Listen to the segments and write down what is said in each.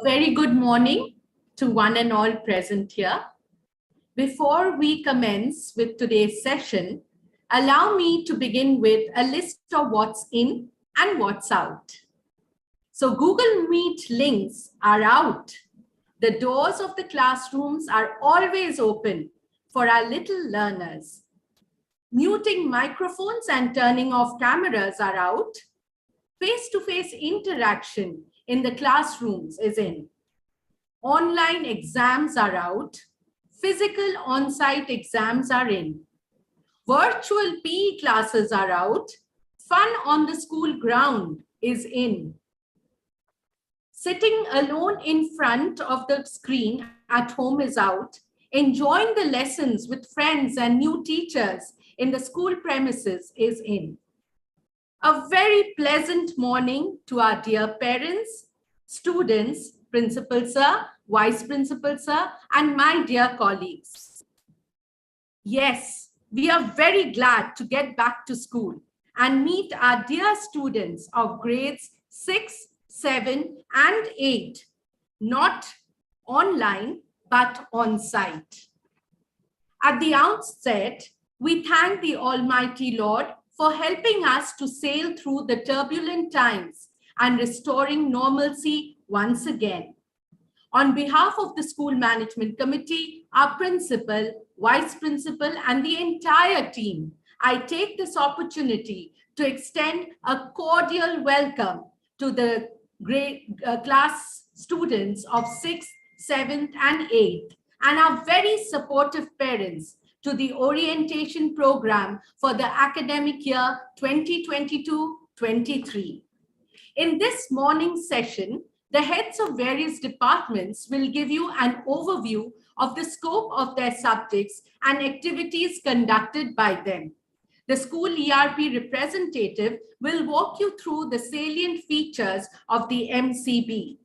very good morning to one and all present here. Before we commence with today's session, allow me to begin with a list of what's in and what's out. So Google Meet links are out. The doors of the classrooms are always open for our little learners. Muting microphones and turning off cameras are out. Face-to-face interaction in the classrooms is in. Online exams are out. Physical on-site exams are in. Virtual PE classes are out. Fun on the school ground is in. Sitting alone in front of the screen at home is out. Enjoying the lessons with friends and new teachers in the school premises is in. A very pleasant morning to our dear parents, students, Principal Sir, Vice Principal Sir, and my dear colleagues. Yes, we are very glad to get back to school and meet our dear students of grades 6, 7, and 8, not online, but on site. At the outset, we thank the Almighty Lord for helping us to sail through the turbulent times and restoring normalcy once again. On behalf of the School Management Committee, our principal, vice principal, and the entire team, I take this opportunity to extend a cordial welcome to the grade class students of 6th, 7th, and 8th, and our very supportive parents to the orientation program for the academic year 2022-23. In this morning's session, the heads of various departments will give you an overview of the scope of their subjects and activities conducted by them. The school ERP representative will walk you through the salient features of the MCB.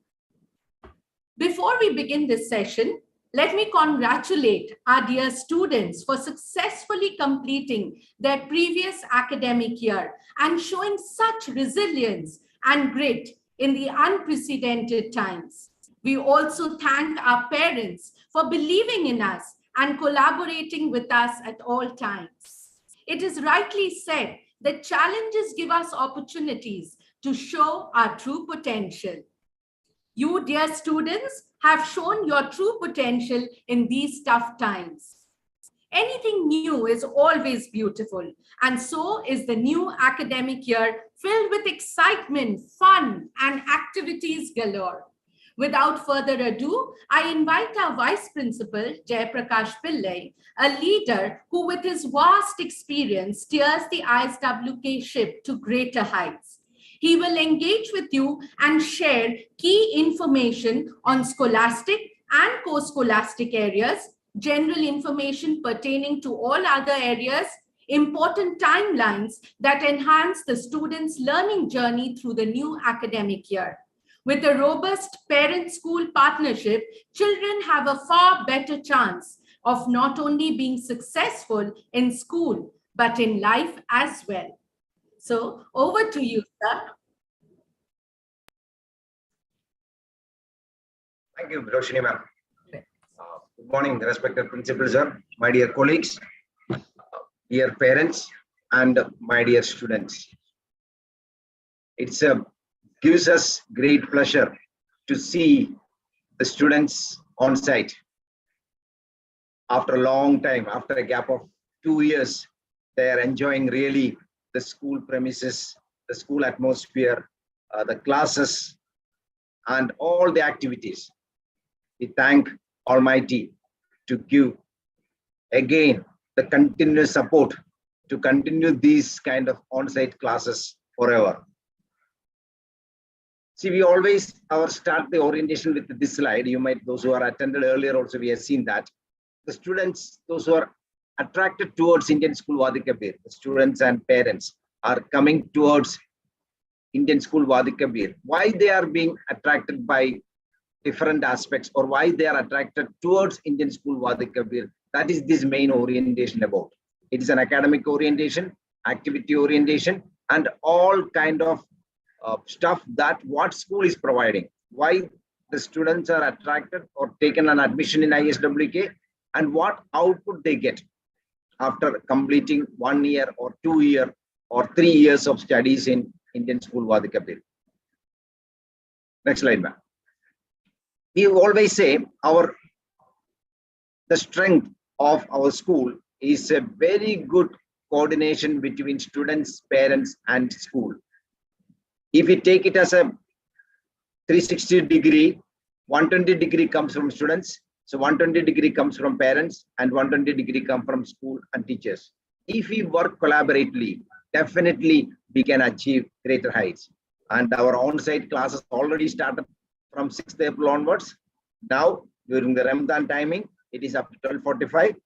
Before we begin this session, let me congratulate our dear students for successfully completing their previous academic year and showing such resilience and grit in the unprecedented times. We also thank our parents for believing in us and collaborating with us at all times. It is rightly said that challenges give us opportunities to show our true potential. You, dear students, have shown your true potential in these tough times. Anything new is always beautiful, and so is the new academic year filled with excitement, fun, and activities galore. Without further ado, I invite our Vice Principal, Jayaprakash Pillai, a leader who with his vast experience steers the ISWK ship to greater heights. He will engage with you and share key information on scholastic and co-scholastic areas, general information pertaining to all other areas, important timelines that enhance the students' learning journey through the new academic year. With a robust parent-school partnership, children have a far better chance of not only being successful in school, but in life as well. So over to you, sir. Thank you, Roshini ma'am. Good morning, respected principal sir, my dear colleagues, dear parents, and my dear students. It gives us great pleasure to see the students on site. After a long time, after a gap of 2 years, they are enjoying really the school premises, the school atmosphere, the classes, and all the activities. We thank Almighty to give again the continuous support to continue these kind of on-site classes forever. See, we always start the orientation with this slide. You might, those who are attended earlier also, we have seen that. The students, those who are attracted towards Indian School Wadi Kabir, the students and parents are coming towards Indian School Wadi Kabir. Why they are being attracted by different aspects, or why they are attracted towards Indian School Wadi Kabir, that is this main orientation about. It is an academic orientation, activity orientation, and all kind of stuff that what school is providing. Why the students are attracted or taken an admission in ISWK and what output they get after completing 1 year or 2 year or 3 years of studies in Indian School Vadikapil. Next slide, ma'am. We always say the strength of our school is a very good coordination between students, parents, and school. If we take it as a 360-degree, 120-degree comes from students, so 120-degree comes from parents, and 120-degree come from school and teachers. If we work collaboratively, definitely we can achieve greater heights. And our on-site classes already started from 6th April onwards. Now, during the Ramadan timing, it is up to 12:45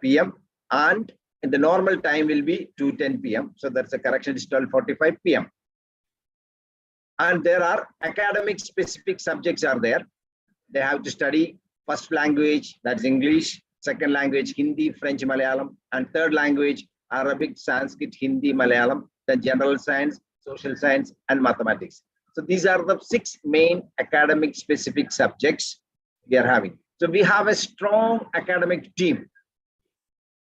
p.m. and in the normal time will be 2:10 p.m. So that's a correction, is 12:45 p.m. And there are academic specific subjects are there. They have to study first language, that's English, second language, Hindi, French, Malayalam, and third language, Arabic, Sanskrit, Hindi, Malayalam, then general science, social science, and mathematics. So these are the 6 main academic specific subjects we are having. So we have a strong academic team,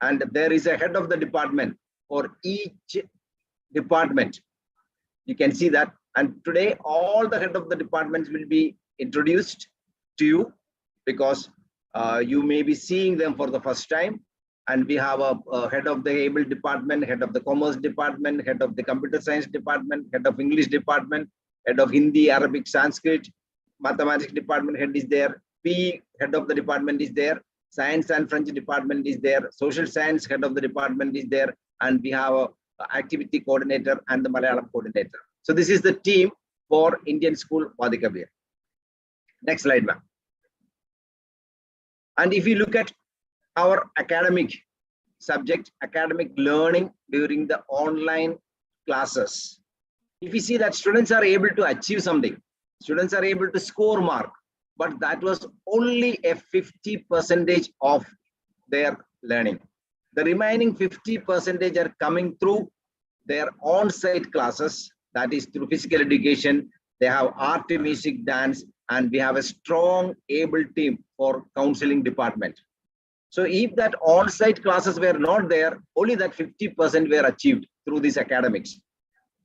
and there is a head of the department for each department. You can see that. And today, all the head of the departments will be introduced to you because you may be seeing them for the first time. And we have a head of the able department, head of the commerce department, head of the computer science department, head of English department, head of Hindi, Arabic, Sanskrit, mathematics department head is there, PE head of the department is there, science and French department is there, social science head of the department is there, and we have a activity coordinator and the Malayalam coordinator. So this is the team for Indian School Vadikapil. Next slide, ma'am. And if you look at our academic subject, academic learning during the online classes, if you see that students are able to achieve something, students are able to score mark, but that was only a 50% of their learning. The remaining 50% are coming through their on-site classes, that is through physical education. They have art, music, dance, and we have a strong, able team for counseling department. So if that on-site classes were not there, only that 50% were achieved through these academics.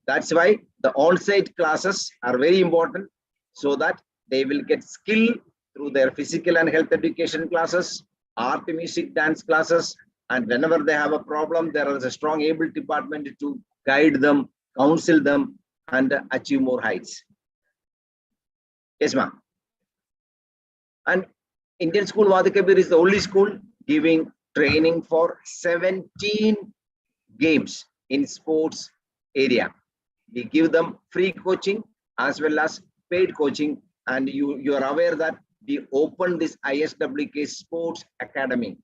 That's why the on-site classes are very important, so that they will get skill through their physical and health education classes, art, music, dance classes, and whenever they have a problem, there is a strong able department to guide them, counsel them, and achieve more heights. Yes, ma'am. And Indian School Vadikapil is the only school giving training for 17 games in sports area. We give them free coaching as well as paid coaching, and you are aware that we opened this ISWK Sports Academy.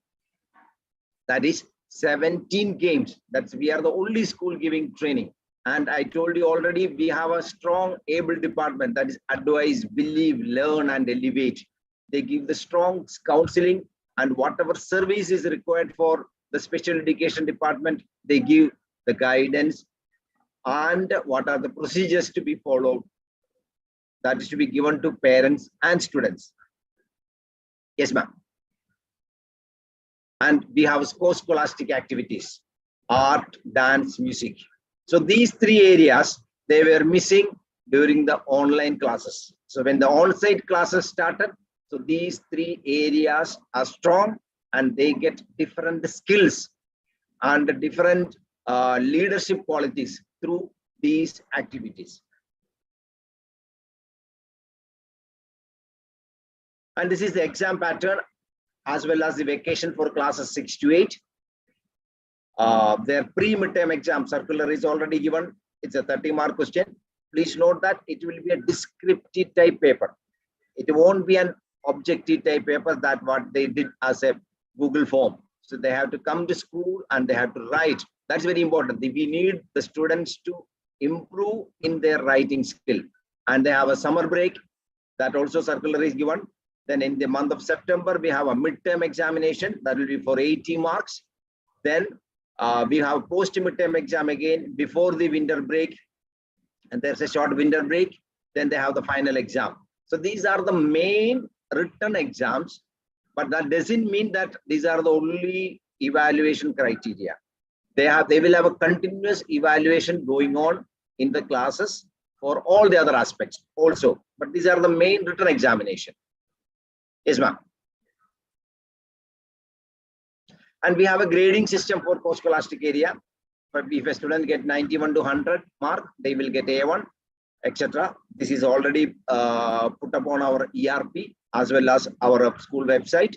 That is 17 games. That's we are the only school giving training. And I told you already, we have a strong able department, that is advise, believe, learn, and elevate. They give the strong counseling, and whatever service is required for the special education department, they give the guidance and what are the procedures to be followed. That is to be given to parents and students. Yes, ma'am. And we have scholastic activities, art, dance, music. So these 3 areas, they were missing during the online classes. So when the on-site classes started, so these 3 areas are strong, and they get different skills and different leadership qualities through these activities. And this is the exam pattern as well as the vacation for classes 6 to 8. Their pre-midterm exam circular is already given. It's a 30-mark question. Please note that it will be a descriptive type paper. It won't be an objective type paper, that what they did as a Google form. So they have to come to school and they have to write. That's very important. We need the students to improve in their writing skill. And they have a summer break, that also circular is given. Then in the month of September, we have a midterm examination that will be for 80 marks. Then we have post-midterm exam again before the winter break, and there's a short winter break. Then they have the final exam. So these are the main written exams, but that doesn't mean that these are the only evaluation criteria. They will have a continuous evaluation going on in the classes for all the other aspects also. But these are the main written examination. Yes, ma'am. And we have a grading system for post-scholastic area. But if a student get 91 to 100 mark, they will get A1, etc. This is already put up on our ERP as well as our school website.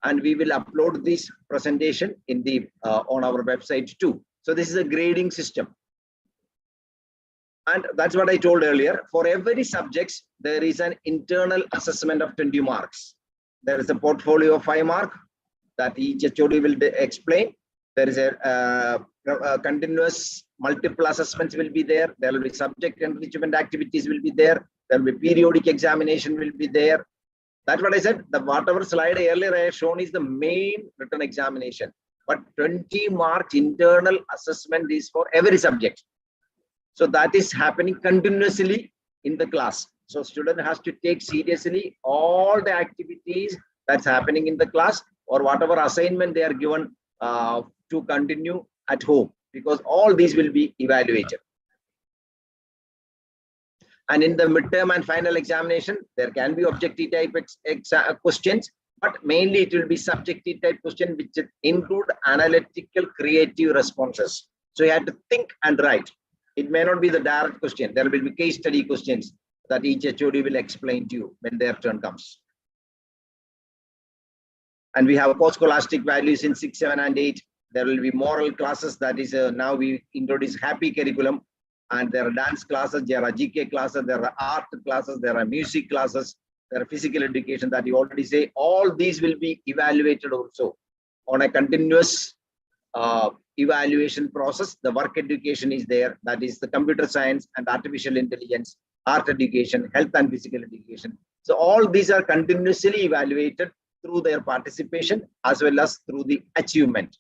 And we will upload this presentation in the on our website too. So this is a grading system. And that's what I told earlier. For every subject, there is an internal assessment of 20 marks. There is a portfolio of 5 marks that each HOD will explain. There is a continuous multiple assessments will be there. There will be subject enrichment activities will be there. There will be periodic examination will be there. That's what I said. The whatever slide earlier I have shown is the main written examination. But 20 marks internal assessment is for every subject. So that is happening continuously in the class. So student has to take seriously all the activities that's happening in the class or whatever assignment they are given to continue at home, because all these will be evaluated. And in the midterm and final examination, there can be objective type questions, but mainly it will be subjective type question, which include analytical creative responses. So you have to think and write. It may not be the direct question. There will be case study questions that each HOD will explain to you when their turn comes. And we have post-scholastic values in 6, 7, and 8. There will be moral classes. That is now we introduce happy curriculum. And there are dance classes, there are GK classes, there are art classes, there are music classes, there are physical education that you already say. All these will be evaluated also on a continuous evaluation process. The work education is there. That is the computer science and artificial intelligence, art education, health and physical education. So all these are continuously evaluated through their participation as well as through the achievement.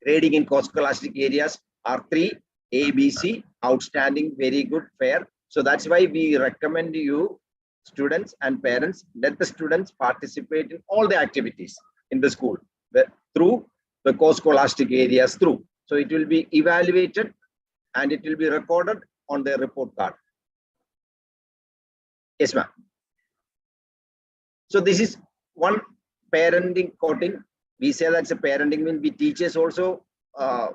Grading in post-scholastic areas are 3. A, B, C, outstanding, very good, fair. So that's why we recommend you, students and parents, let the students participate in all the activities in the school through the post-scholastic areas through. So it will be evaluated and it will be recorded on their report card. Yes, ma'am. So this is one parenting coating. We say that's a parenting mean we teachers also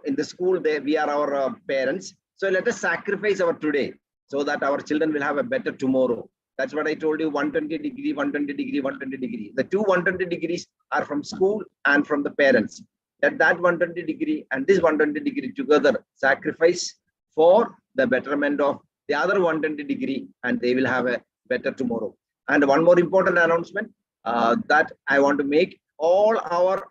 in the school, we are our parents. So let us sacrifice our today so that our children will have a better tomorrow. That's what I told you, 120 degree, 120 degree, 120 degree. The two 120 degrees are from school and from the parents. That 120 degree and this 120 degree together sacrifice for the betterment of the other 120 degree, and they will have a better tomorrow. And one more important announcement that I want to make: all our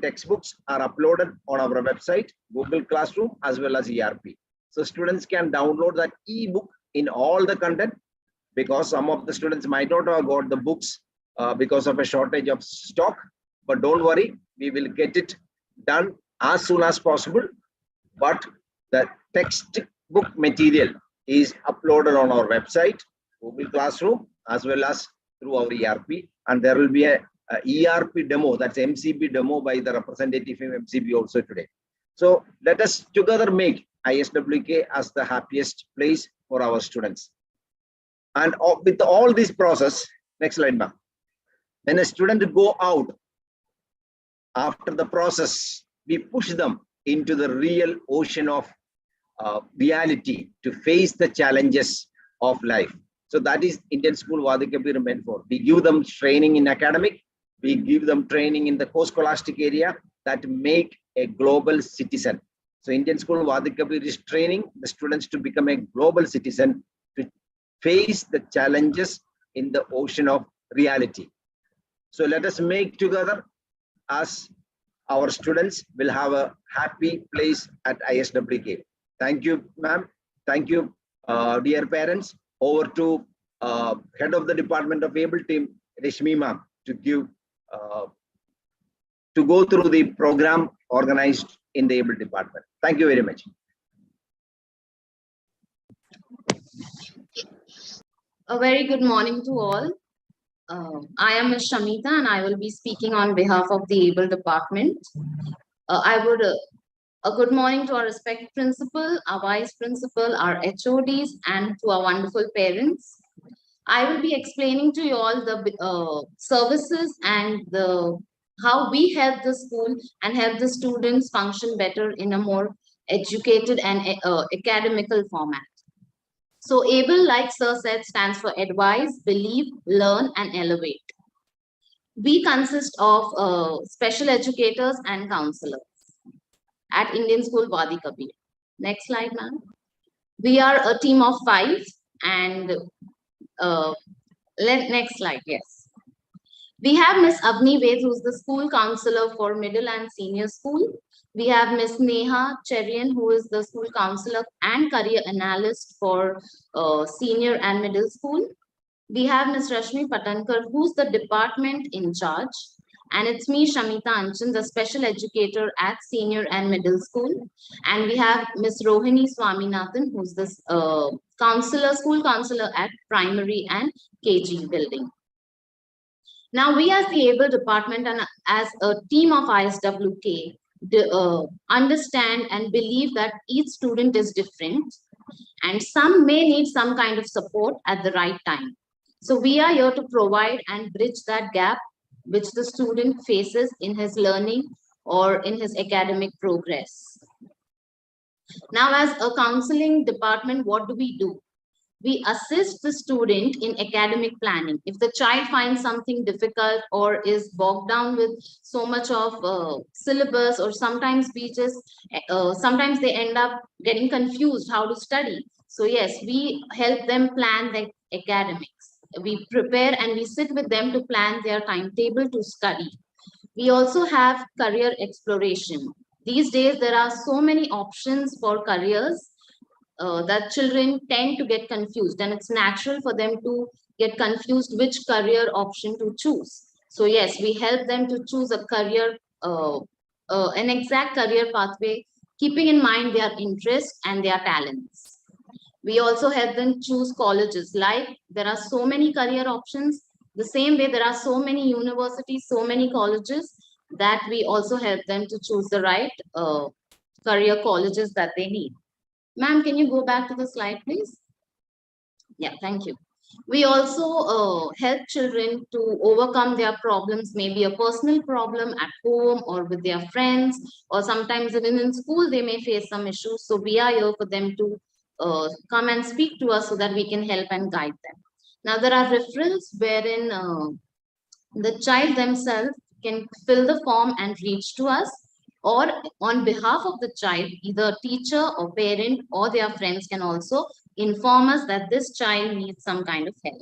textbooks are uploaded on our website, Google Classroom, as well as ERP. So students can download that ebook in all the content, because some of the students might not have got the books because of a shortage of stock. But don't worry, we will get it done as soon as possible. But the textbook material is uploaded on our website, Google Classroom, as well as through our ERP. And there will be a ERP demo, that's MCB demo by the representative from MCB also today. So let us together make ISWK as the happiest place for our students. And with all this process, next slide, ma'am. When a student go out after the process, we push them into the real ocean of reality to face the challenges of life. So that is Indian School VI-VIII meant for. We give them training in academic, we give them training in the post-scholastic area that make a global citizen. So Indian School VI-VIII is training the students to become a global citizen, to face the challenges in the ocean of reality. So let us make together as our students will have a happy place at ISWK. Thank you, ma'am. Thank you, dear parents. Over to head of the Department of Able Team, Rashmi ma'am, to give to go through the program organized in the Able Department. Thank you very much. A very good morning to all. I am Ms. Shamita and I will be speaking on behalf of the ABLE department. A good morning to our respected principal, our vice principal, our HODs, and to our wonderful parents. I will be explaining to you all the services and how we help the school and help the students function better in a more educated and academical format. So ABLE, like Sir said, stands for Advise, Believe, Learn, and Elevate. We consist of special educators and counselors at Indian School Wadi Kabir. Next slide, ma'am. We are a team of 5 and next slide, yes. We have Miss Avni Ved, who's the school counselor for middle and senior school. We have Miss Neha Cherian, who is the school counselor and career analyst for senior and middle school. We have Ms. Rashmi Patankar, who's the department in charge. And it's me, Shamita Anchan, the special educator at senior and middle school. And we have Ms. Rohini Swaminathan, who's the school counselor at primary and KG building. Now, we as the ABLE department and as a team of ISWK understand and believe that each student is different and some may need some kind of support at the right time. So we are here to provide and bridge that gap which the student faces in his learning or in his academic progress. Now, as a counseling department, what do? We assist the student in academic planning. If the child finds something difficult or is bogged down with so much of syllabus, or sometimes sometimes they end up getting confused how to study. So yes, we help them plan their academics. We prepare and we sit with them to plan their timetable to study. We also have career exploration. These days, there are so many options for careers that children tend to get confused, and it's natural for them to get confused which career option to choose. So yes, we help them to choose a career, an exact career pathway, keeping in mind their interests and their talents. We also help them choose colleges. Like there are so many career options, the same way there are so many universities, so many colleges, that we also help them to choose the right career colleges that they need. Ma'am, can you go back to the slide, please? Yeah, thank you. We also help children to overcome their problems, maybe a personal problem at home or with their friends, or sometimes even in school, they may face some issues. So we are here for them to come and speak to us so that we can help and guide them. Now, there are referrals wherein the child themselves can fill the form and reach to us, or on behalf of the child, either teacher or parent or their friends can also inform us that this child needs some kind of help.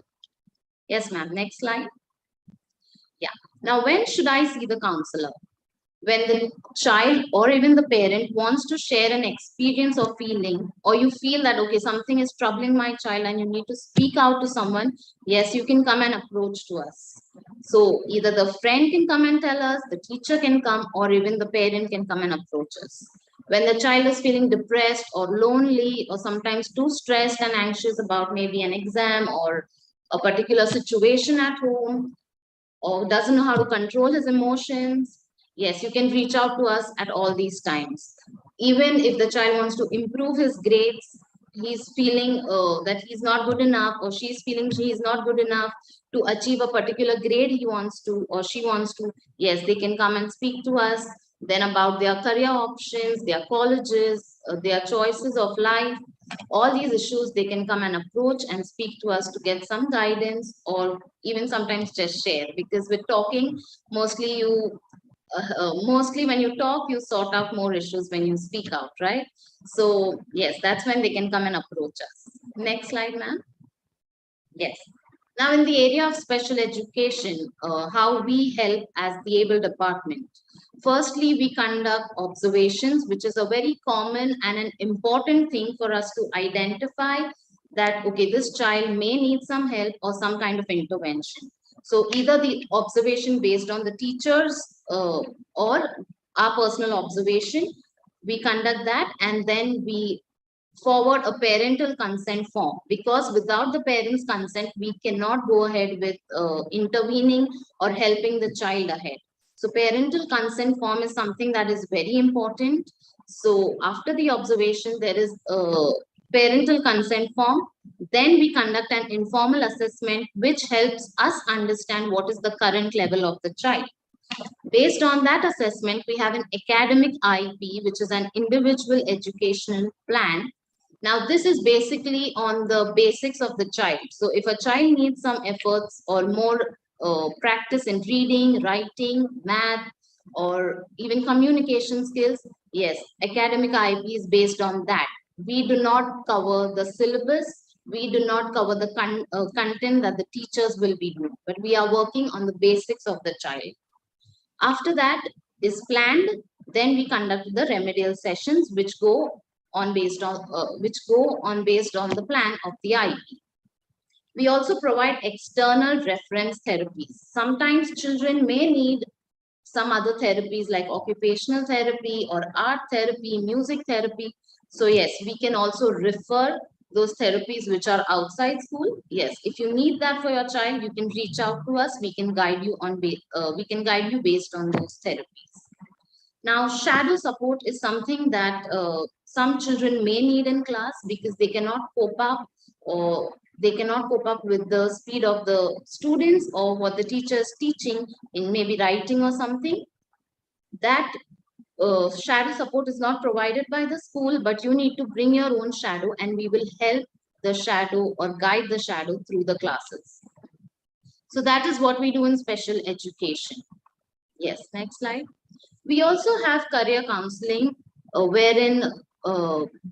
Yes, ma'am. Next slide. Yeah. Now, when should I see the counselor? When the child or even the parent wants to share an experience or feeling, or you feel that, okay, something is troubling my child and you need to speak out to someone, yes, you can come and approach to us. So either the friend can come and tell us, the teacher can come, or even the parent can come and approach us. When the child is feeling depressed or lonely, or sometimes too stressed and anxious about maybe an exam or a particular situation at home, or doesn't know how to control his emotions, yes, you can reach out to us at all these times. Even if the child wants to improve his grades, he's feeling that he's not good enough, or she's feeling she is not good enough to achieve a particular grade he wants to or she wants to, yes, they can come and speak to us then about their career options, their colleges, their choices of life. All these issues they can come and approach and speak to us to get some guidance, or even sometimes just share, because with talking, mostly when you talk, you sort out more issues when you speak out, right? So yes, that's when they can come and approach us. Next slide, ma'am. Yes. Now, in the area of special education, how we help as the ABLE department. Firstly, we conduct observations, which is a very common and an important thing for us to identify that, okay, this child may need some help or some kind of intervention. So either the observation based on the teachers or our personal observation, we conduct that, and then we forward a parental consent form, because without the parents' consent, we cannot go ahead with intervening or helping the child ahead. So parental consent form is something that is very important. So after the observation, there is a parental consent form. Then we conduct an informal assessment, which helps us understand what is the current level of the child. Based on that assessment, we have an academic IEP, which is an individual educational plan. Now, this is basically on the basics of the child. So if a child needs some efforts or more practice in reading, writing, math, or even communication skills, yes, academic IEP is based on that. We do not cover the syllabus. We do not cover the content that the teachers will be doing, but we are working on the basics of the child. After that is planned, then we conduct the remedial sessions, which go on based on the plan of the IEP. We also provide external reference therapies. Sometimes children may need some other therapies like occupational therapy or art therapy, music therapy. So yes, we can also refer those therapies which are outside school. Yes, if you need that for your child, you can reach out to us. We can guide you based on those therapies. Now, shadow support is something that some children may need in class because they cannot cope up, or they cannot cope up with the speed of the students or what the teacher is teaching in maybe writing or something. That shadow support is not provided by the school, but you need to bring your own shadow, and we will help the shadow or guide the shadow through the classes. So that is what we do in special education. Yes, next slide. We also have career counseling, wherein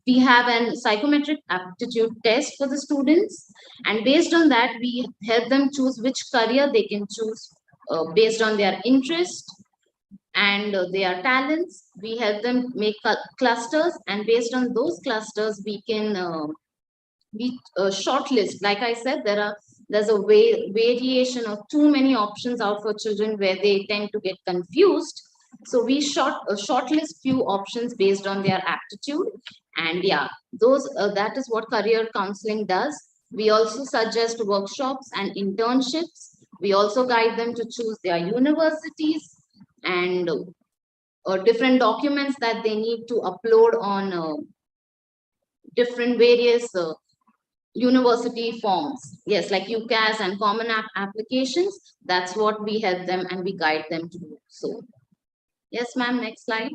we have an psychometric aptitude test for the students, and based on that, we help them choose which career they can choose based on their interest and their talents. We help them make clusters, and based on those clusters, we can shortlist. Like I said, there's a variation of too many options out for children where they tend to get confused. So we shortlist few options based on their aptitude, and yeah, that is what career counseling does. We also suggest workshops and internships. We also guide them to choose their universities and different documents that they need to upload on different various university forms. Yes, like UCAS and common app applications. That's what we help them and we guide them to do. So yes, ma'am, next slide.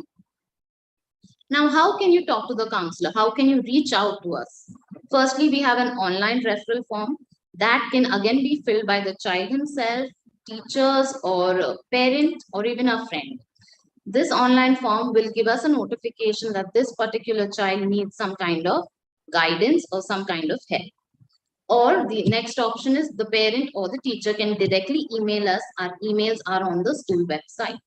Now, how can you talk to the counselor? How can you reach out to us? Firstly, we have an online referral form that can again be filled by the child himself, teachers, or a parent, or even a friend. This online form will give us a notification that this particular child needs some kind of guidance or some kind of help. Or the next option is the parent or the teacher can directly email us. Our emails are on the school website.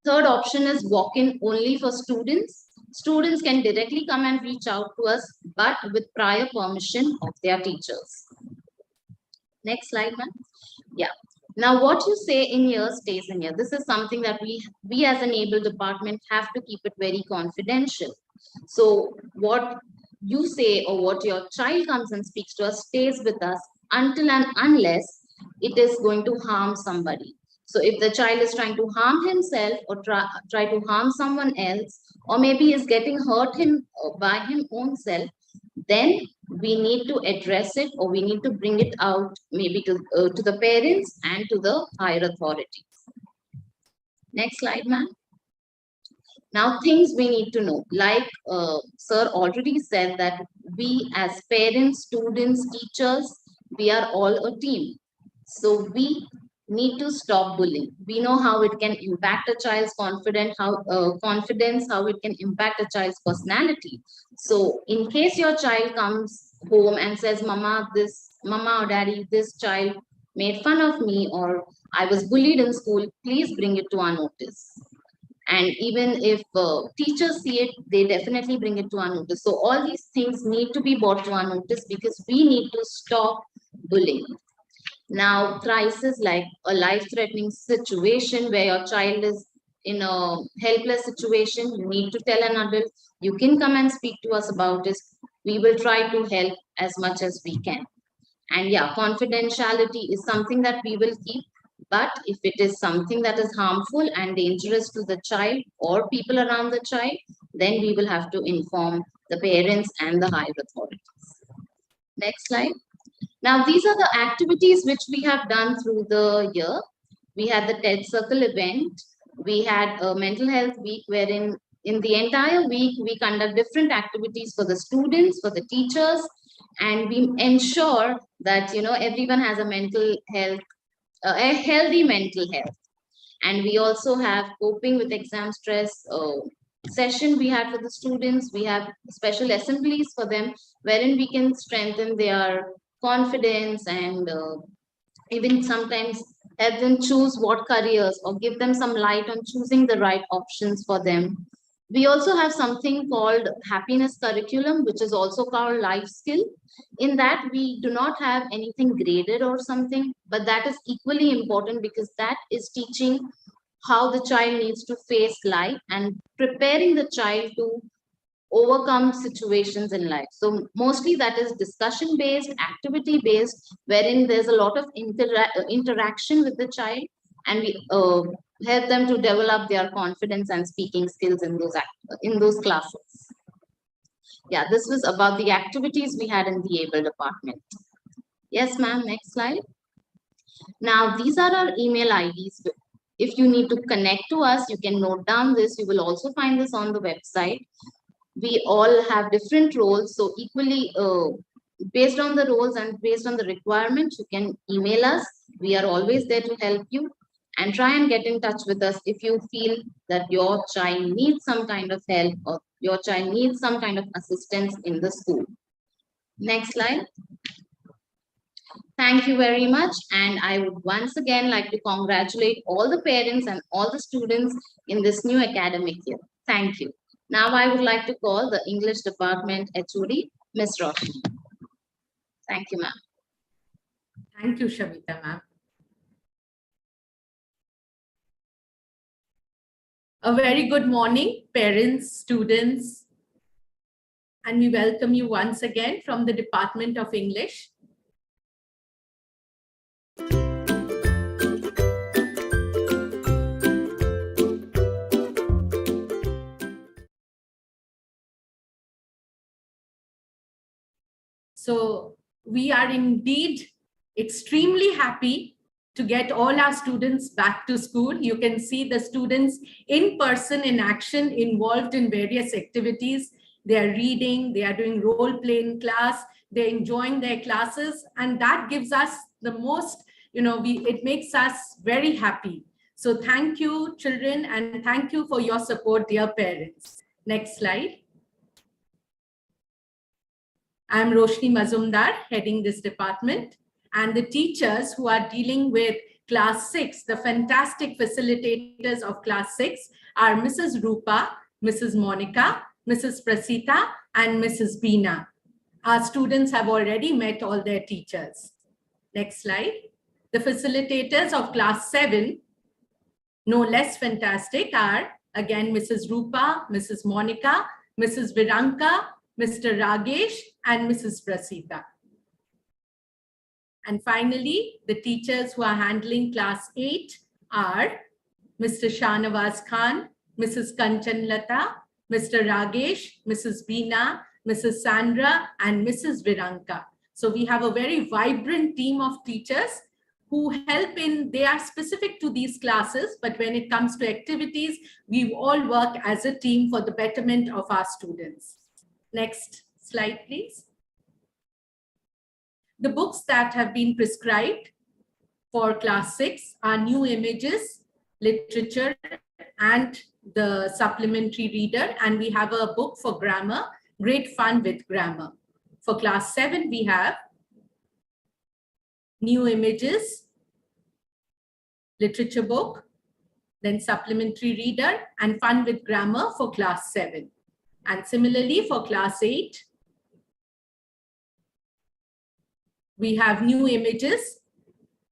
Third option is walk-in only for students. Students can directly come and reach out to us, but with prior permission of their teachers. Next slide, ma'am. Yeah. Now, what you say in here stays in here. This is something that we as an able department have to keep it very confidential. So what you say or what your child comes and speaks to us stays with us until and unless it is going to harm somebody. So if the child is trying to harm himself or try to harm someone else, or maybe is getting hurt by him own self, then we need to address it, or we need to bring it out maybe to the parents and to the higher authorities. Next slide, ma'am. Now, things we need to know, like sir already said, that we as parents, students, teachers, we are all a team. So we need to stop bullying. We know how it can impact a child's confidence, how it can impact a child's personality. So in case your child comes home and says, mama or daddy, this child made fun of me, or I was bullied in school, please bring it to our notice. And even if teachers see it, they definitely bring it to our notice. So all these things need to be brought to our notice because we need to stop bullying. Now, crisis like a life-threatening situation where your child is in a helpless situation, you need to tell an adult. You can come and speak to us about it. we will try to help as much as we can. And yeah, confidentiality is something that we will keep. But if it is something that is harmful and dangerous to the child or people around the child, then we will have to inform the parents and the higher authorities. Next slide. Now, these are the activities which we have done through the year. We had the TED Circle event. We had a mental health week wherein in the entire week, we conduct different activities for the students, for the teachers, and we ensure that, everyone has a mental health, a healthy mental health. And we also have coping with exam stress session we had for the students. We have special assemblies for them wherein we can strengthen their confidence and even sometimes help them choose what careers or give them some light on choosing the right options for them. We also have something called happiness curriculum, which is also called life skill. In that, we do not have anything graded or something, but that is equally important because that is teaching how the child needs to face life and preparing the child to overcome situations in life. So mostly that is discussion based, activity based, wherein there's a lot of interaction with the child, and we help them to develop their confidence and speaking skills in those classes. Yeah, this was about the activities we had in the ABLE department. Yes, ma'am. Next slide. Now, these are our email IDs. If you need to connect to us, you can note down this. You will also find this on the website. We all have different roles, so equally based on the roles and based on the requirements, you can email us. We are always there to help you, and try and get in touch with us if you feel that your child needs some kind of help or your child needs some kind of assistance in the school. Next slide. Thank you very much, and I would once again like to congratulate all the parents and all the students in this new academic year. Thank you. Now I would like to call the English Department HOD, Ms. Roshni. Thank you, ma'am. Thank you, Shabita, ma'am. A very good morning, parents, students, and we welcome you once again from the Department of English. So we are indeed extremely happy to get all our students back to school. You can see the students in person, in action, involved in various activities. They are reading, they are doing role play in class, they're enjoying their classes, and that gives us the most, it makes us very happy. So thank you, children, and thank you for your support, dear parents. Next slide. I'm Roshni Mazumdar, heading this department, and the teachers who are dealing with class 6, the fantastic facilitators of class 6 are Mrs. Rupa, Mrs. Monica, Mrs. Prasita, and Mrs. Beena. Our students have already met all their teachers. Next slide. The facilitators of class 7, no less fantastic, are again Mrs. Rupa, Mrs. Monica, Mrs. Viranka, Mr. Ragesh, and Mrs. Prasita. And finally, the teachers who are handling class 8 are Mr. Shahnawaz Khan, Mrs. Kanchan Lata, Mr. Ragesh, Mrs. Beena, Mrs. Sandra, and Mrs. Viranka. So we have a very vibrant team of teachers who help they are specific to these classes, but when it comes to activities, we all work as a team for the betterment of our students. Next slide, please. The books that have been prescribed for class 6 are New Images, Literature, and the Supplementary Reader. And we have a book for grammar, Great Fun with Grammar. For class 7, we have New Images, Literature book, then Supplementary Reader, and Fun with Grammar for class 7. And similarly, for class 8, we have New Images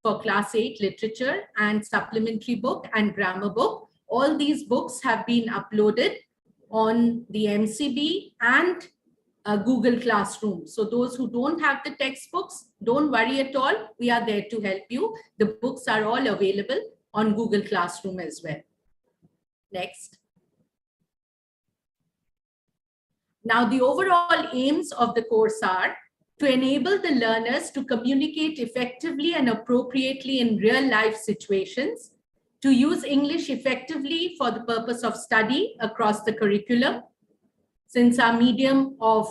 for class 8 literature and supplementary book and grammar book. All these books have been uploaded on the MCB and Google Classroom. So those who don't have the textbooks, don't worry at all. We are there to help you. The books are all available on Google Classroom as well. Next. Now, the overall aims of the course are to enable the learners to communicate effectively and appropriately in real life situations, to use English effectively for the purpose of study across the curriculum, since our medium of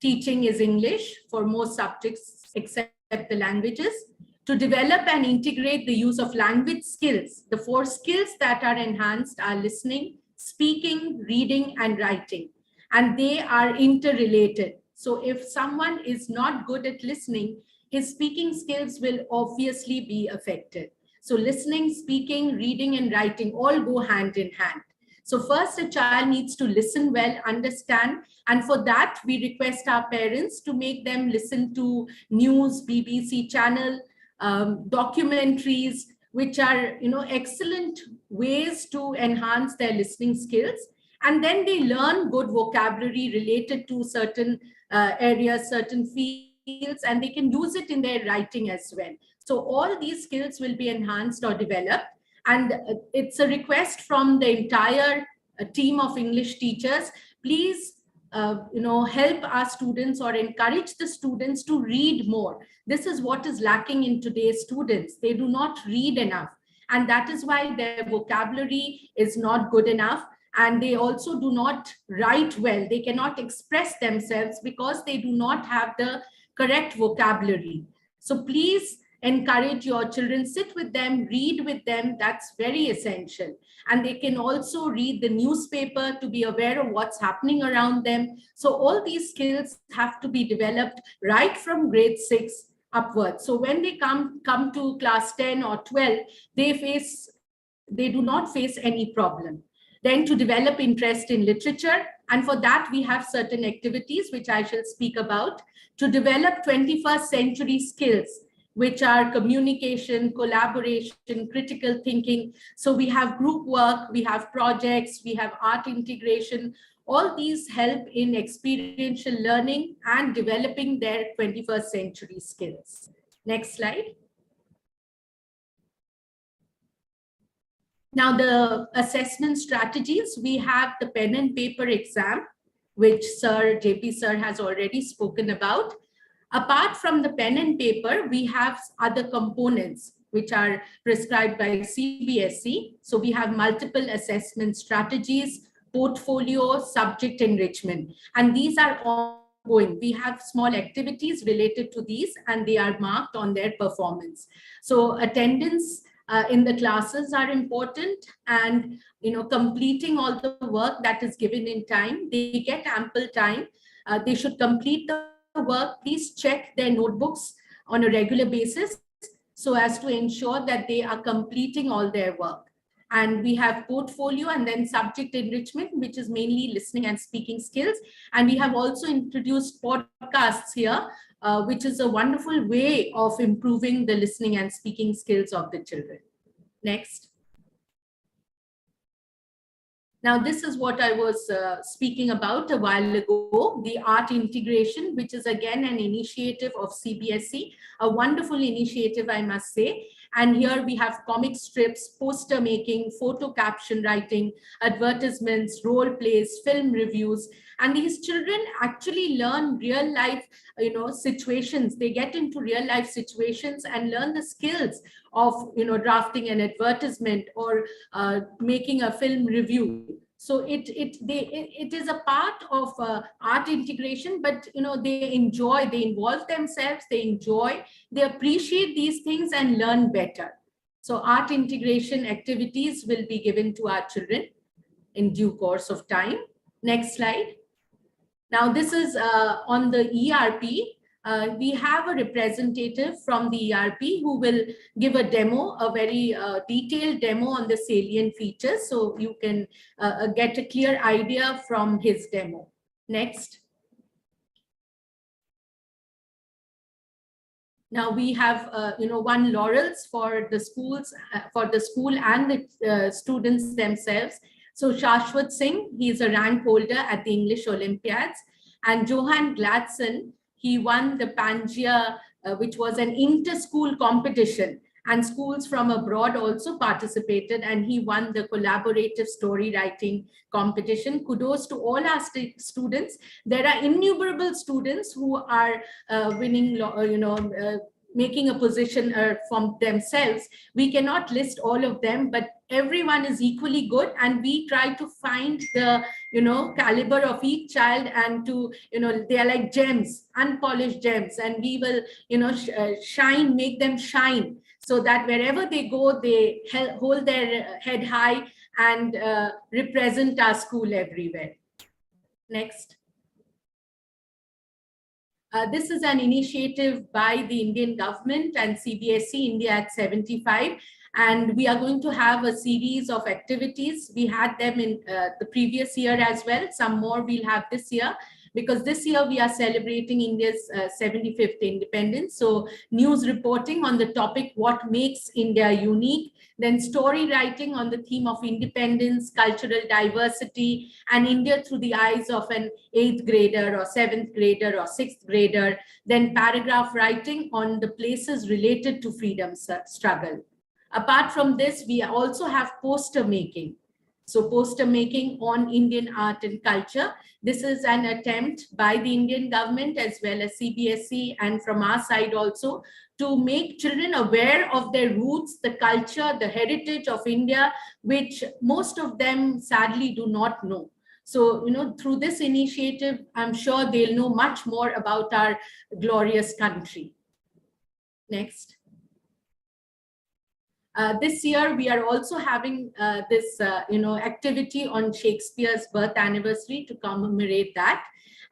teaching is English for most subjects except the languages, to develop and integrate the use of language skills. The 4 skills that are enhanced are listening, speaking, reading, and writing, and they are interrelated. So if someone is not good at listening, his speaking skills will obviously be affected. So listening, speaking, reading, and writing all go hand in hand. So first, a child needs to listen well, understand, and for that, we request our parents to make them listen to news, BBC channel, documentaries, which are, excellent ways to enhance their listening skills. And then they learn good vocabulary related to certain areas, certain fields, and they can use it in their writing as well. So all these skills will be enhanced or developed. And it's a request from the entire team of English teachers. Please, help our students or encourage the students to read more. This is what is lacking in today's students. They do not read enough. And that is why their vocabulary is not good enough. And they also do not write well. They cannot express themselves because they do not have the correct vocabulary. So please encourage your children, sit with them, read with them. That's very essential. And they can also read the newspaper to be aware of what's happening around them. So all these skills have to be developed right from grade 6 upwards. So when they come to class 10 or 12, they do not face any problem. Then to develop interest in literature. And for that, we have certain activities, which I shall speak about, to develop 21st century skills, which are communication, collaboration, critical thinking. So we have group work, we have projects, we have art integration. All these help in experiential learning and developing their 21st century skills. Next slide. Now, the assessment strategies, we have the pen and paper exam, which JP sir has already spoken about. Apart from the pen and paper, we have other components which are prescribed by CBSE. So we have multiple assessment strategies, portfolio, subject enrichment, and these are ongoing. We have small activities related to these and they are marked on their performance. So attendance in the classes are important, and completing all the work that is given in time. They get ample time. They should complete the work. Please check their notebooks on a regular basis so as to ensure that they are completing all their work. And we have portfolio and then subject enrichment, which is mainly listening and speaking skills. And we have also introduced podcasts here, which is a wonderful way of improving the listening and speaking skills of the children. Next. Now, this is what I was speaking about a while ago, the art integration, which is again an initiative of CBSE, a wonderful initiative, I must say. And here we have comic strips, poster making, photo caption writing, advertisements, role plays, film reviews. And these children actually learn real life, situations. They get into real life situations and learn the skills of, drafting an advertisement or making a film review. So it is a part of art integration, but they enjoy, they involve themselves, they enjoy, they appreciate these things and learn better. So art integration activities will be given to our children in due course of time. Next slide. Now this is on the ERP. We have a representative from the ERP who will give a demo, a very detailed demo on the salient features. So you can get a clear idea from his demo. Next. Now we have, won laurels for the schools, for the school and the students themselves. So Shashwat Singh, he is a rank holder at the English Olympiads. And Johan Gladson, he won the Pangaea, which was an inter-school competition, and schools from abroad also participated, and he won the collaborative story writing competition. Kudos to all our students. There are innumerable students who are winning, making a position from themselves. We cannot list all of them, but everyone is equally good, and we try to find the caliber of each child, and to they are like gems, unpolished gems, and we will shine, make them shine, so that wherever they go, they hold their head high and represent our school everywhere. Next. This is an initiative by the Indian government and CBSE India at 75. And we are going to have a series of activities. We had them in the previous year as well. Some more we'll have this year, because this year we are celebrating India's 75th independence. So news reporting on the topic, what makes India unique, then story writing on the theme of independence, cultural diversity, and India through the eyes of an 8th grader or 7th grader or 6th grader, then paragraph writing on the places related to freedom struggle. Apart from this, we also have poster making. So poster making on Indian art and culture. This is an attempt by the Indian government as well as CBSE, and from our side also, to make children aware of their roots, the culture, the heritage of India, which most of them sadly do not know. So, through this initiative, I'm sure they'll know much more about our glorious country. Next. This year, we are also having this, activity on Shakespeare's birth anniversary to commemorate that.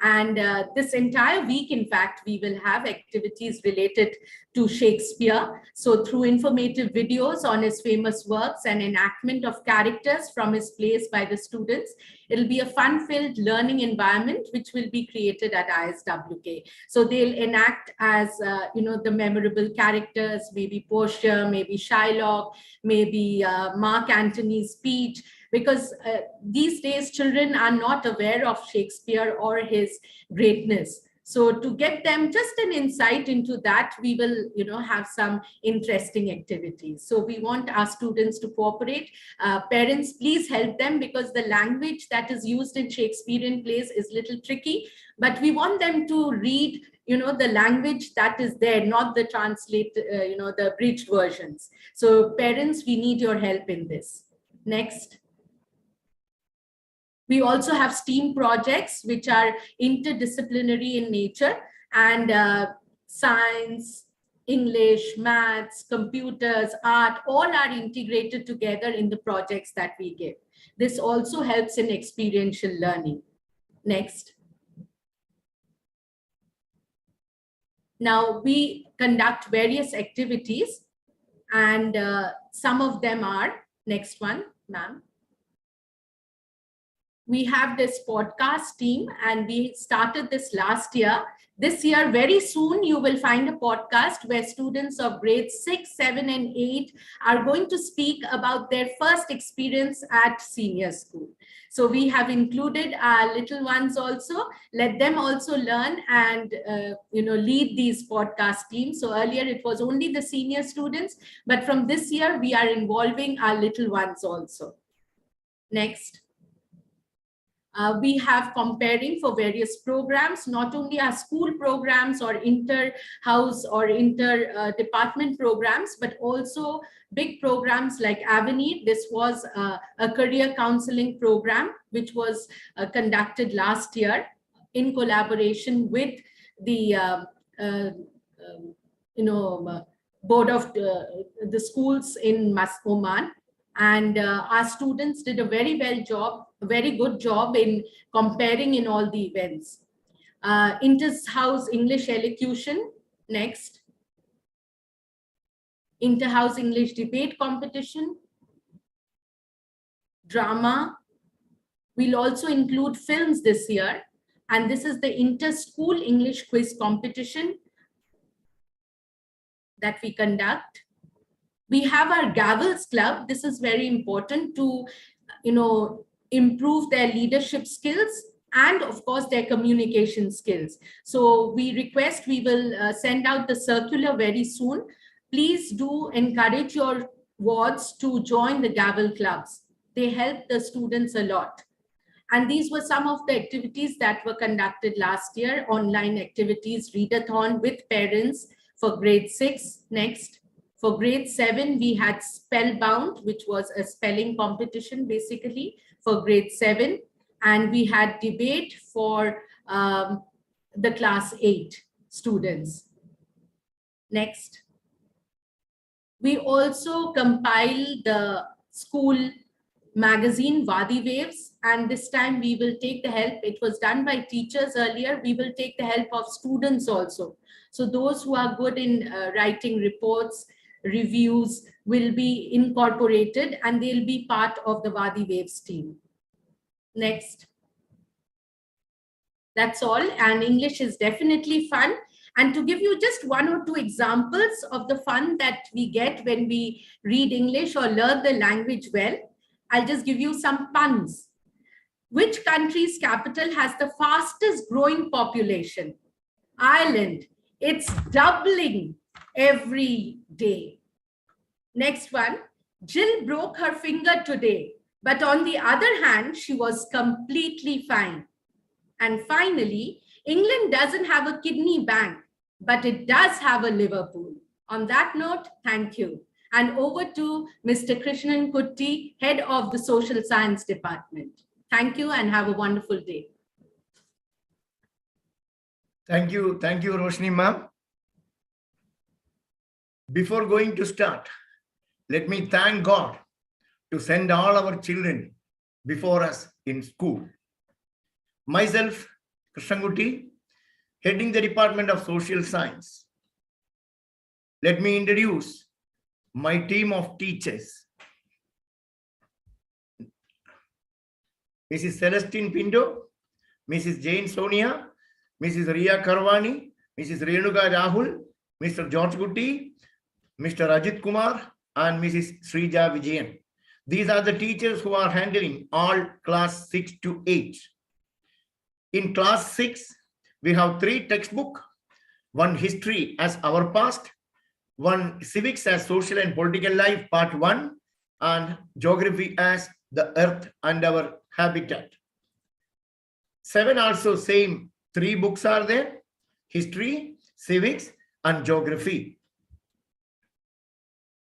And this entire week, in fact, we will have activities related to Shakespeare. So through informative videos on his famous works and enactment of characters from his plays by the students, it'll be a fun-filled learning environment which will be created at ISWK. So they'll enact as, the memorable characters, maybe Portia, maybe Shylock, maybe Mark Antony's speech, because these days children are not aware of Shakespeare or his greatness. So to get them just an insight into that, we will, have some interesting activities. So we want our students to cooperate. Parents, please help them, because the language that is used in Shakespearean plays is a little tricky, but we want them to read, the language that is there, not the the abridged versions. So parents, we need your help in this. Next. We also have STEAM projects, which are interdisciplinary in nature, and science, English, maths, computers, art, all are integrated together in the projects that we give. This also helps in experiential learning. Next. Now, we conduct various activities, and some of them are, next one, ma'am. We have this podcast team, and we started this last year. This year, very soon, you will find a podcast where students of grades 6, 7, and 8 are going to speak about their first experience at senior school. So we have included our little ones also. Let them also learn and lead these podcast teams. So earlier it was only the senior students, but from this year we are involving our little ones also. Next. We have comparing for various programs, not only our school programs or inter-house or inter-department programs, but also big programs like Avenir. This was a career counseling program, which was conducted last year in collaboration with the board of the schools in Oman. And our students did a very good job in comparing in all the events. Inter-house English elocution, next. Inter-house English debate competition. Drama. We'll also include films this year. And this is the inter-school English quiz competition that we conduct. We have our Gavels Club. This is very important to, improve their leadership skills. and of course their communication skills. So we request, we will send out the circular very soon. Please do encourage your wards to join the gavel clubs. They help the students a lot. And these were some of the activities that were conducted last year, online activities, readathon with parents for grade 6. Next. For grade 7, we had Spellbound, which was a spelling competition basically for grade 7. And we had debate for the class 8 students. Next. We also compiled the school magazine VI-VIII, and this time we will take the help. It was done by teachers earlier. We will take the help of students also. So those who are good in writing reports, reviews will be incorporated, and they'll be part of the VI-VIII team. Next. That's all. And English is definitely fun. And to give you just 1 or 2 examples of the fun that we get when we read English or learn the language well, I'll just give you some puns. Which country's capital has the fastest growing population? Ireland. It's doubling every day. Next one. Jill broke her finger today, but on the other hand, she was completely fine. And finally, England doesn't have a kidney bank, but it does have a Liverpool. On that note, thank you. And over to Mr. Krishnan Kutti, Head of the Social Science Department. Thank you and have a wonderful day. Thank you, Roshni ma'am. Before going to start, let me thank God to send all our children before us in school. Myself, Krishnan Kutti, heading the Department of Social Science. Let me introduce my team of teachers. Mrs. Celestine Pinto, Mrs. Jane Sonia, Mrs. Ria Karwani, Mrs. Renuka Rahul, Mr. George Kutti, Mr. Ajit Kumar, and Mrs. Srija Vijayan. These are the teachers who are handling all class 6 to 8. In class 6, we have 3 textbooks, 1 history as our past, 1 civics as social and political life part 1, and geography as the earth and our habitat. 7 also same 3 books are there, history, civics, and geography.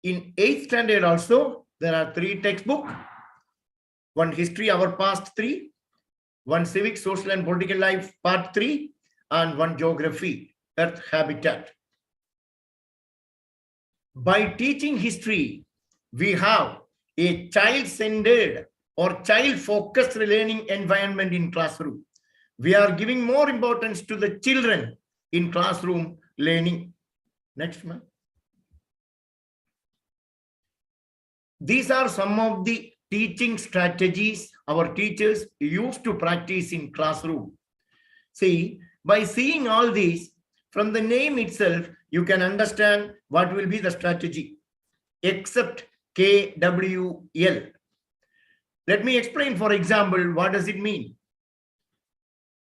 In 8th standard also, there are 3 textbooks, 1 history, our past 3, 1 civics, social and political life part 3, and 1 geography, earth habitat. By teaching history, we have a child-centered or child-focused learning environment in classroom. We are giving more importance to the children in classroom learning. Next, ma'am. These are some of the teaching strategies our teachers used to practice in classroom. See, by seeing all these, from the name itself, you can understand what will be the strategy, except KWL. Let me explain, for example, what does it mean?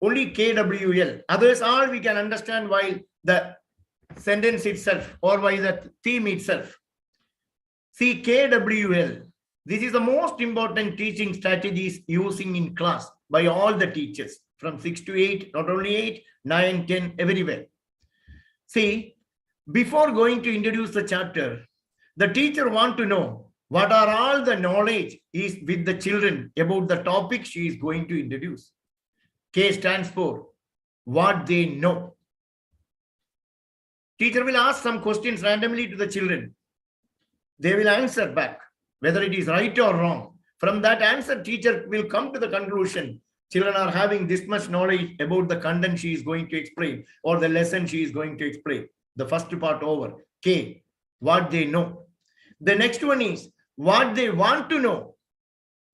Only KWL. Others all we can understand while the sentence itself or by the theme itself. See, KWL. This is the most important teaching strategies using in class by all the teachers from 6 to 8, not only 8, 9, 10, everywhere. See, before going to introduce the chapter, the teacher want to know what are all the knowledge is with the children about the topic she is going to introduce. K stands for what they know. Teacher will ask some questions randomly to the children. They will answer back, whether it is right or wrong. From that answer, teacher will come to the conclusion. Children are having this much knowledge about the content she is going to explain or the lesson she is going to explain. The first part over. K, what they know. The next one is what they want to know.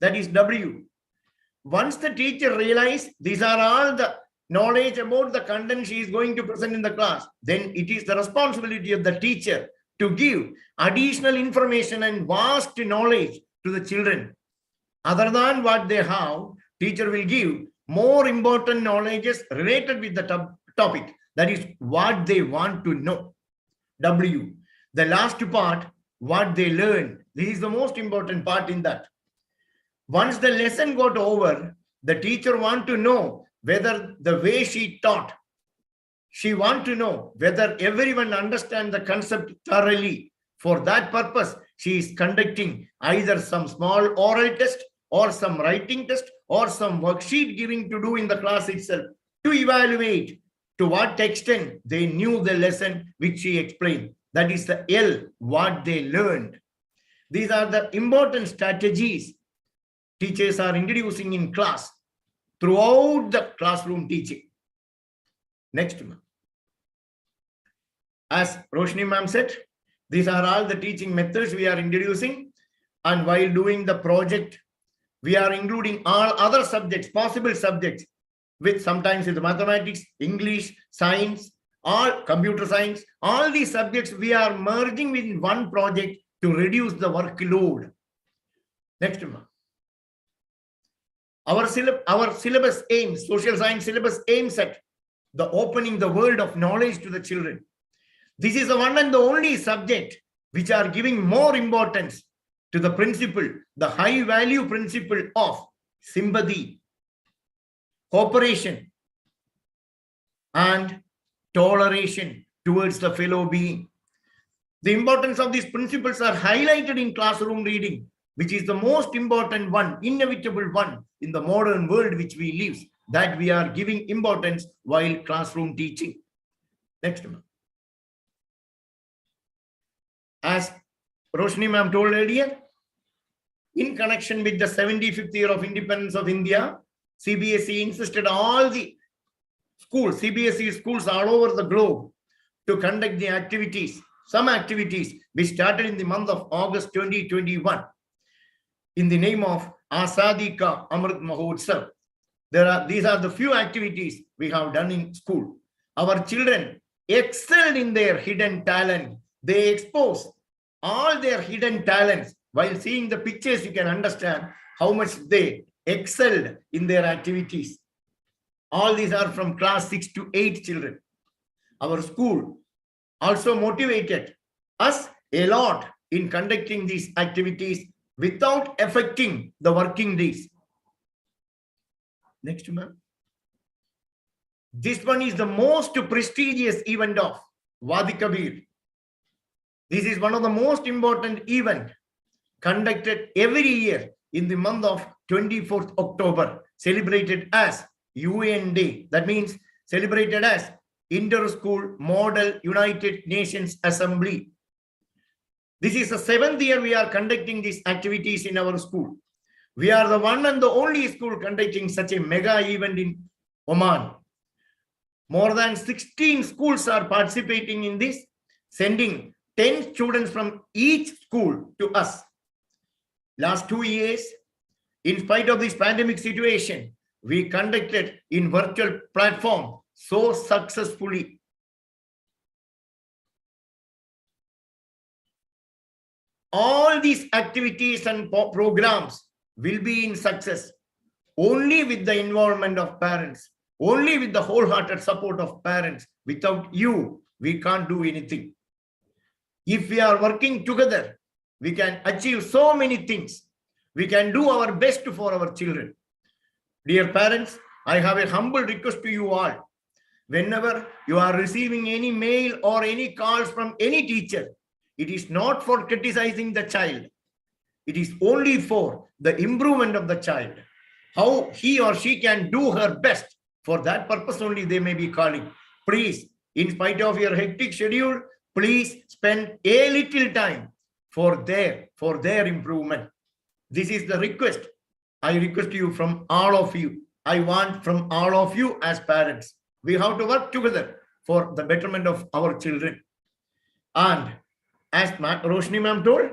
That is W. Once the teacher realizes these are all the knowledge about the content she is going to present in the class, then it is the responsibility of the teacher to give additional information and vast knowledge to the children. Other than what they have, teacher will give more important knowledges related with the topic. That is what they want to know. W. The last part, what they learn. This is the most important part in that. Once the lesson got over, the teacher want to know whether the way she taught, she want to know whether everyone understand the concept thoroughly. For that purpose, she is conducting either some small oral test or some writing test or some worksheet giving to do in the class itself to evaluate to what extent they knew the lesson which she explained. That is the L, what they learned. These are the important strategies teachers are introducing in class throughout the classroom teaching. Next, ma'am. As Roshni ma'am said, these are all the teaching methods we are introducing, and while doing the project, we are including all other subjects, possible subjects, with sometimes with mathematics, English, science, all computer science, all these subjects we are merging within one project to reduce the workload. Next, ma'am. Our syllabus aims, social science syllabus aims at the opening the world of knowledge to the children. This is the one and the only subject which are giving more importance to the principle, the high value principle of sympathy, cooperation, and toleration towards the fellow being. The importance of these principles are highlighted in classroom reading, which is the most important one, inevitable one in the modern world which we live, that we are giving importance while classroom teaching. Next, ma'am. As Roshni ma'am told earlier, in connection with the 75th year of independence of India, CBSE insisted all the schools, CBSE schools all over the globe to conduct the activities, some activities which started in the month of August 2021 in the name of Azadi Ka Amrit Mahotsav. These are the few activities we have done in school. Our children excelled in their hidden talent. They expose all their hidden talents. While seeing the pictures, you can understand how much they excelled in their activities. All these are from class 6 to 8 children. Our school also motivated us a lot in conducting these activities without affecting the working days. Next, ma'am. This one is the most prestigious event of Wadi Kabir. This is one of the most important events conducted every year in the month of 24th October, celebrated as UN Day. That means celebrated as Inter-School Model United Nations Assembly. This is the 7th year we are conducting these activities in our school. We are the one and the only school conducting such a mega event in Oman. More than 16 schools are participating in this, sending 10 students from each school to us. Last 2 years, in spite of this pandemic situation, we conducted in virtual platform so successfully. All these activities and programs will be in success only with the involvement of parents, only with the wholehearted support of parents. Without you, we can't do anything. If we are working together, we can achieve so many things. We can do our best for our children. Dear parents, I have a humble request to you all. Whenever you are receiving any mail or any calls from any teacher, it is not for criticizing the child. It is only for the improvement of the child. How he or she can do her best. For that purpose only they may be calling. Please, in spite of your hectic schedule, please spend a little time for their improvement. This is the request. I request you from all of you. I want from all of you as parents. We have to work together for the betterment of our children. And as Roshni ma'am told,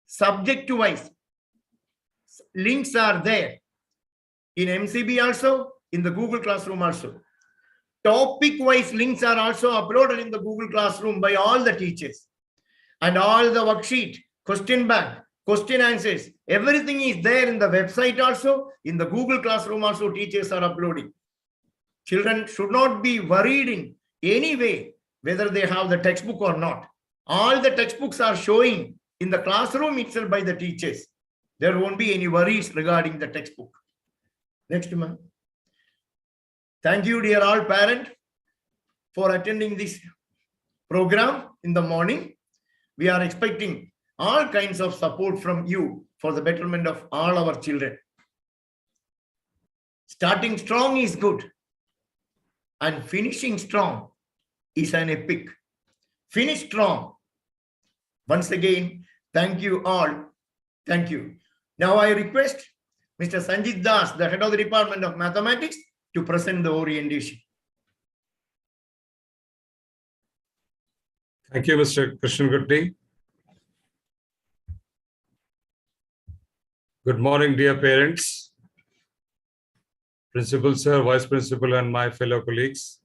subject-wise links are there in MCB also, in the Google Classroom also. Topic-wise links are also uploaded in the Google Classroom by all the teachers. And all the worksheet, question bank, question answers. Everything is there in the website also. In the Google Classroom also, teachers are uploading. Children should not be worried in any way whether they have the textbook or not. All the textbooks are showing in the classroom itself by the teachers. There won't be any worries regarding the textbook. Next, ma'am. Thank you, dear all parents, for attending this program in the morning. We are expecting all kinds of support from you for the betterment of all our children. Starting strong is good, and finishing strong is an epic. Finish strong. Once again, thank you all. Thank you. Now I request Mr. Sanjit Das, the head of the Department of Mathematics, to present the orientation. Thank you, Mr. Krishnagurti. Good morning, dear parents, Principal Sir, Vice Principal, and my fellow colleagues.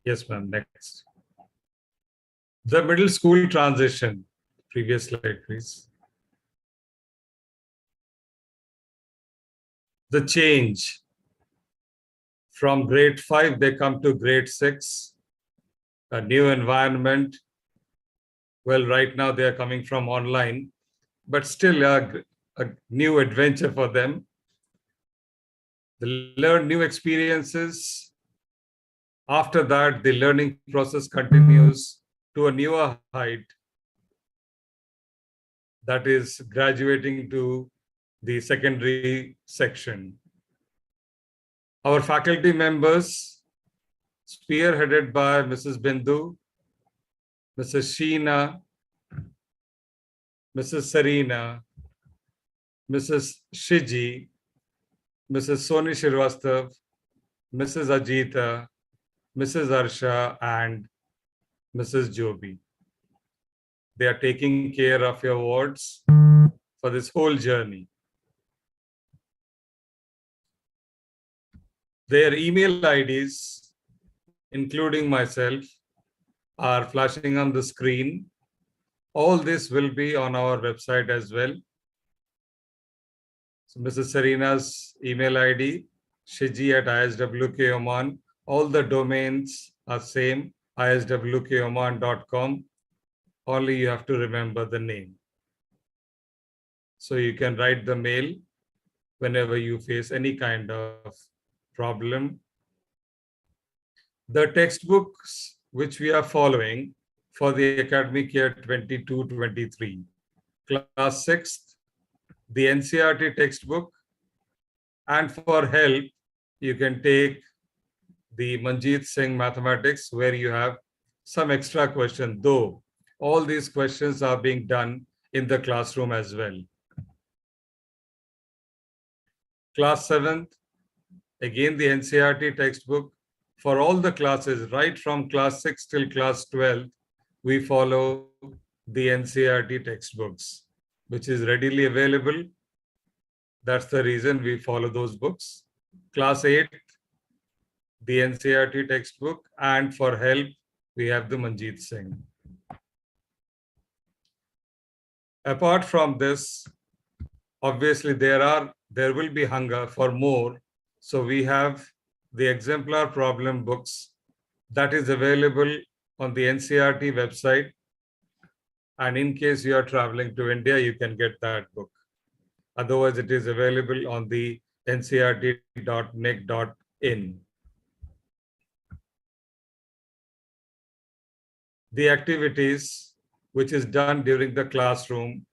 Yes, ma'am, next. The middle school transition. Previous slide, please. The change. From grade 5, they come to grade 6. A new environment. Well, right now they are coming from online, but still a new adventure for them. They learn new experiences. After that, the learning process continues to a newer height. That is graduating to the secondary section. Our faculty members, spearheaded by Mrs. Bindu, Mrs. Sheena, Mrs. Sarina, Mrs. Shiji, Mrs. Soni Shirvastav, Mrs. Ajita, Mrs. Arsha, and Mrs. Jobi. They are taking care of your wards for this whole journey. Their email IDs, including myself, are flashing on the screen. All this will be on our website as well. So Mrs. Sarina's email ID, shiji@iswk Oman. All the domains are same, iswkoman.com. Only you have to remember the name. So you can write the mail whenever you face any kind of problem. The textbooks which we are following for the academic year 22-23. Class 6th, the NCERT textbook, and for help, you can take the Manjeet Singh Mathematics, where you have some extra questions, though all these questions are being done in the classroom as well. Class 7th, again the NCERT textbook. For all the classes, right from class 6 till class 12, we follow the NCERT textbooks, which is readily available. That's the reason we follow those books. Class 8, the NCERT textbook, and for help, we have the Manjeet Singh. Apart from this, obviously there will be hunger for more. So we have the exemplar problem books that is available on the NCERT website. And in case you are traveling to India, you can get that book. Otherwise, it is available on the ncert.nic.in. The activities which is done during the classroom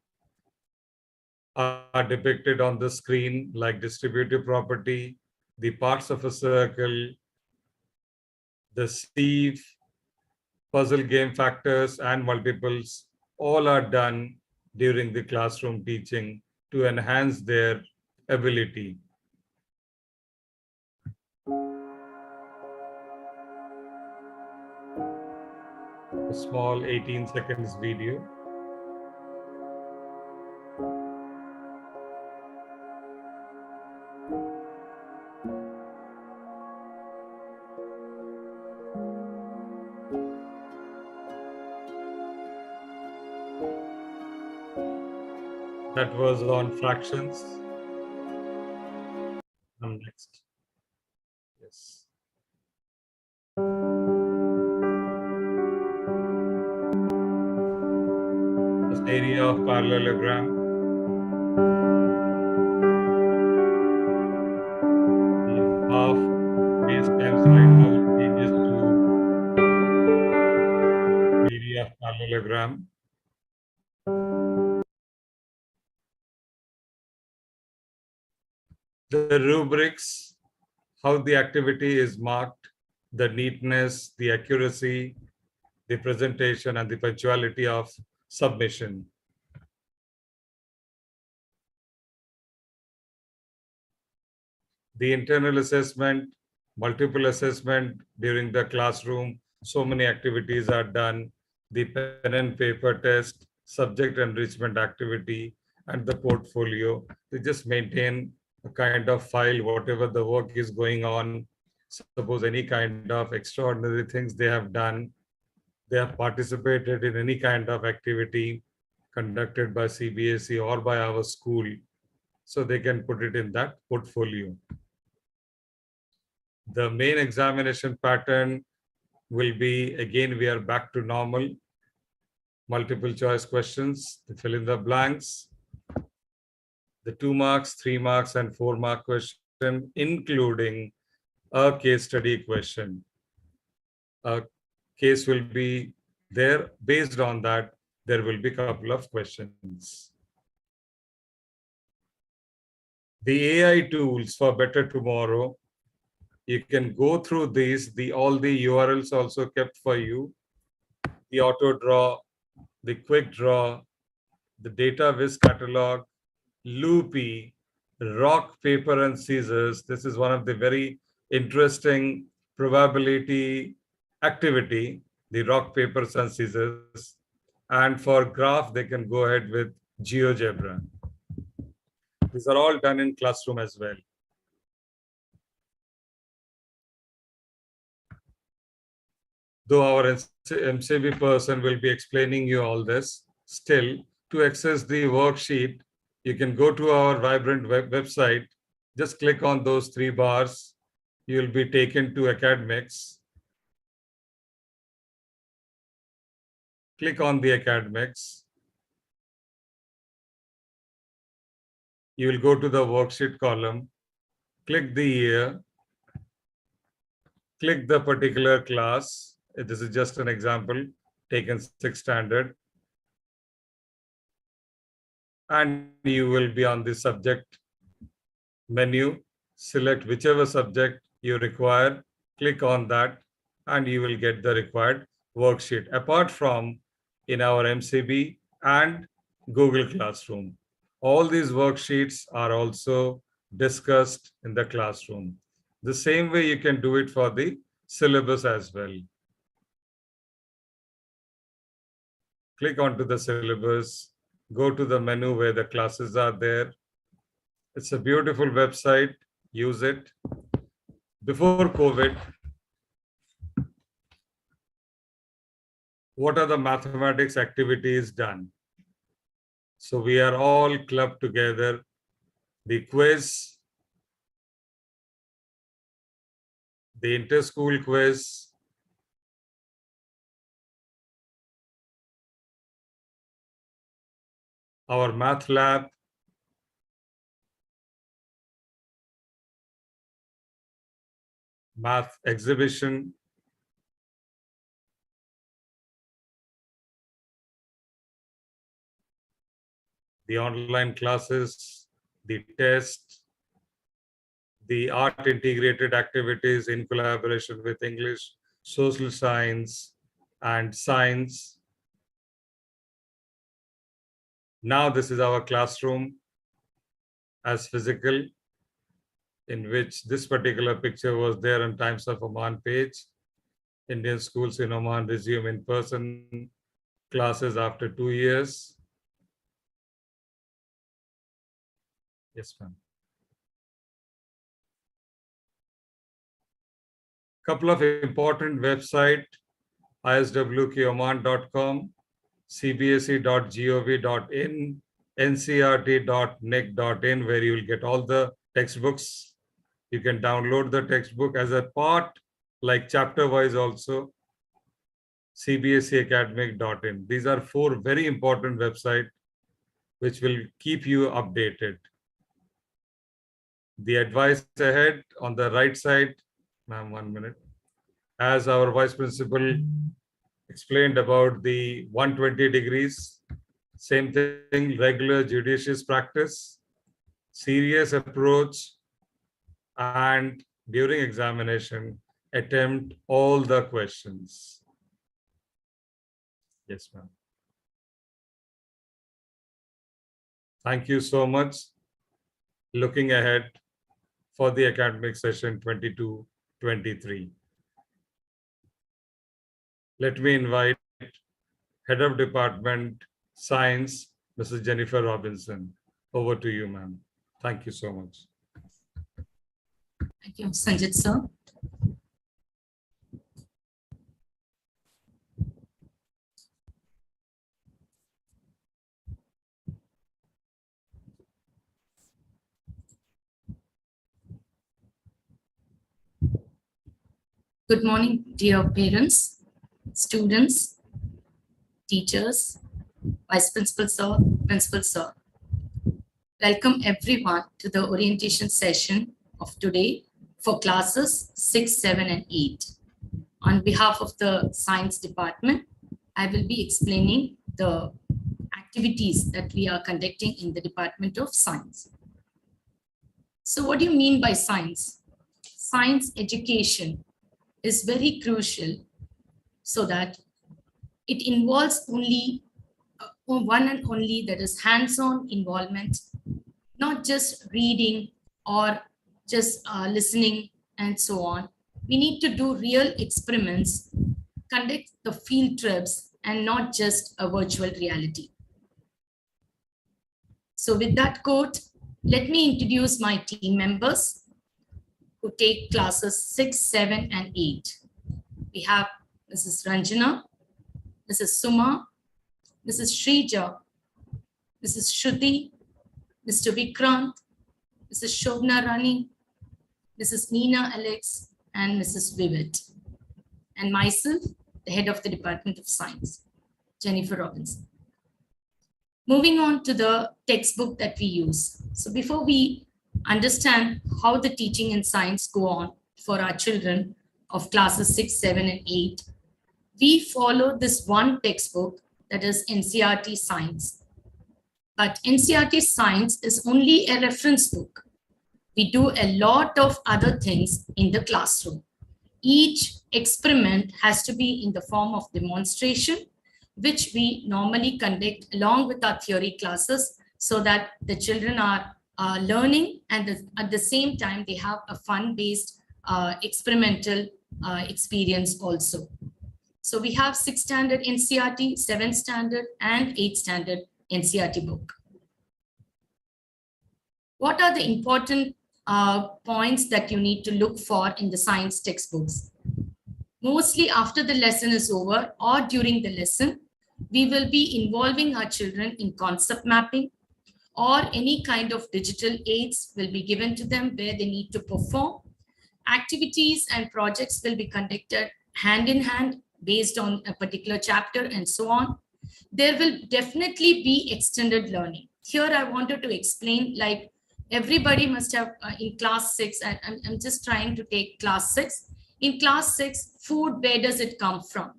are depicted on the screen, like distributive property, the parts of a circle, the sieve, puzzle game factors and multiples, all are done during the classroom teaching to enhance their ability. A small 18 seconds video. That was on fractions. Next. Yes. This area of parallelogram. The half base times height now changes to area of parallelogram. The rubrics, how the activity is marked, the neatness, the accuracy, the presentation, and the punctuality of submission. The internal assessment, multiple assessment during the classroom, so many activities are done, the pen and paper test, subject enrichment activity, and the portfolio. They just maintain a kind of file, whatever the work is going on. Suppose any kind of extraordinary things they have done, they have participated in any kind of activity conducted by CBSE or by our school, so they can put it in that portfolio. The main examination pattern will be, again, we are back to normal. Multiple choice questions, the fill in the blanks, the 2 marks, 3 marks, and 4 mark question, including a case study question. A case will be there. Based on that, there will be a couple of questions. The AI tools for better tomorrow, you can go through these. All the URLs also kept for you. The auto draw, the quick draw, the data viz catalog, loopy, rock, paper, and scissors. This is one of the very interesting probability activity, the rock, papers, and scissors. And for graph, they can go ahead with GeoGebra. These are all done in classroom as well. Though our MCB person will be explaining you all this, still, to access the worksheet, you can go to our Vibrant website, just click on those 3 bars, you'll be taken to academics. Click on the academics. You will go to the worksheet column, click the year, click the particular class. This is just an example, taken 6th standard. And you will be on the subject menu, select whichever subject you require, click on that, and you will get the required worksheet. Apart from in our MCB and Google Classroom, all these worksheets are also discussed in the classroom. The same way you can do it for the syllabus as well. Click onto the syllabus, go to the menu where the classes are there. It's a beautiful website, use it. Before COVID, what are the mathematics activities done? So we are all clubbed together. The quiz, the inter-school quiz, our math lab, math exhibition, the online classes, the test, the art integrated activities in collaboration with English, social science, and science. Now this is our classroom as physical, in which this particular picture was there on Times of Oman page. Indian schools in Oman resume in-person classes after 2 years. Yes, ma'am. Couple of important websites, iswkoman.com, cbse.gov.in, ncrt.nic.in, where you will get all the textbooks. You can download the textbook as a part, like chapter wise also. cbseacademic.in. These are 4 very important websites which will keep you updated. The advice ahead on the right side, ma'am, 1 minute. As our vice principal explained about the 120 degrees, same thing, regular judicious practice, serious approach, and during examination, attempt all the questions. Yes, ma'am. Thank you so much. Looking ahead for the academic session 22-23. Let me invite Head of Department Science, Mrs. Jennifer Robinson. Over to you, ma'am. Thank you so much. Thank you, Sanjit sir. Good morning, dear parents, students, teachers, vice principal sir, principal sir. Welcome everyone to the orientation session of today for classes 6, 7, and 8. On behalf of the science department, I will be explaining the activities that we are conducting in the Department of Science. So what do you mean by science? Science education is very crucial so that it involves only one and only, that is hands-on involvement, not just reading or just listening and so on. We need to do real experiments, conduct the field trips, and not just a virtual reality. So with that quote, let me introduce my team members who take classes 6, 7, and 8. We have Mrs. Ranjana, Mrs. Suma, Mrs. Shrija, Mrs. Shruti, Mr. Vikrant, Mrs. Shobna Rani, Mrs. Nina Alex, and Mrs. VI-VIII. And myself, the head of the Department of Science, Jennifer Robinson. Moving on to the textbook that we use. So before we understand how the teaching and science go on for our children of classes 6, 7, and 8, we follow this one textbook, that is NCERT Science. But NCERT Science is only a reference book. We do a lot of other things in the classroom. Each experiment has to be in the form of demonstration, which we normally conduct along with our theory classes so that the children are learning and at the same time they have a fun-based experimental experience also. So we have 6 standard NCERT, 7 standard, and 8 standard NCERT book. What are the important points that you need to look for in the science textbooks? Mostly after the lesson is over or during the lesson, we will be involving our children in concept mapping, or any kind of digital aids will be given to them where they need to perform. Activities and projects will be conducted hand in hand based on a particular chapter and so on. There will definitely be extended learning. Here I wanted to explain, like everybody must have in class 6, and I'm just trying to take class 6. In class 6, food, where does it come from?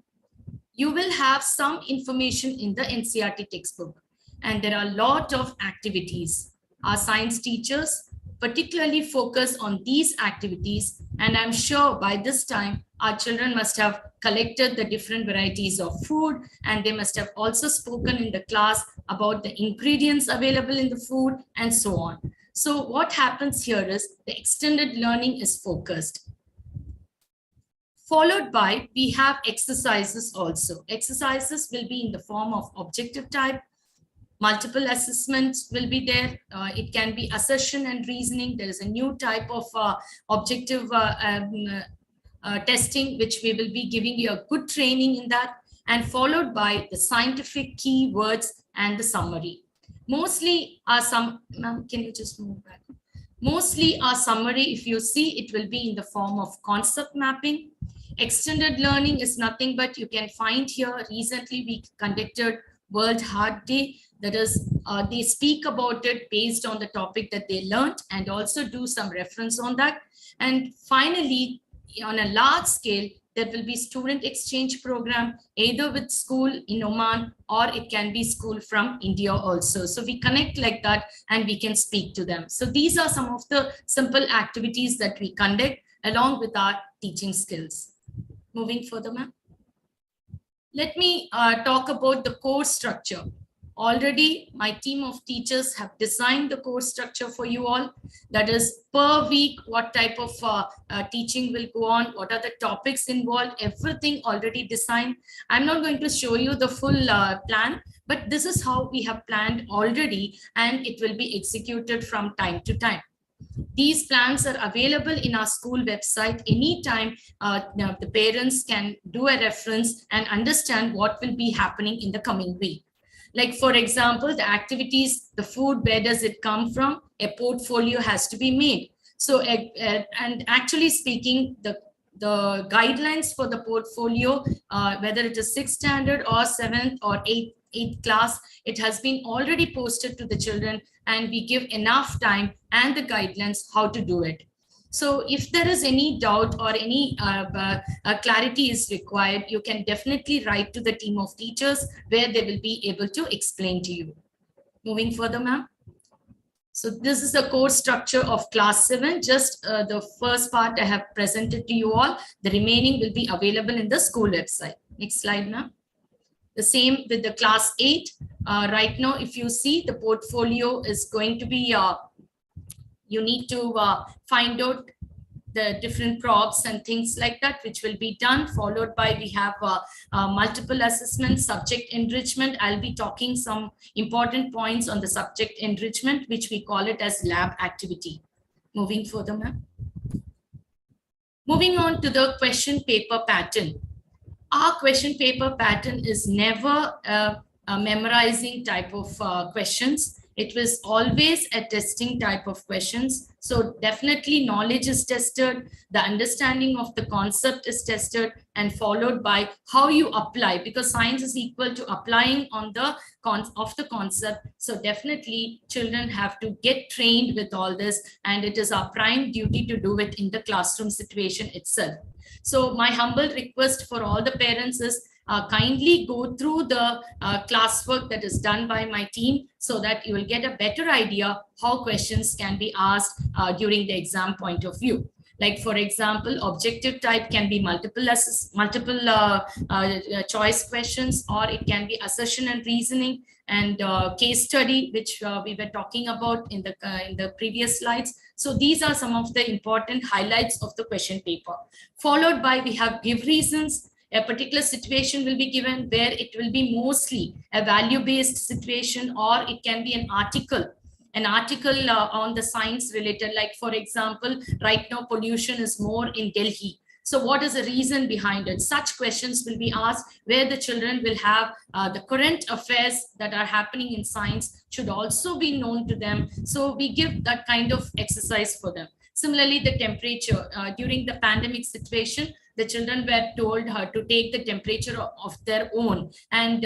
You will have some information in the NCERT textbook, and there are a lot of activities. Our science teachers particularly focus on these activities, and I'm sure by this time our children must have collected the different varieties of food, and they must have also spoken in the class about the ingredients available in the food and so on. So what happens here is the extended learning is focused. Followed by, we have exercises also. Exercises will be in the form of objective type. Multiple assessments will be there. It can be assertion and reasoning. There is a new type of objective testing, which we will be giving you a good training in that, and followed by the scientific keywords and the summary. Mostly our ma'am, can you just move back? Mostly our summary, if you see, it will be in the form of concept mapping. Extended learning is nothing but you can find here. Recently, we conducted World Heart Day. That is, they speak about it based on the topic that they learned and also do some reference on that. And finally, on a large scale, there will be student exchange program, either with school in Oman or it can be school from India also. So we connect like that and we can speak to them. So these are some of the simple activities that we conduct along with our teaching skills. Moving further, ma'am. Let me talk about the course structure. Already, my team of teachers have designed the course structure for you all. That is, per week, what type of teaching will go on, what are the topics involved, everything already designed. I'm not going to show you the full plan, but this is how we have planned already, and it will be executed from time to time. These plans are available in our school website anytime. The parents can do a reference and understand what will be happening in the coming week. Like, for example, the activities, the food, where does it come from? A portfolio has to be made. So, and actually speaking, the guidelines for the portfolio, whether it is 6th standard or 7th or 8th class, it has been already posted to the children, and we give enough time and the guidelines how to do it. So if there is any doubt or any clarity is required, you can definitely write to the team of teachers where they will be able to explain to you. Moving further, ma'am. So this is the course structure of class 7. Just the first part I have presented to you all. The remaining will be available in the school website. Next slide, ma'am. The same with the class 8. Right now, if you see, the portfolio is going to be, you need to find out the different props and things like that, which will be done, followed by we have multiple assessment, subject enrichment. I'll be talking some important points on the subject enrichment, which we call it as lab activity. Moving further, ma'am. Moving on to the question paper pattern. Our question paper pattern is never a memorizing type of questions. It was always a testing type of questions. So definitely knowledge is tested, the understanding of the concept is tested, and followed by how you apply, because science is equal to applying on the concept. So definitely children have to get trained with all this, and it is our prime duty to do it in the classroom situation itself. So my humble request for all the parents is kindly go through the classwork that is done by my team so that you will get a better idea how questions can be asked during the exam point of view. Like, for example, objective type can be multiple choice questions, or it can be assertion and reasoning, and case study, which we were talking about in the previous slides. So these are some of the important highlights of the question paper. Followed by, we have give reasons. A particular situation will be given where it will be mostly a value-based situation, or it can be an article on the science related. Like, for example, right now pollution is more in Delhi. So what is the reason behind it? Such questions will be asked where the children will have the current affairs that are happening in science should also be known to them. So we give that kind of exercise for them. Similarly, the temperature during the pandemic situation, the children were told to take the temperature of their own and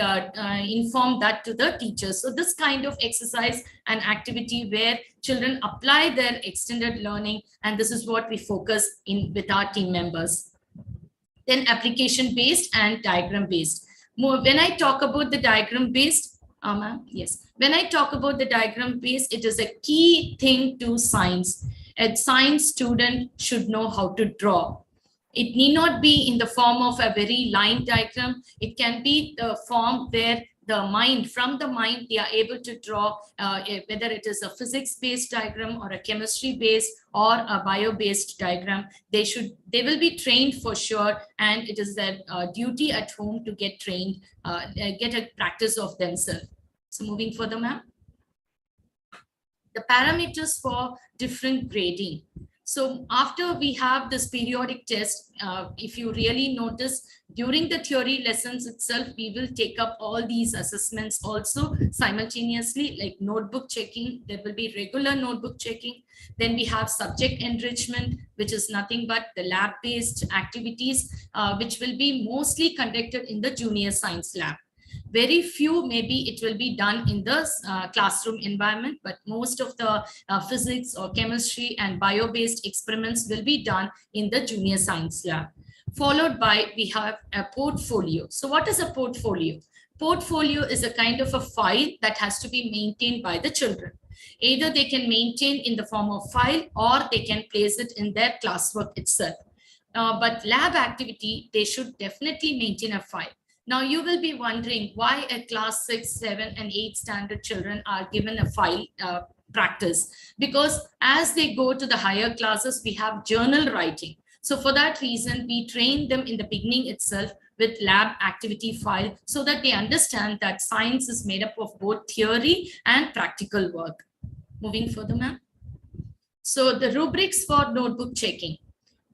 inform that to the teachers. So this kind of exercise and activity where children apply their extended learning, and this is what we focus in with our team members. Then application based and diagram based. When I talk about the diagram based, yes, when I talk about the diagram based, it is a key thing to science. A science student should know how to draw. It need not be in the form of a very line diagram. It can be the form where from the mind, they are able to draw, whether it is a physics-based diagram or a chemistry-based or a bio-based diagram. They will be trained for sure, and it is their duty at home to get trained, get a practice of themselves. So moving further, ma'am. The parameters for different grading. So after we have this periodic test, if you really notice, during the theory lessons itself, we will take up all these assessments also simultaneously, like notebook checking. There will be regular notebook checking. Then we have subject enrichment, which is nothing but the lab-based activities, which will be mostly conducted in the junior science lab. Very few, maybe it will be done in the classroom environment, but most of the physics or chemistry and bio-based experiments will be done in the junior science lab. Followed by, we have a portfolio. So what is a portfolio? Portfolio is a kind of a file that has to be maintained by the children. Either they can maintain in the form of file, or they can place it in their classwork itself. But lab activity, they should definitely maintain a file. Now you will be wondering why a class 6, 7, and 8 standard children are given a file practice. Because as they go to the higher classes, we have journal writing. So for that reason, we train them in the beginning itself with lab activity file, so that they understand that science is made up of both theory and practical work. Moving further, ma'am. So the rubrics for notebook checking.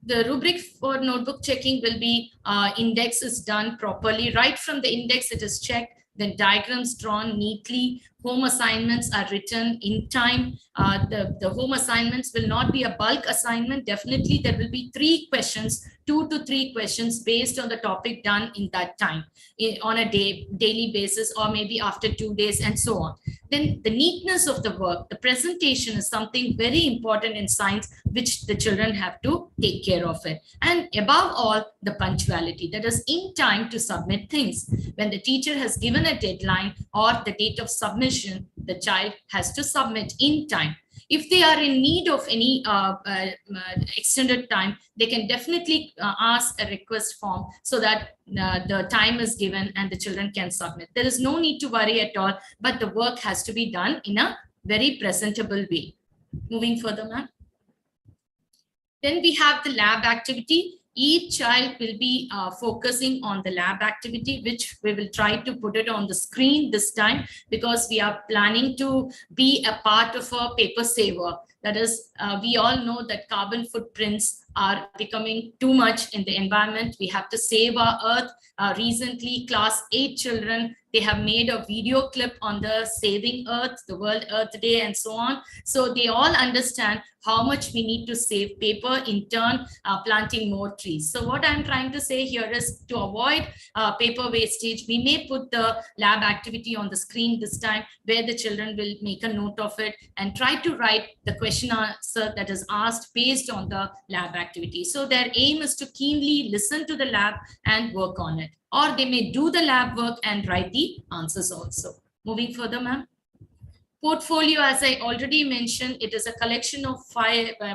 The rubric for notebook checking will be index is done properly. Right from the index, it is checked. Then diagrams drawn neatly. Home assignments are written in time. The home assignments will not be a bulk assignment. Definitely, there will be 3 questions, 2 to 3 questions based on the topic done in that time, on a daily basis, or maybe after 2 days, and so on. Then the neatness of the work, the presentation is something very important in science, which the children have to take care of it. And above all, the punctuality, that is in time to submit things. When the teacher has given a deadline or the date of submission, the child has to submit in time. If they are in need of any extended time, they can definitely ask a request form, so that the time is given and the children can submit. There is no need to worry at all, but the work has to be done in a very presentable way. Moving further, ma'am. Then we have the lab activity. Each child will be focusing on the lab activity, which we will try to put it on the screen this time, because we are planning to be a part of a paper saver. That is, we all know that carbon footprints are becoming too much in the environment. We have to save our earth. Recently, class 8 children, they have made a video clip on the Saving Earth, the World Earth Day, and so on. So they all understand how much we need to save paper, in turn planting more trees. So what I'm trying to say here is, to avoid paper wastage, we may put the lab activity on the screen this time, where the children will make a note of it and try to write the question answer that is asked based on the lab activity. So their aim is to keenly listen to the lab and work on it. Or they may do the lab work and write the answers also. Moving further, ma'am. Portfolio, as I already mentioned, it is a collection of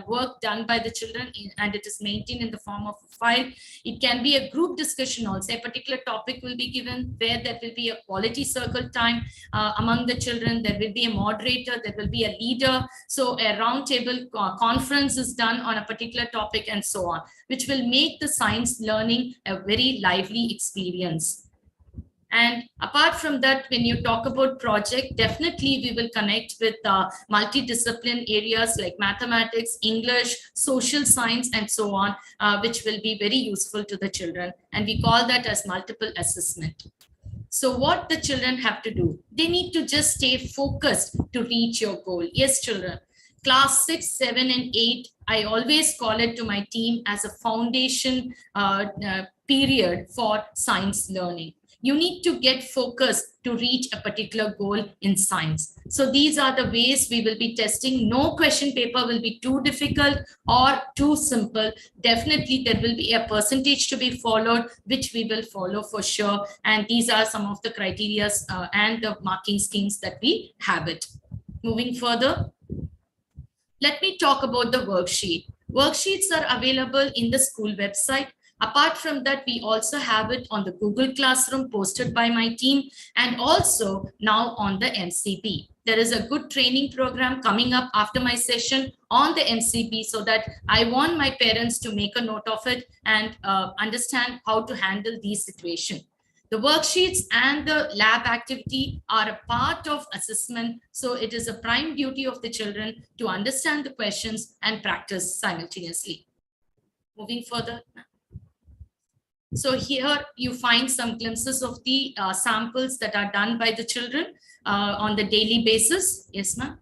work done by the children, and it is maintained in the form of a file. It can be a group discussion also. A particular topic will be given, where there will be a quality circle time among the children. There will be a moderator, there will be a leader. So a roundtable conference is done on a particular topic, and so on, which will make the science learning a very lively experience. And apart from that, when you talk about project, definitely we will connect with multidiscipline areas like mathematics, English, social science, and so on, which will be very useful to the children. And we call that as multiple assessment. So what the children have to do, they need to just stay focused to reach your goal. Yes, children. Class 6, 7, and 8, I always call it to my team as a foundation period for science learning. You need to get focused to reach a particular goal in science. So these are the ways we will be testing. No question paper will be too difficult or too simple. Definitely there will be a percentage to be followed, which we will follow for sure. And these are some of the criteria and the marking schemes that we have it. Moving further, let me talk about the worksheet. Worksheets are available in the school website. Apart from that, we also have it on the Google Classroom posted by my team, and also now on the MCP. There is a good training program coming up after my session on the MCP, so that I want my parents to make a note of it and understand how to handle these situations. The worksheets and the lab activity are a part of assessment. So it is a prime duty of the children to understand the questions and practice simultaneously. Moving further. So here you find some glimpses of the samples that are done by the children on the daily basis. Yes, ma'am.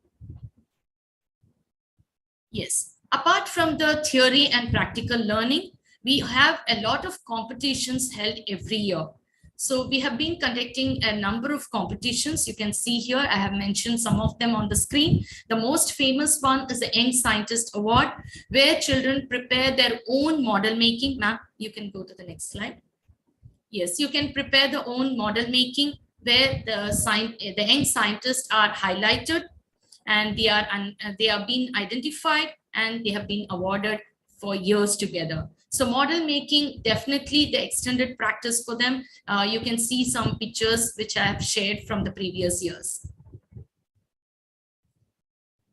Yes. Apart from the theory and practical learning, we have a lot of competitions held every year. So we have been conducting a number of competitions. You can see here, I have mentioned some of them on the screen. The most famous one is the Young Scientist Award, where children prepare their own model making. Ma'am, you can go to the next slide. Yes, you can prepare the own model making where the young scientists are highlighted and they are being identified and they have been awarded for years together. So model making, definitely the extended practice for them. You can see some pictures which I have shared from the previous years.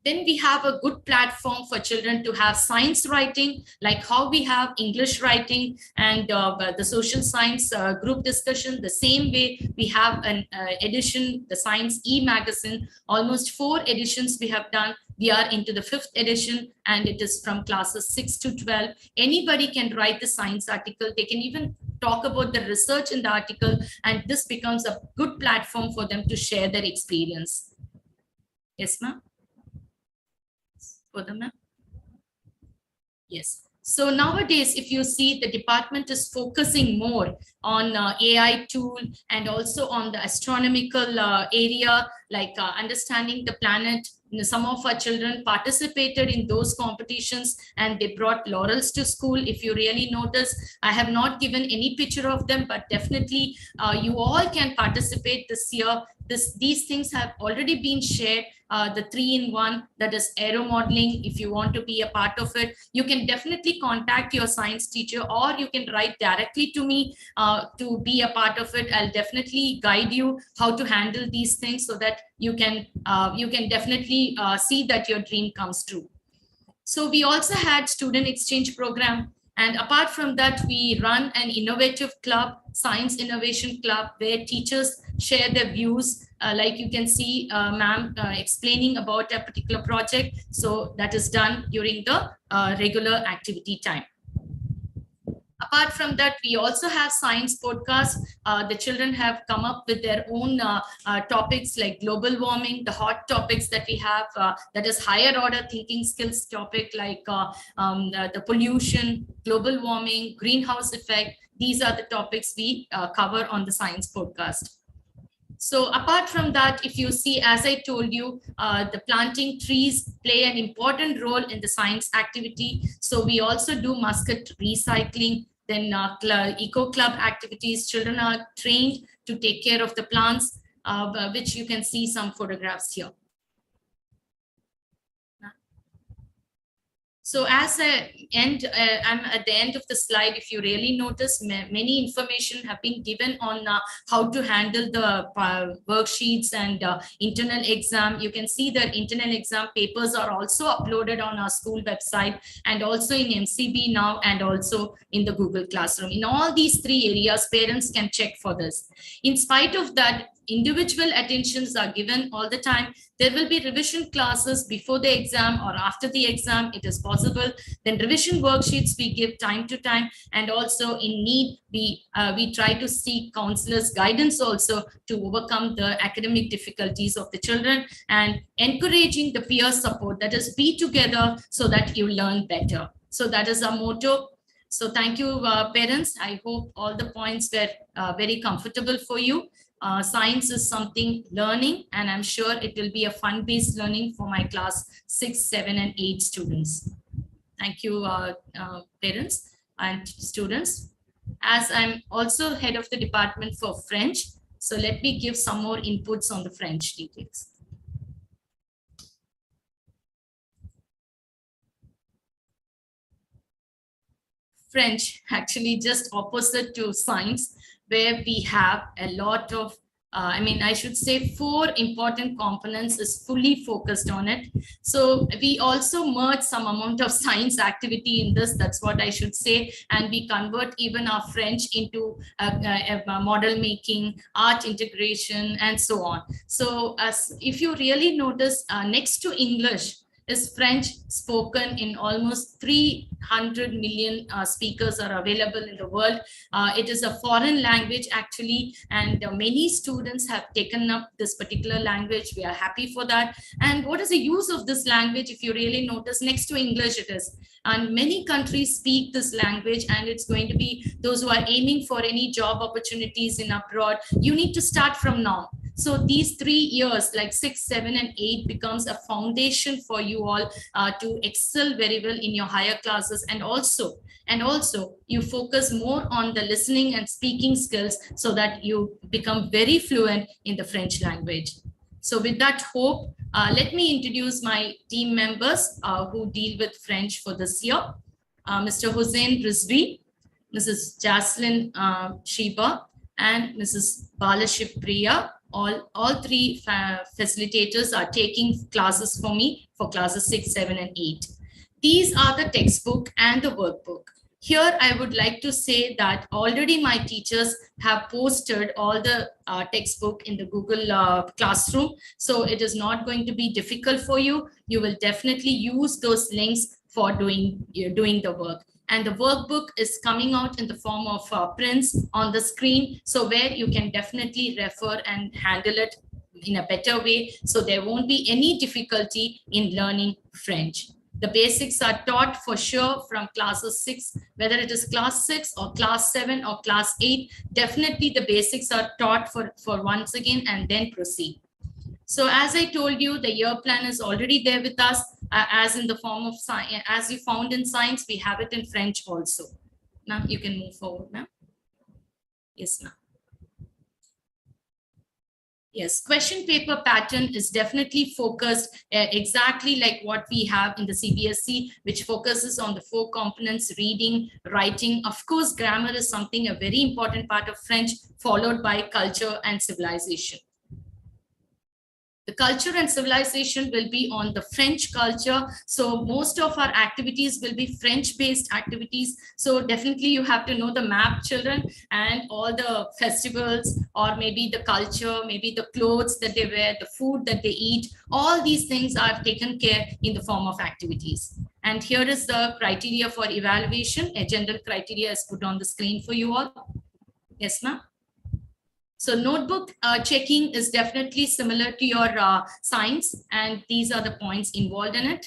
Then we have a good platform for children to have science writing, like how we have English writing and the social science group discussion. The same way we have an edition, the Science e-magazine, almost 4 editions we have done. We are into the 5th edition and it is from classes 6 to 12. Anybody can write the science article. They can even talk about the research in the article, and this becomes a good platform for them to share their experience. Yes, ma'am. Further, ma'am. Yes. So nowadays, if you see, the department is focusing more on AI tool and also on the astronomical area, like understanding the planet. Some of our children participated in those competitions and they brought laurels to school. If you really notice, I have not given any picture of them, but definitely you all can participate this year. These things have already been shared. The 3-in-1, that is aero modeling. If you want to be a part of it, you can definitely contact your science teacher, or you can write directly to me to be a part of it. I'll definitely guide you how to handle these things so that you can definitely see that your dream comes true. So we also had student exchange program. And apart from that, we run an innovative club, Science Innovation Club, where teachers share their views. Like you can see, ma'am explaining about a particular project. So that is done during the regular activity time. Apart from that, we also have science podcasts. The children have come up with their own topics like global warming, the hot topics that we have, that is higher order thinking skills topic like the pollution, global warming, greenhouse effect. These are the topics we cover on the science podcast. So apart from that, if you see, as I told you, the planting trees play an important role in the science activity. So we also do musket recycling, then eco club activities. Children are trained to take care of the plants, which you can see some photographs here. So as I'm at the end of the slide, if you really notice, many information have been given on how to handle the worksheets and internal exam. You can see that internal exam papers are also uploaded on our school website and also in MCB now and also in the Google Classroom. In all these 3 areas, parents can check for this. In spite of that, individual attentions are given all the time. There will be revision classes before the exam or after the exam. It is possible. Then revision worksheets we give time to time, and also in need we try to seek counselors' guidance also to overcome the academic difficulties of the children, and encouraging the peer support, that is be together so that you learn better. So that is our motto. So thank you, parents. I hope all the points were very comfortable for you. Science is something learning, and I'm sure it will be a fun-based learning for my class 6, 7, and 8 students. Thank you, parents and students. As I'm also head of the department for French, so let me give some more inputs on the French details. French, actually just opposite to science, where we have a lot of I should say 4 important components is fully focused on it. So we also merge some amount of science activity in this, that's what I should say. And we convert even our French into model making, art integration, and so on. So if you really notice, next to English, is French spoken in almost 300 million speakers are available in the world. It is a foreign language actually, and many students have taken up this particular language. We are happy for that. And what is the use of this language? If you really notice, next to English it is. And many countries speak this language, and it's going to be those who are aiming for any job opportunities in abroad. You need to start from now. So these 3 years, like 6, 7, and 8, becomes a foundation for you all to excel very well in your higher classes. And also you focus more on the listening and speaking skills so that you become very fluent in the French language. So with that hope, let me introduce my team members who deal with French for this year. Mr. Hussein Rizvi, Mrs. Jaslyn Shiba, and Mrs. Balashiv Priya. All 3 facilitators are taking classes for me for classes 6, 7, and 8. These are the textbook and the workbook. Here, I would like to say that already my teachers have posted all the textbook in the Google Classroom. So it is not going to be difficult for you. You will definitely use those links for doing the work. And the workbook is coming out in the form of prints on the screen. So where you can definitely refer and handle it in a better way. So there won't be any difficulty in learning French. The basics are taught for sure from classes 6, whether it is class 6 or class 7 or class 8. Definitely the basics are taught for once again and then proceed. So as I told you, the year plan is already there with us. As in the form of science, as you found in science, we have it in French also. Now you can move forward now. Yes, ma'am. Yes, question paper pattern is definitely focused exactly like what we have in the CBSE, which focuses on the 4 components: reading, writing. Of course, grammar is something, a very important part of French, followed by culture and civilization. The culture and civilization will be on the French culture. So most of our activities will be French-based activities. So definitely you have to know the map, children, and all the festivals, or maybe the culture, maybe the clothes that they wear, the food that they eat. All these things are taken care in the form of activities. And here is the criteria for evaluation. A general criteria is put on the screen for you all. Yes, ma'am. So notebook checking is definitely similar to your science, and these are the points involved in it.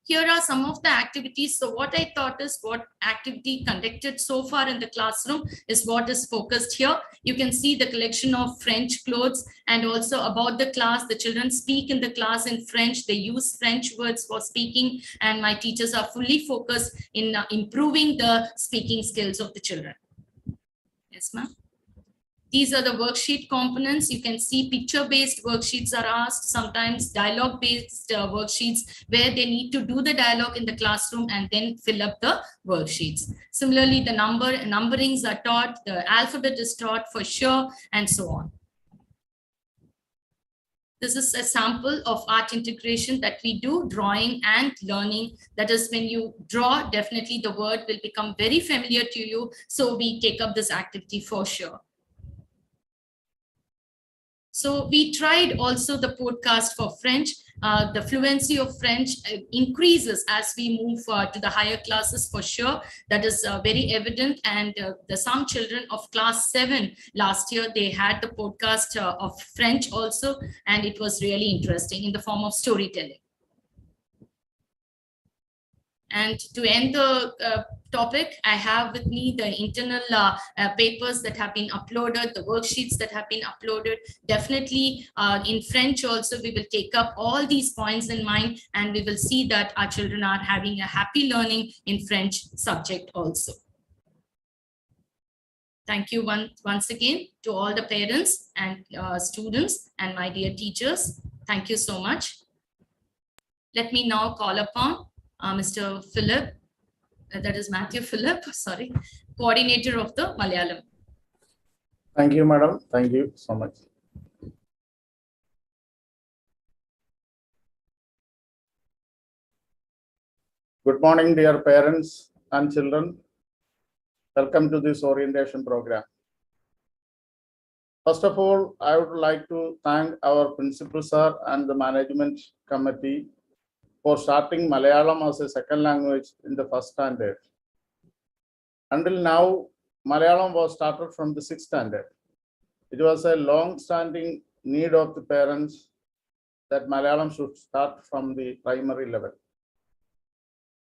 Here are some of the activities. So what I thought is what activity conducted so far in the classroom is what is focused here. You can see the collection of French clothes, and also about the class. The children speak in the class in French. They use French words for speaking, and my teachers are fully focused in improving the speaking skills of the children. Yes, ma'am. These are the worksheet components. You can see picture-based worksheets are asked, sometimes dialogue-based worksheets, where they need to do the dialogue in the classroom and then fill up the worksheets. Similarly, the numberings are taught, the alphabet is taught for sure, and so on. This is a sample of art integration that we do, drawing and learning. That is, when you draw, definitely the word will become very familiar to you. So we take up this activity for sure. So we tried also the podcast for French. The fluency of French increases as we move to the higher classes for sure. That is very evident. And some children of class 7 last year, they had the podcast of French also, and it was really interesting in the form of storytelling. And to end the topic, I have with me the internal papers that have been uploaded, the worksheets that have been uploaded. Definitely in French also, we will take up all these points in mind, and we will see that our children are having a happy learning in French subject also. Thank you once again to all the parents and students and my dear teachers. Thank you so much. Let me now call upon Mr. Philip, that is Matthew Philip, sorry, coordinator of the Malayalam. Thank you, madam. Thank you so much. Good morning, dear parents and children. Welcome to this orientation program. First of all, I would like to thank our principal sir and the management committee for starting Malayalam as a second language in the first standard. Until now, Malayalam was started from the sixth standard. It was a long-standing need of the parents that Malayalam should start from the primary level.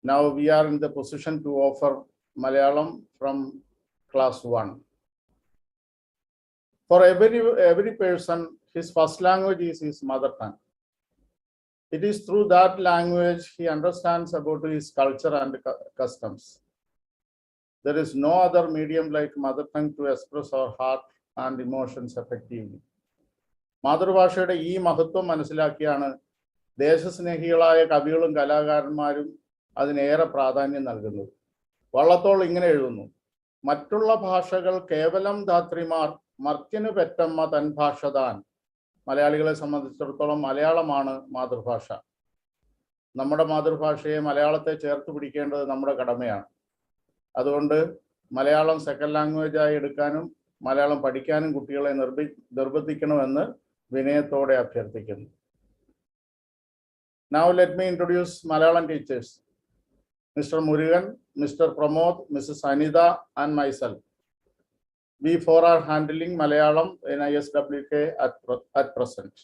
Now we are in the position to offer Malayalam from class 1. For every person, his first language is his mother tongue. It is through that language he understands about his culture and customs. There is no other medium like mother tongue to express our heart and emotions effectively. മാതൃഭാഷയുടെ ഈ മഹത്വം മനസ്സിലാക്കിയാണ് ദേശസ്നേഹികളായ കവികളും കലാകാരന്മാരും അതിനേറെ പ്രാധാന്യം നൽകുന്നത്. വള്ളത്തോൾ ഇങ്ങനെ എഴുതുന്നു: മറ്റുള്ള ഭാഷകൾ കേവലം ധാത്രിമാർ, മർത്യനു പെറ്റമ്മ തൻ ഭാഷ താൻ. മലയാളികളെ സംബന്ധിച്ചിടത്തോളം മലയാളമാണ് മാതൃഭാഷ. നമ്മുടെ മാതൃഭാഷയെ മലയാളത്തെ ചേർത്ത് പിടിക്കേണ്ടത് നമ്മുടെ കടമയാണ്. അതുകൊണ്ട് മലയാളം സെക്കൻഡ് ലാംഗ്വേജായി എടുക്കാനും മലയാളം പഠിക്കാനും കുട്ടികളെ നിർബന്ധിക്കണമെന്ന് വിനയത്തോടെ അഭ്യർത്ഥിക്കുന്നു. Now let me introduce Malayalam teachers. Mr. Murugan, Mr. Pramod, Mrs. Anida and myself. We four are handling Malayalam in ISWK at present.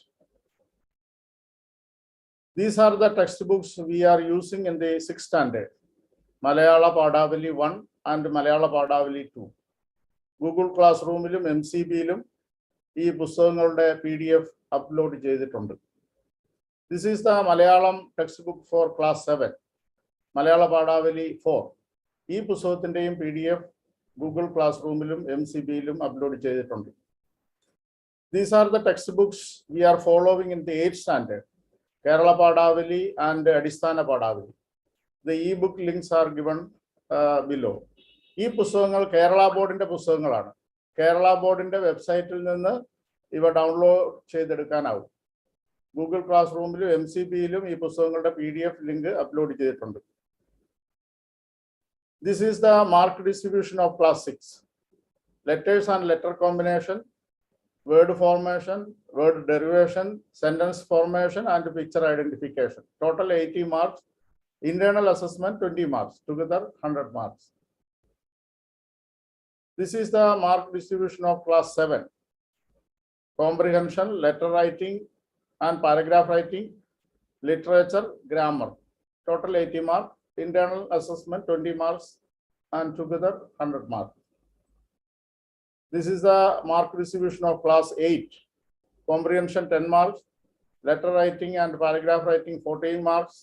These are the textbooks we are using in the 6th standard. Malayala Padavali 1 and Malayala Padavali 2. Google Classroom-ilum MCB-ilum ഈ പുസ്തകങ്ങളുടെ PDF upload ചെയ്തിട്ടുണ്ട്. This is the Malayalam textbook for class 7. മലയാള പാഠാവലി 4. ഈ പുസ്തകത്തിന്റെയും PDF Google Classroom-ilum MCB-ilum upload ചെയ്തിട്ടുണ്ട്. These are the textbooks we are following in the 8th standard. Kerala Padavali and Adisthana Padavali. The e-book links are given below. ഈ പുസ്തകങ്ങൾ കേരള ബോർഡിന്റെ പുസ്തകങ്ങളാണ്. കേരള ബോർഡിന്റെ വെബ്സൈറ്റിൽ നിന്ന് ഇവ ഡൗൺലോഡ് ചെയ്തെടുക്കാനാവും. ഗൂഗിൾ ക്ലാസ് റൂമിലും MCB-യിലും ഈ പുസ്തകങ്ങളുടെ PDF ലിങ്ക് അപ്ലോഡ് ചെയ്തിട്ടുണ്ട്. This is the mark distribution of class 6. Letters and letter combination, word formation, word derivation, sentence formation and picture identification. Total 80 marks. Internal assessment 20 marks. Together 100 marks. This is the mark distribution of class 7. Comprehension, letter writing and paragraph writing, literature, grammar. Total 80 marks. Internal assessment 20 marks and together 100 marks. This is the mark distribution of class 8. Comprehension 10 marks, letter writing and paragraph writing 14 marks,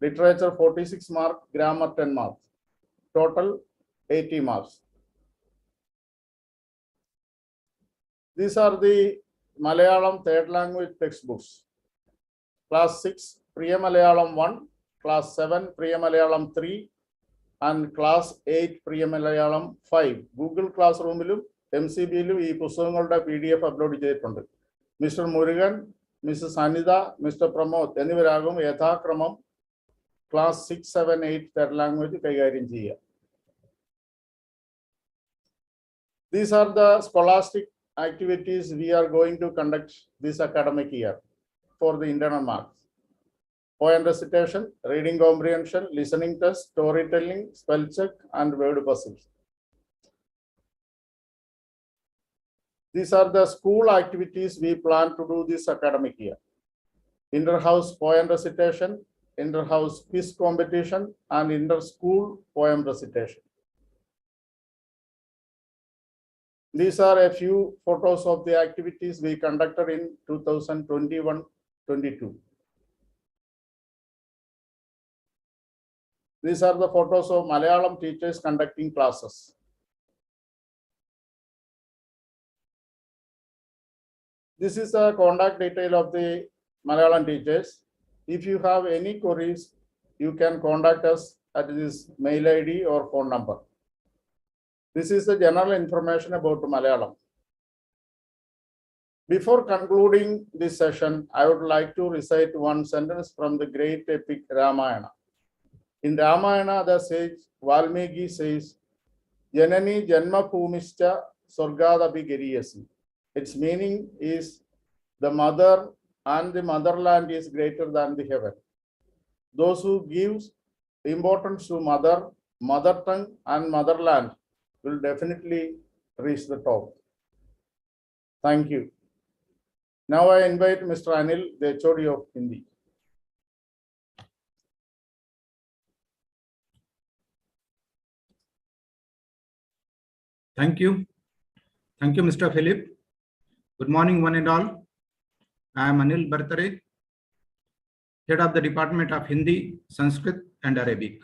literature 46 marks, grammar 10 marks. Total 80 marks. These are the Malayalam third language textbooks. Class 6, Priya Malayalam 1, Class 7, Priya Malayalam 3, and Class 8, Priya Malayalam 5. Google Classroom-ilum MCB-ilum ഈ പുസ്തകങ്ങളുടെ PDF upload ചെയ്തിട്ടുണ്ട്. Mister Murugan, missus Anitha, mister Pramod എന്നിവരാകും യഥാക്രമം class 6, 7, 8 third language കൈകാര്യം ചെയ്യുക. These are the scholastic activities we are going to conduct this academic year for the internal marks. Poem recitation, reading comprehension, listening test, storytelling, spell check, and word puzzles. These are the school activities we plan to do this academic year. Inter-house poem recitation, inter-house quiz competition, and inter-school poem recitation. These are a few photos of the activities we conducted in 2021-22. These are the photos of Malayalam teachers conducting classes. This is the contact detail of the Malayalam teachers. If you have any queries, you can contact us at this mail ID or phone number. This is the general information about Malayalam. Before concluding this session, I would like to recite one sentence from the great epic Ramayana. In Ramayana, the sage Valmiki says, Janani Janma Bhumischa Swargadapi Geriyasi. Its meaning is the mother and the motherland is greater than the heaven. Those who give importance to mother, mother tongue, and motherland will definitely reach the top. Thank you. Now I invite Mr. Anil, the HOD of Hindi. Thank you. Thank you, Mr. Philip. Good morning, one and all. I am Anil Bartare, Head of the Department of Hindi, Sanskrit, and Arabic.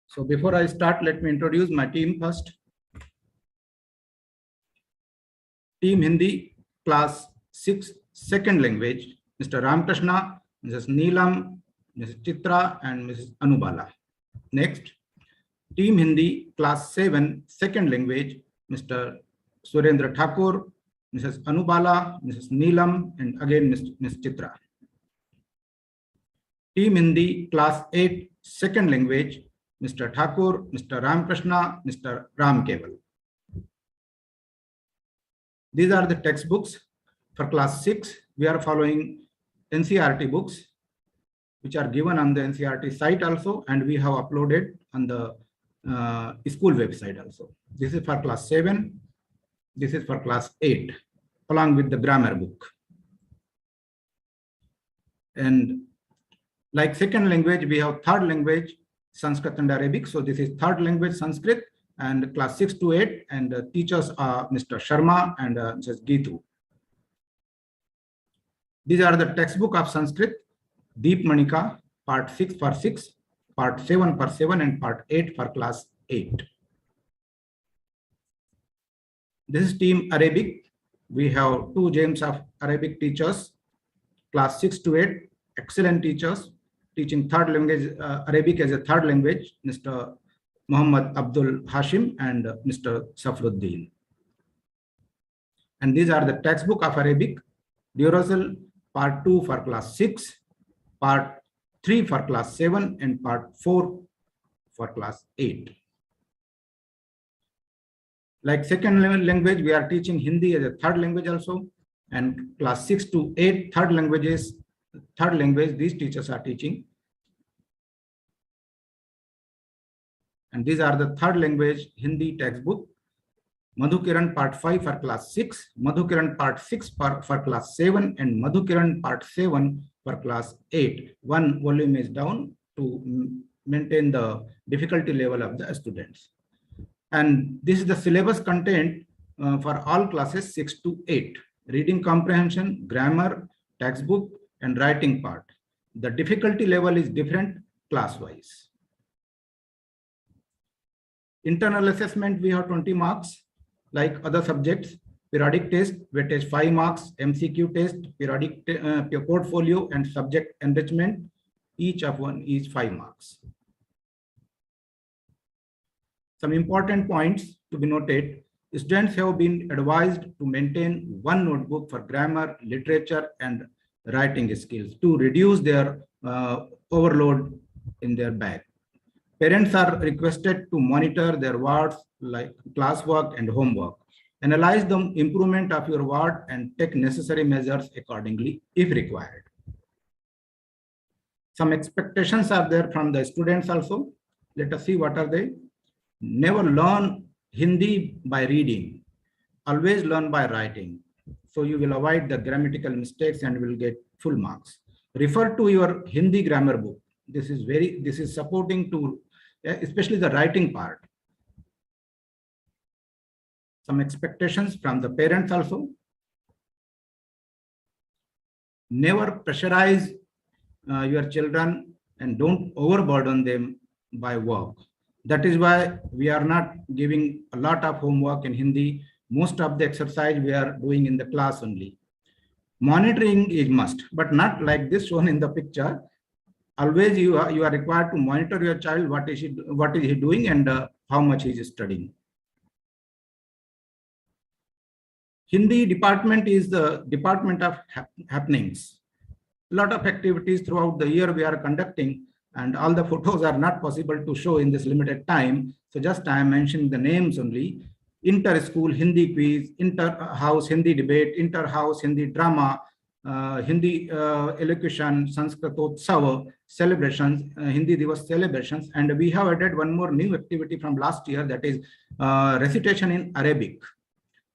So before I start, let me introduce my team first. Team Hindi, Class 6, Second Language, Mr. Ramkrishna, Mrs. Neelam, Mrs. Chitra, and Mrs. Anubala. Next, Team Hindi, Class 7, Second Language, Mr. Surendra Thakur, Mrs. Anubala, Mrs. Neelam, and again Ms. Chitra. Team Hindi, Class 8, Second Language, Mr. Thakur, Mr. Ramkrishna, Mr. Ram Keval. These are the textbooks. For Class 6, we are following NCERT books, which are given on the NCERT site also, and we have uploaded on the school website also. This is for Class 7. This is for Class 8, along with the grammar book. And like second language, we have third language, Sanskrit and Arabic. So this is third language, Sanskrit, and Class 6 to 8, and teachers are Mr. Sharma and Mrs. Geetu. These are the textbook of Sanskrit, Deep Manika, Part 6 for 6, Part 7 for 7, and Part 8 for Class 8. This is Team Arabic. We have 2 gems of Arabic teachers, Class 6 to 8, excellent teachers, teaching third language, Arabic as a third language, Mr. Muhammad Abdul Hashim and Mr. Safruddin. And these are the textbook of Arabic, Duracell, Part 2 for Class 6, Part 3 for Class 7, and Part 4 for Class 8. Like second language, we are teaching Hindi as a third language also, and Class 6 to 8, third language, these teachers are teaching. And these are the third language Hindi textbook, Madhukiran Part 5 for Class 6, Madhukiran Part 6 for Class 7, and Madhukiran Part 7 for Class 8. One volume is down to maintain the difficulty level of the students. And this is the syllabus content for all classes 6 to 8. Reading comprehension, grammar, textbook, and writing part. The difficulty level is different class-wise. Internal assessment, we have 20 marks. Like other subjects, periodic test, weightage 5 marks, MCQ test, periodic portfolio, and subject enrichment. Each of one is 5 marks. Some important points to be noted. Students have been advised to maintain one notebook for grammar, literature, and writing skills to reduce their overload in their bag. Parents are requested to monitor their wards like classwork and homework. Analyze the improvement of your ward and take necessary measures accordingly if required. Some expectations are there from the students also. Let us see what are they. Never learn Hindi by reading. Always learn by writing. So you will avoid the grammatical mistakes and will get full marks. Refer to your Hindi grammar book. This is supporting to especially the writing part. Some expectations from the parents also. Never pressurize your children and don't overburden them by work. That is why we are not giving a lot of homework in Hindi. Most of the exercise we are doing in the class only. Monitoring is must, but not like this shown in the picture. Always you are required to monitor your child, what is he doing and how much he is studying. Hindi department is the department of happenings. A lot of activities throughout the year we are conducting, and all the photos are not possible to show in this limited time. So just I am mentioning the names only. Inter-school Hindi quiz, inter-house Hindi debate, inter-house Hindi drama, Hindi elocution, Sanskritotsav celebrations, Hindi Divas celebrations, and we have added one more new activity from last year, that is recitation in Arabic.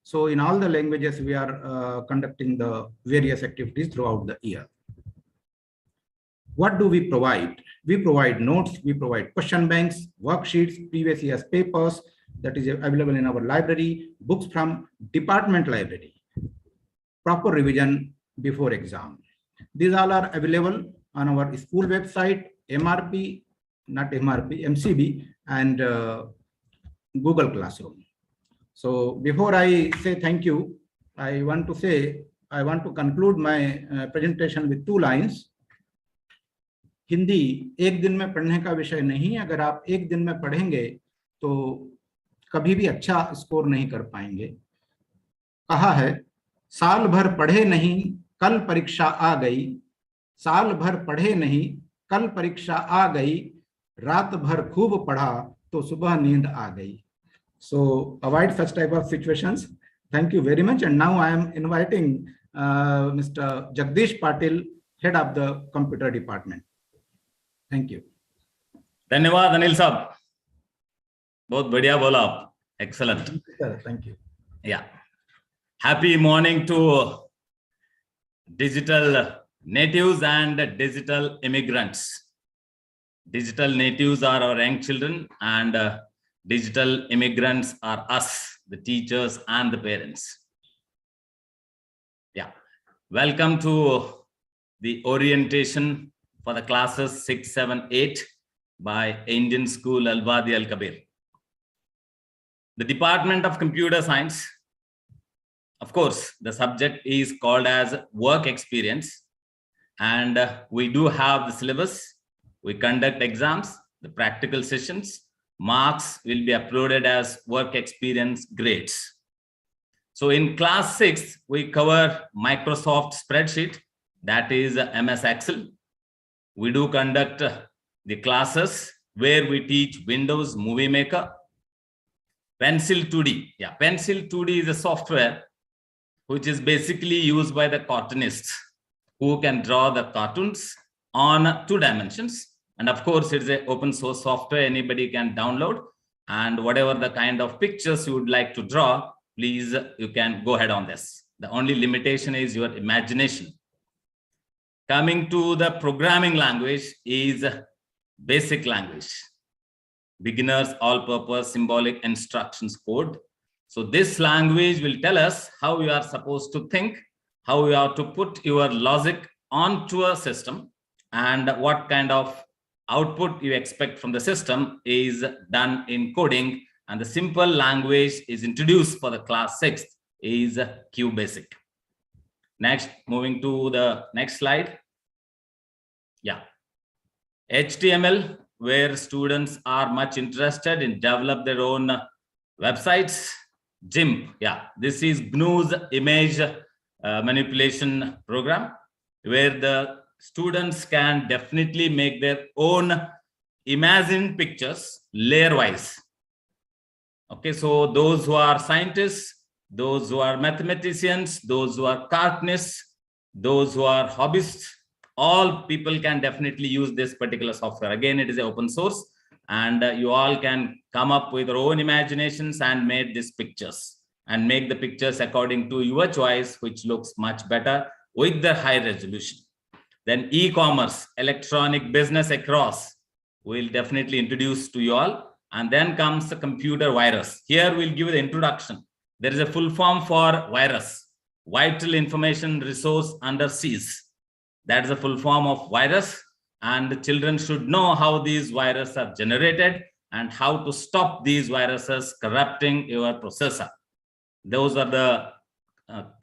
So in all the languages, we are conducting the various activities throughout the year. What do we provide? We provide notes, we provide question banks, worksheets, previous year's papers that is available in our library, books from department library, proper revision before exam. These all are available on our school website, MRP, not MRP, MCB, and Google Classroom. So before I say thank you, I want to conclude my presentation with 2 lines. Hindi एक दिन में पढ़ने का विषय नहीं, अगर आप एक दिन में पढ़ेंगे तो कभी भी अच्छा स्कोर नहीं कर पाएंगे। कहा है, साल भर पढ़े नहीं कल परीक्षा आ गई, साल भर पढ़े नहीं कल परीक्षा आ गई, रात भर खूब पढ़ा तो सुबह नींद आ गई. So avoid such type of situations. Thank you very much. And now I am inviting Mr. Jagdish Patil, head of the computer department. Thank you. धन्यवाद अनिल साहब, बहुत बढ़िया बोला आप. Excellent. Thank you. Yeah. Happy morning to digital natives and digital immigrants. Digital natives are our young children, and digital immigrants are us, the teachers and the parents. Yeah. Welcome to the orientation for the classes 6, 7, 8 by Indian School Al-Wadi Al-Kabir. The Department of Computer Science, of course, the subject is called as work experience, and we do have the syllabus. We conduct exams, the practical sessions, marks will be uploaded as work experience grades. So in class 6, we cover Microsoft spreadsheet, that is MS Excel. We do conduct the classes where we teach Windows Movie Maker, Pencil 2D. Yeah, Pencil 2D is a software which is basically used by the cartoonists who can draw the cartoons on 2 dimensions. And of course, it's an open source software anybody can download. And whatever the kind of pictures you would like to draw, please, you can go ahead on this. The only limitation is your imagination. Coming to the programming language is basic language. Beginners all-purpose symbolic instructions code. So this language will tell us how you are supposed to think, how you have to put your logic onto a system, and what kind of output you expect from the system is done in coding. And the simple language is introduced for the class 6 is QBasic. Next, moving to the next slide. Yeah, HTML, where students are much interested in develop their own websites. GIMP, yeah, this is GNU's image manipulation program, where the students can definitely make their own imagined pictures layer wise. Okay, so those who are scientists, those who are mathematicians, those who are cartoonists, those who are hobbyists, all people can definitely use this particular software. Again, it is open source, and you all can come up with your own imaginations and make these pictures and make the pictures according to your choice, which looks much better with the high resolution. Then e-commerce, electronic business across, we'll definitely introduce to you all. And then comes the computer virus. Here we'll give the introduction. There is a full form for virus, vital information resource under siege. That is a full form of virus, and the children should know how these viruses are generated and how to stop these viruses corrupting your processor. Those are the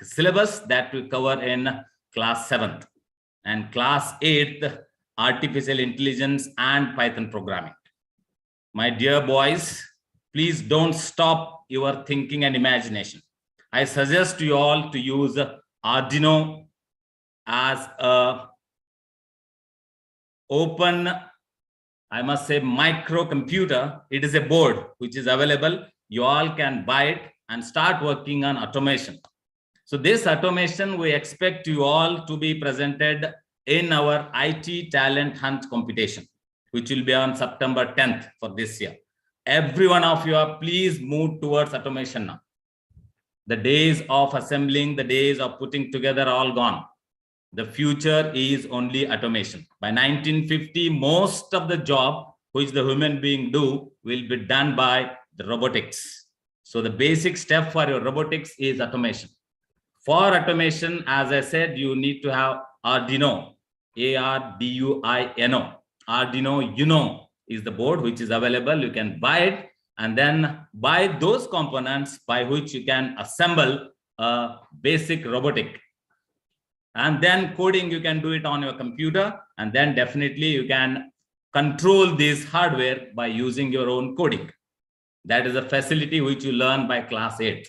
syllabus that we cover in class 7th. And class 8th, artificial intelligence and Python programming. My dear boys, please don't stop your thinking and imagination. I suggest you all to use Arduino as a open, I must say, microcomputer. It is a board which is available. You all can buy it and start working on automation. So this automation, we expect you all to be presented in our IT talent hunt competition, which will be on September 10th for this year. Every one of you are, please move towards automation now. The days of assembling, the days of putting together are all gone. The future is only automation. By 1950, most of the job which the human being do will be done by the robotics. So the basic step for your robotics is automation. For automation, as I said, you need to have Arduino, Arduino. Arduino Uno is the board which is available. You can buy it and then buy those components by which you can assemble a basic robotic. And then coding, you can do it on your computer, and then definitely you can control this hardware by using your own coding. That is a facility which you learn by class 8.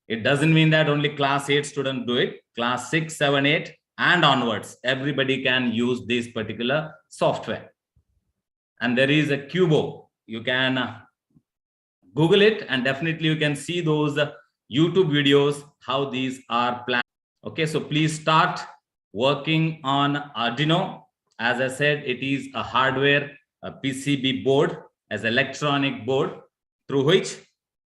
It doesn't mean that only class 8 students do it. Class 6, 7, 8 and onwards, everybody can use this particular software. And there is a Cubo. You can Google it and definitely you can see those YouTube videos, how these are planned. Okay, so please start working on Arduino. As I said, it is a hardware, a PCB board as electronic board through which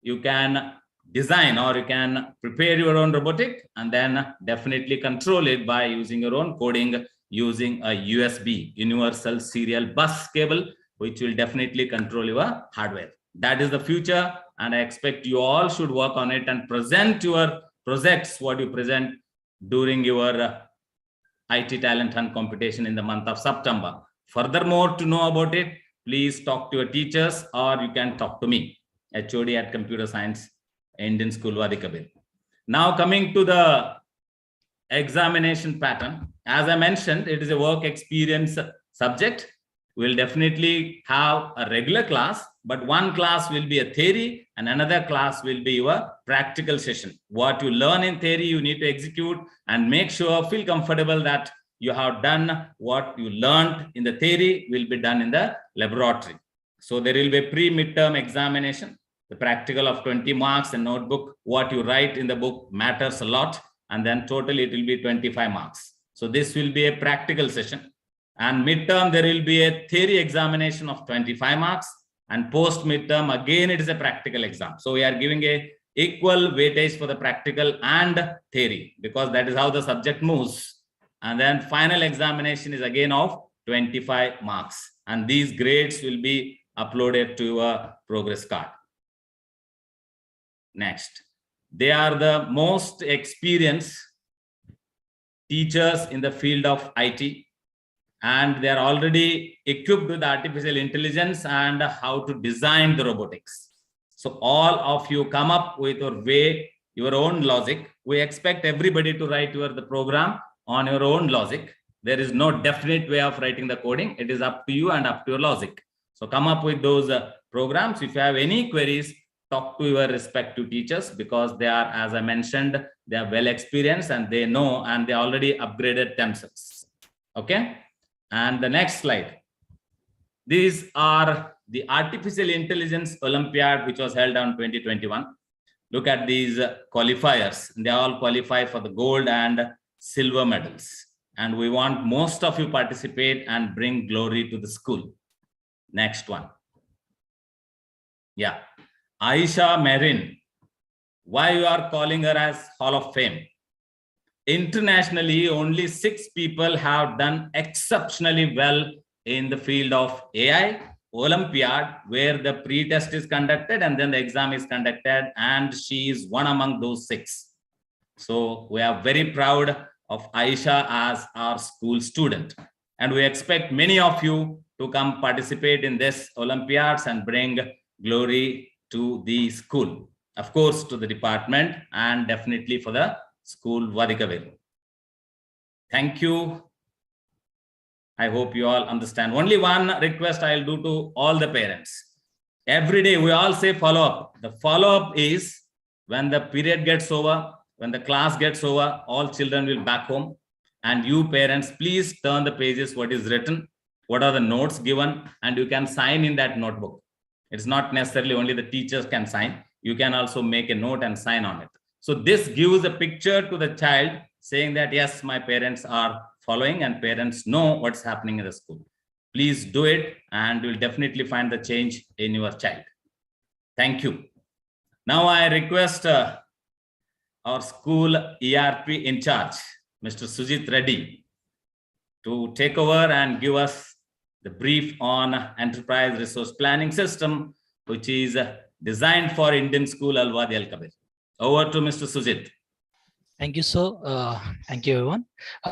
you can design or you can prepare your own robotic and then definitely control it by using your own coding, using a USB, universal serial bus cable, which will definitely control your hardware. That is the future, and I expect you all should work on it and present your projects, what you present during your IT talent hunt competition in the month of September. Furthermore, to know about it, please talk to your teachers or you can talk to me, HOD at Computer Science Indian School, VI-VIII. Now coming to the examination pattern, as I mentioned, it is a work experience subject. We'll definitely have a regular class, but one class will be a theory and another class will be your practical session. What you learn in theory, you need to execute and make sure, feel comfortable that you have done what you learned in the theory will be done in the laboratory. So there will be a pre-midterm examination, the practical of 20 marks and notebook. What you write in the book matters a lot, and then totally it will be 25 marks. So this will be a practical session. And midterm, there will be a theory examination of 25 marks. And post midterm, again, it is a practical exam. So we are giving a equal weightage for the practical and theory because that is how the subject moves. And then final examination is again of 25 marks. And these grades will be uploaded to a progress card. Next, they are the most experienced teachers in the field of IT. And they are already equipped with artificial intelligence and how to design the robotics. So all of you come up with your own logic. We expect everybody to write the program on your own logic. There is no definite way of writing the coding. It is up to you and up to your logic. So come up with those programs. If you have any queries, talk to your respective teachers because they are, as I mentioned, they are well experienced and they know and they already upgraded themselves. Okay. And the next slide. These are the Artificial Intelligence Olympiad, which was held on 2021. Look at these qualifiers. They all qualify for the gold and silver medals. And we want most of you participate and bring glory to the school. Next one. Yeah. Aisha Marin. Why you are calling her as Hall of Fame? Internationally, only 6 people have done exceptionally well in the field of AI Olympiad, where the pre-test is conducted and then the exam is conducted, and she is one among those 6. So we are very proud of Aisha as our school student, and we expect many of you to come participate in this Olympiads and bring glory to the school, of course, to the department, and definitely for the school VI-VIII. Thank you. I hope you all understand. Only one request I'll do to all the parents. Every day we all say follow up. The follow up is when the period gets over, when the class gets over, all children will back home. And you parents, please turn the pages, what is written, what are the notes given, and you can sign in that notebook. It's not necessarily only the teachers can sign. You can also make a note and sign on it. So this gives a picture to the child saying that, yes, my parents are following and parents know what's happening in the school. Please do it and you'll definitely find the change in your child. Thank you. Now I request our school ERP in charge, Mr. Sujit Reddy, to take over and give us the brief on enterprise resource planning system, which is designed for Indian school Al-Wadi Al-Kabir. Over to Mr. Sujit. Thank you, sir. Thank you, everyone.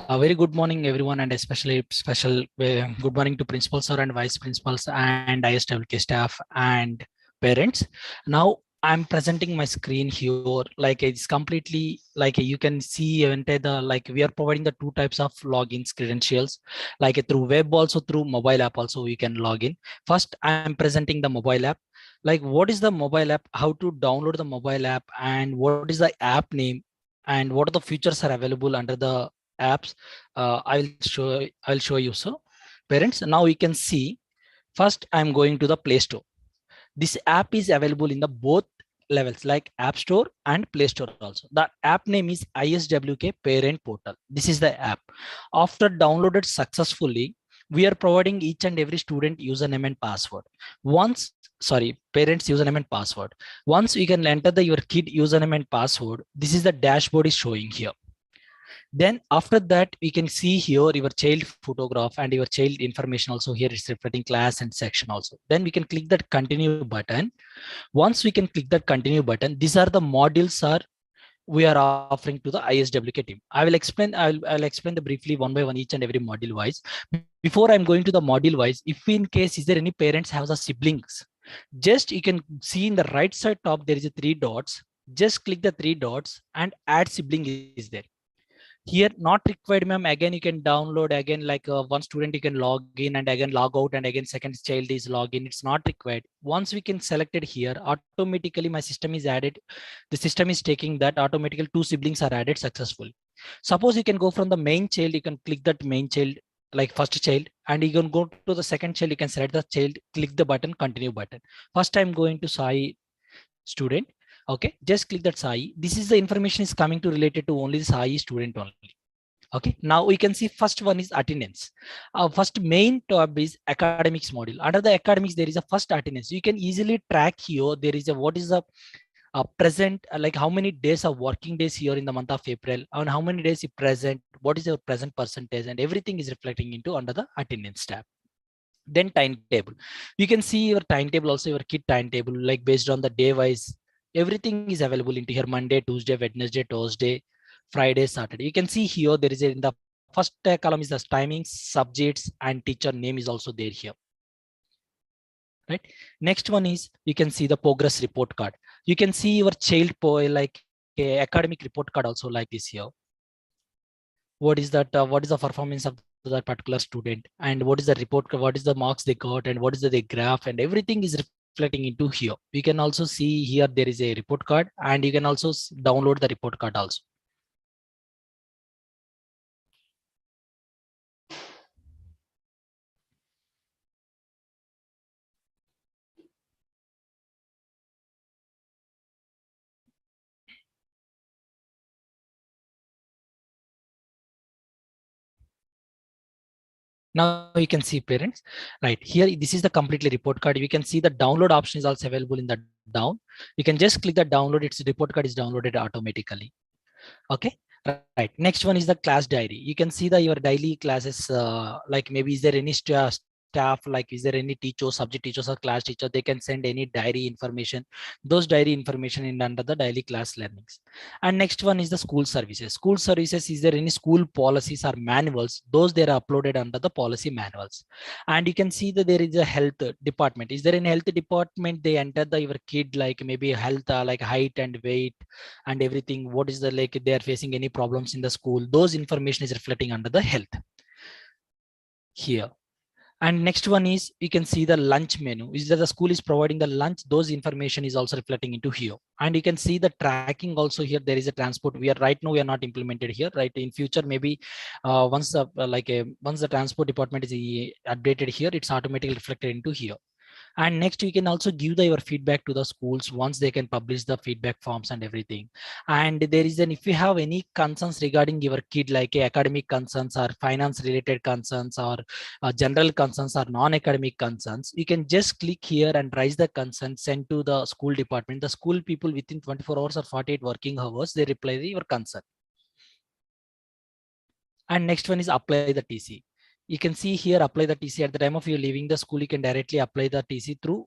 Very good morning, everyone, and especially special good morning to principal sir and vice principals and ISWK staff and parents. Now I'm presenting my screen here. Like it's completely like you can see like we are providing the two types of logins credentials, like through web also, through mobile app also we can log in. First, I'm presenting the mobile app. Like what is the mobile app, how to download the mobile app, and what is the app name, and what are the features are available under the apps. I'll show you. So parents, now you can see, first I'm going to the Play Store. This app is available in the both levels, like App Store and Play Store also. The app name is ISWK Parent Portal. This is the app. After downloaded successfully, we are providing each and every student username and password. Parents username and password. Once you can enter your kid username and password, this is the dashboard is showing here. Then after that, we can see here your child photograph and your child information also. Here it's reflecting class and section also. Then we can click that continue button. Once we can click that continue button, these are the modules we are offering to the ISWK team. I'll explain the briefly one by one each and every module wise. Before I'm going to the module wise, if in case is there any parents have the siblings, just you can see in the right side top there is a 3 dots. Just click the 3 dots and add sibling is there. Here not required, ma'am. Again you can download again, like one student you can log in and again log out, and again second child is login. It's not required. Once we can select it here, automatically my system is added. The system is taking that automatically 2 siblings are added successfully. Suppose you can go from the main child, you can click that main child, like first child, and you can go to the second child, you can select the child, click the button, continue button. First I'm going to Sai student. Okay, just click that Sai. This is the information is coming to related to only the Sai student only. Okay, now we can see first one is attendance. First main tab is academics module. Under the academics, there is a first attendance. You can easily track here. There is a what is the present, like how many days of working days here in the month of April, and how many days you present, what is your present percentage, and everything is reflecting into under the attendance tab. Then timetable. You can see your timetable, also your kid timetable, like based on the day wise. Everything is available into here: Monday, Tuesday, Wednesday, Thursday, Friday, Saturday. You can see here there is in the first column is the timings, subjects, and teacher name is also there here. Right. Next one is you can see the progress report card. You can see your child like academic report card also like this here. What is that? What is the performance of that particular student, and what is the report? What is the marks they got, and what is the graph, and everything is reflecting into here. We can also see here there is a report card, and you can also download the report card also. Now you can see parents right here. This is the completely report card. You can see the download option is also available in the down. You can just click the download. Its report card is downloaded automatically. Okay, right. Next one is the class diary. You can see your daily classes. Like maybe is there any staff, like is there any teacher, subject teachers or class teacher, they can send any diary information. Those diary information in under the daily class learnings. And next one is the school services. School services, is there any school policies or manuals? Those they are uploaded under the policy manuals. And you can see that there is a health department. Is there any health department? They enter your kid, like maybe health, like height and weight and everything. What is the, like they are facing any problems in the school? Those information is reflecting under the health here. And next one is you can see the lunch menu. Is that the school is providing the lunch? Those information is also reflecting into here. And you can see the tracking also here. There is a transport. We are right now we are not implemented here. Right in future maybe once the once the transport department is updated here, it's automatically reflected into here. And next you can also give your feedback to the schools once they can publish the feedback forms and everything. And there is an, if you have any concerns regarding your kid, like academic concerns or finance related concerns or general concerns or non-academic concerns, you can just click here and raise the concern, send to the school department. The school people within 24 hours or 48 working hours, they reply your concern. And next one is apply the TC. You can see here, apply the TC at the time of you leaving the school, you can directly apply the TC through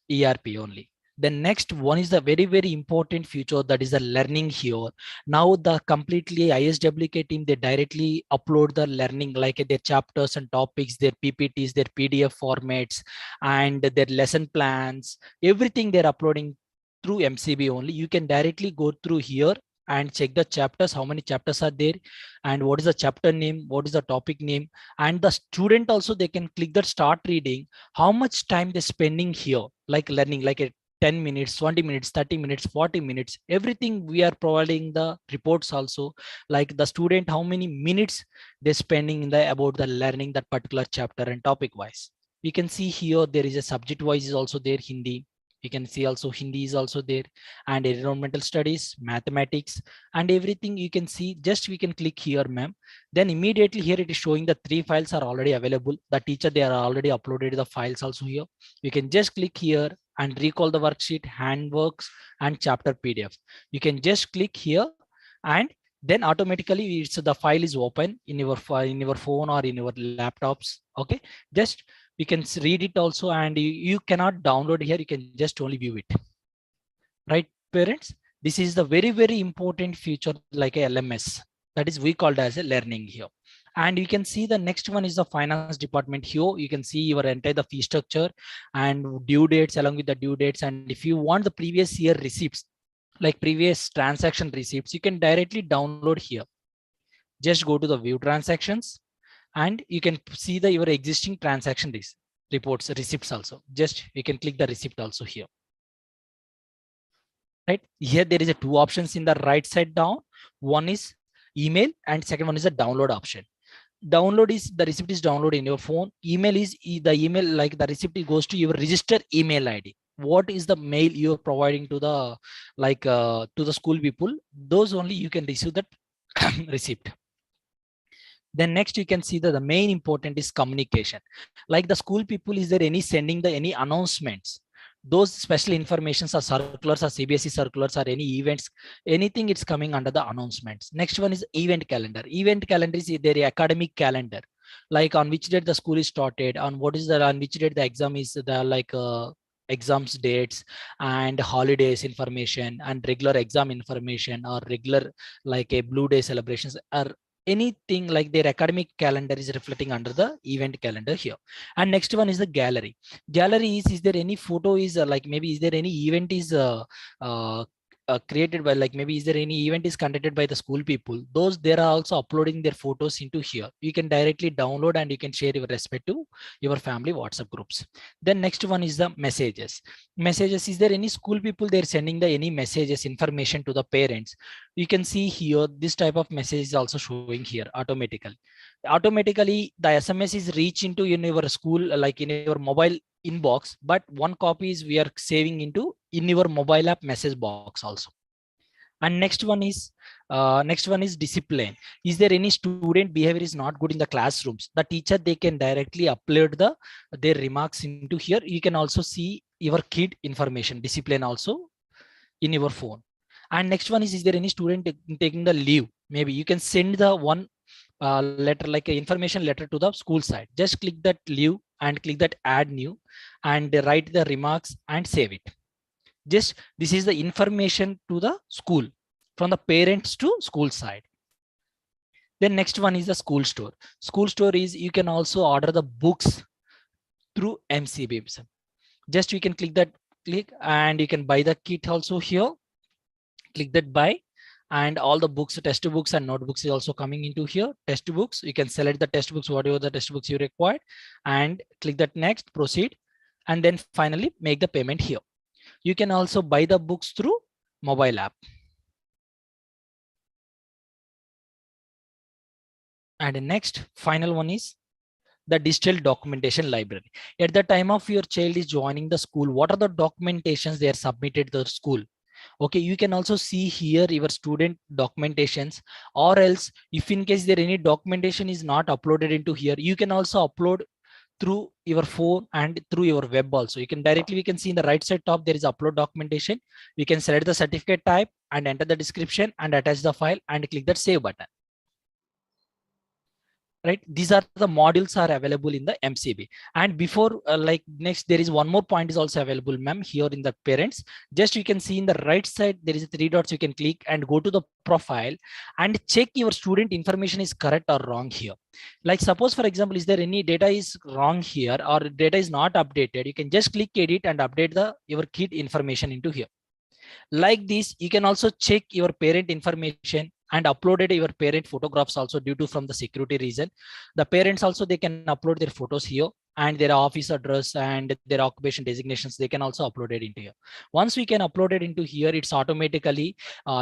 ERP only. The next one is the very, very important feature, that is the learning here. Now the completely ISWK team, they directly upload the learning, like their chapters and topics, their PPTs, their PDF formats, and their lesson plans, everything they're uploading through MCB only. You can directly go through here and check the chapters, how many chapters are there, and what is the chapter name, what is the topic name, and the student also, they can click that start reading, how much time they're spending here, like learning, like a 10 minutes, 20 minutes, 30 minutes, 40 minutes, everything we are providing the reports also, like the student, how many minutes they're spending in the about the learning that particular chapter and topic wise. We can see here there is a subject wise is also there, Hindi. You can see also Hindi is also there, and environmental studies, mathematics, and everything you can see. Just we can click here, ma'am. Then immediately here it is showing the 3 files are already available. The teacher, they are already uploaded the files also here. You can just click here and recall the worksheet, handworks, and chapter PDF. You can just click here, and then automatically it's the file is open in your phone or in your laptops. Okay, just you can read it also, and you cannot download here, you can just only view it. Right, parents? This is the very, very important feature, like a LMS, that is we called as a learning here. And you can see the next one is the finance department here. You can see your entire the fee structure and due dates, along with the due dates. And if you want the previous year receipts, like previous transaction receipts, you can directly download here. Just go to the view transactions, and you can see the your existing transaction reports, receipts also. Just you can click the receipt also here. Right here, there is a 2 options in the right side down. One is email, and second one is a download option. Download is the receipt is downloaded in your phone. Email is the email, like the receipt goes to your registered email ID. What is the mail you're providing to the to the school people, those only you can receive that receipt. Then next you can see that the main important is communication. Like the school people, is there any sending the any announcements? Those special informations or circulars or CBSE circulars or any events, anything it's coming under the announcements. Next one is event calendar. Event calendar is their academic calendar, like on which date the school is started, on what is the on which date the exam is, the exams dates and holidays information, and regular exam information, or regular like a blue day celebrations, or anything like their academic calendar is reflecting under the event calendar here. And next one is the gallery. Gallery is there any photo is like maybe is there any event is created by, like maybe is there any event is conducted by the school people, those they are also uploading their photos into here. You can directly download and you can share your respect to your family WhatsApp groups. Then next one is the messages. Messages, is there any school people they're sending the any messages information to the parents? You can see here this type of message is also showing here automatically. The SMS is reach into in your school, like in your mobile inbox, but one copy is we are saving into in your mobile app message box also. And next one is discipline. Is there any student behavior is not good in the classrooms? The teacher, they can directly upload their remarks into here. You can also see your kid information, discipline also in your phone. And next one is there any student taking the leave? Maybe you can send the one letter, like an information letter to the school side. Just click that leave and click that add new and write the remarks and save it. Just this is the information to the school, from the parents to school side. Then next one is the school store. School store is you can also order the books through MCB. Just you can click and you can buy the kit also here. Click that buy, and all the books, textbooks and notebooks is also coming into here. Textbooks, you can select the textbooks, whatever the textbooks you require, and click that next, proceed, and then finally make the payment here. You can also buy the books through mobile app. And the next final one is the digital documentation library. At the time of your child is joining the school, what are the documentations they are submitted to the school? Okay, you can also see here your student documentations, or else if in case there any documentation is not uploaded into here, you can also upload through your phone and through your web also. You can directly, we can see in the right side top, there is upload documentation. We can select the certificate type and enter the description and attach the file and click that save button. Right, these are the modules are available in the MCB. And before like next, there is one more point is also available, ma'am, here in the parents. Just you can see in the right side, there is 3 dots. You can click and go to the profile and check your student information is correct or wrong here. Like suppose for example, is there any data is wrong here or data is not updated, you can just click edit and update the your kid information into here. Like this, you can also check your parent information and uploaded your parent photographs also, due to from the security reason. The parents also, they can upload their photos here and their office address and their occupation designations, they can also upload it into here. Once we can upload it into here, it's automatically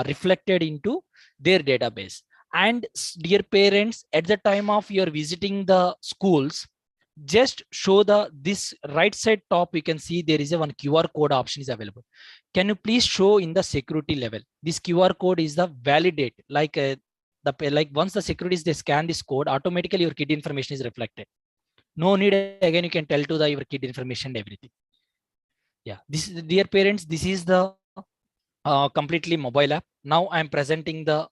reflected into their database. And dear parents, at the time of your visiting the schools, just show the this right side top, you can see there is a one QR code option is available. Can you please show in the security level? This QR code is the validate, like like once the securities they scan this code, automatically your kid information is reflected. No need again, you can tell to the your kid information and everything. Yeah, this is, dear parents, this is the completely mobile app. Now I am presenting the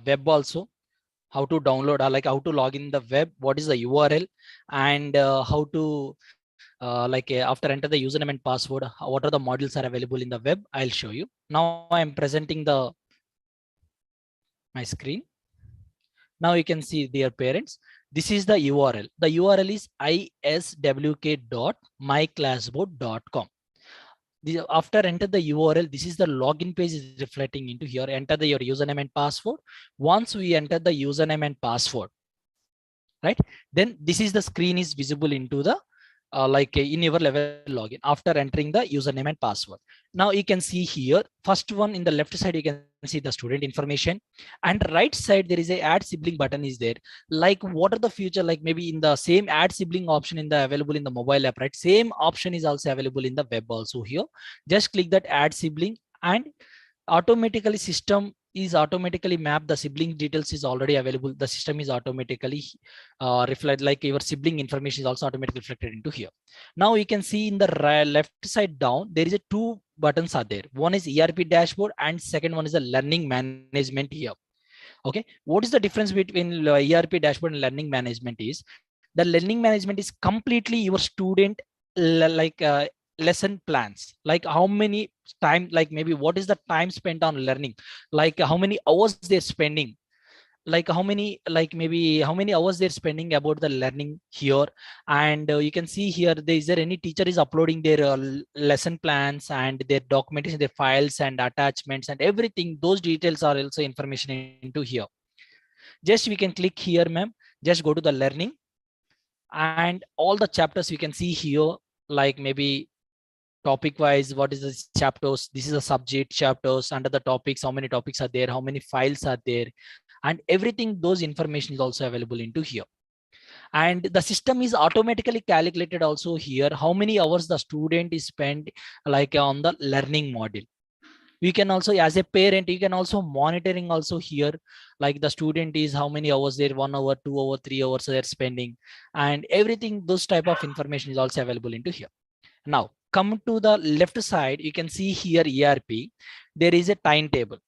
web also, how to download or like how to log in the web, what is the URL, and how to after enter the username and password, what are the modules are available in the web, I'll show you. Now I am presenting the my screen. Now you can see, dear parents, this is the URL. The URL is iswk.myclassboard.com. After enter the URL, this is the login page is reflecting into here. Enter your username and password. Once we enter the username and password, right, then this is the screen is visible into the in your level login after entering the username and password. Now you can see here, first one in the left side, you can see the student information, and right side there is a add sibling button is there. Like what are the future, like maybe in the same add sibling option in the available in the mobile app, right, same option is also available in the web also here. Just click that add sibling and automatically system is automatically mapped, the sibling details is already available, the system is automatically reflect, like your sibling information is also automatically reflected into here. Now you can see in the left side down, there is a two buttons are there. One is ERP dashboard and second one is the learning management here. Okay, what is the difference between ERP dashboard and learning management is, the learning management is completely your student lesson plans, like how many time, like maybe what is the time spent on learning, like how many hours they're spending, like how many, like maybe how many hours they're spending about the learning here. And you can see here, is there any teacher is uploading their lesson plans and their documentation, their files and attachments and everything, those details are also information into here. Just we can click here, ma'am, just go to the learning and all the chapters you can see here, like maybe topic wise, what is the chapters, this is a subject chapters, under the topics, how many topics are there, how many files are there, and everything, those information is also available into here. And the system is automatically calculated also here, how many hours the student is spent like on the learning module. You can also, as a parent, you can also monitoring also here, like the student is how many hours there, 1 hour, 2 hour, 3 hours they're spending, and everything, those type of information is also available into here. Now come to the left side, you can see here ERP, there is a timetable.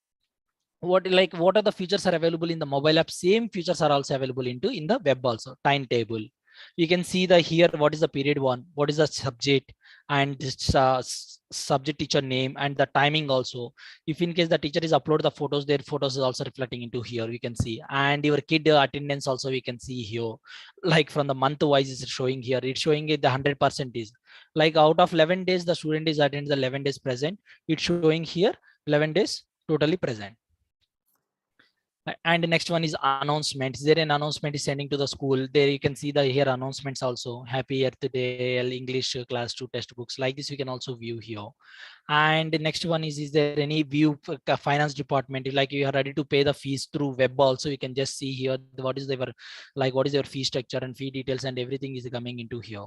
What are the features are available in the mobile app, same features are also available into in the web also. Timetable, you can see the here, what is the period one, what is the subject, and subject teacher name and the timing also. If in case the teacher is upload the photos, their photos is also reflecting into here, we can see. And your kid attendance also we can see here, like from the month wise is showing here, it's showing it the 100% is, like out of 11 days the student is attending the 11 days present, it's showing here 11 days totally present. And the next one is announcement. Is there an announcement is sending to the school? There you can see the here announcements also. Happy Earth Day, English class 2 textbooks. Like this, you can also view here. And the next one is there any view finance department? Like you are ready to pay the fees through web also, you can just see here what is their like what is your fee structure and fee details and everything is coming into here.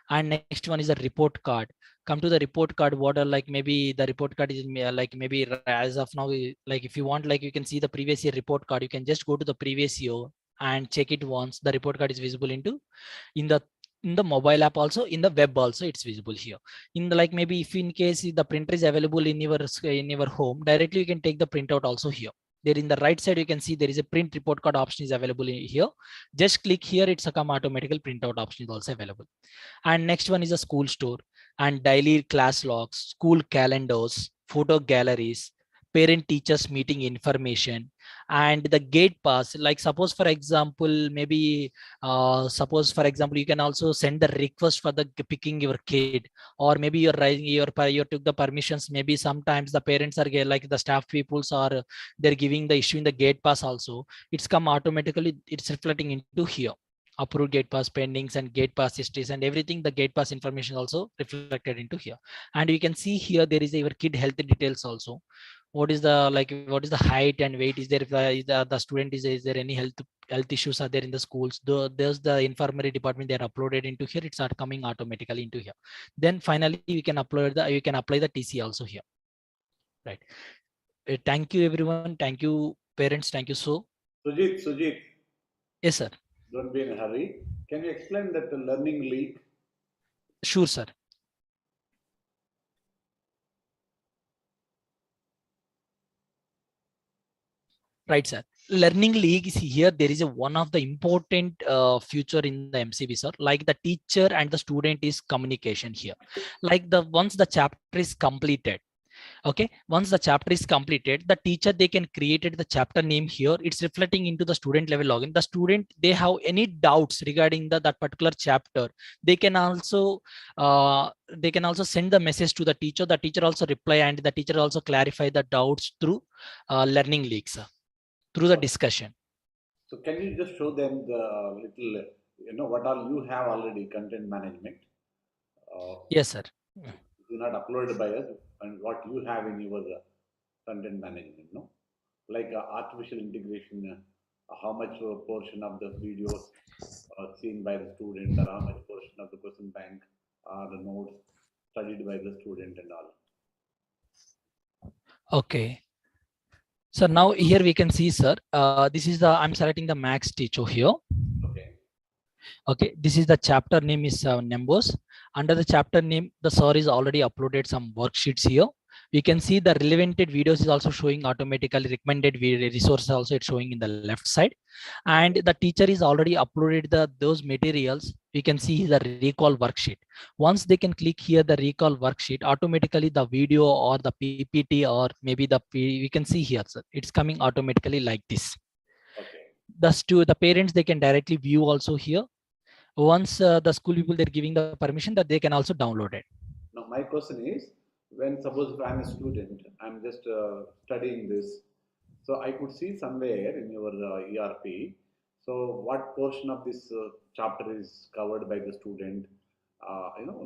And next one is a report card. Come to the report card. What are like maybe the report card is like maybe as of now, like if you want, like you can see the previous year report card, you can just go to the previous year and check it once. The report card is visible into in the mobile app also, in the web also it's visible here. In the like maybe if in case the printer is available in your home, directly you can take the printout also here. There in the right side you can see there is a print report card option is available here. Just click here, it's a come automatical printout option is also available. And next one is a school store and daily class logs, school calendars, photo galleries, parent teachers meeting information, and the gate pass. Like suppose for example, maybe suppose for example, you can also send the request for the picking your kid, or maybe you're writing you took the permissions. Maybe sometimes the parents are like the staff peoples are they're giving the issuing the gate pass also. It's come automatically. It's reflecting into here. Approved gate pass pendings and gate pass histories and everything. The gate pass information also reflected into here. And you can see here there is your kid health details also. What is the like what is the height and weight? Is there the student is there any health issues are there in the schools? There's the infirmary department, they are uploaded into here. It's are coming automatically into here. Then finally you can apply the TC also here. Right. Thank you everyone. Thank you parents. Thank you. So Sujit, yes sir. don't be in a hurry. Can you explain that the learning league? Sure sir. Right, sir. Learning league is here. There is a one of the important future in the MCB, sir. Like the teacher and the student is communication here. Like the once the chapter is completed, okay, once the chapter is completed, the teacher they can create the chapter name here. It's reflecting into the student level login. The student they have any doubts regarding that particular chapter, they can also send the message to the teacher. The teacher also reply and the teacher also clarify the doubts through learning leagues, sir, through the discussion. So can you just show them the little, what all you have already, content management? Yes, sir. Do not uploaded by us, and what you have in your content management, no? Like artificial integration, how much portion of the videos seen by the student, or how much portion of the question bank, the notes studied by the student and all. Okay. So now here we can see, sir, this is I'm selecting the max teacher here. Okay. Okay, this is the chapter name is numbers. Under the chapter name, the sir is already uploaded some worksheets here. We can see the relevant videos is also showing automatically. Recommended resources also it's showing in the left side, and the teacher is already uploaded those materials. We can see the recall worksheet. Once they can click here the recall worksheet, automatically the video or the PPT or maybe we can see here, sir, it's coming automatically like this. Okay. The parents they can directly view also here. Once the school people they're giving the permission that they can also download it. Now my question is, when suppose if I'm a student, I'm just studying this, so I could see somewhere in your ERP, so what portion of this chapter is covered by the student,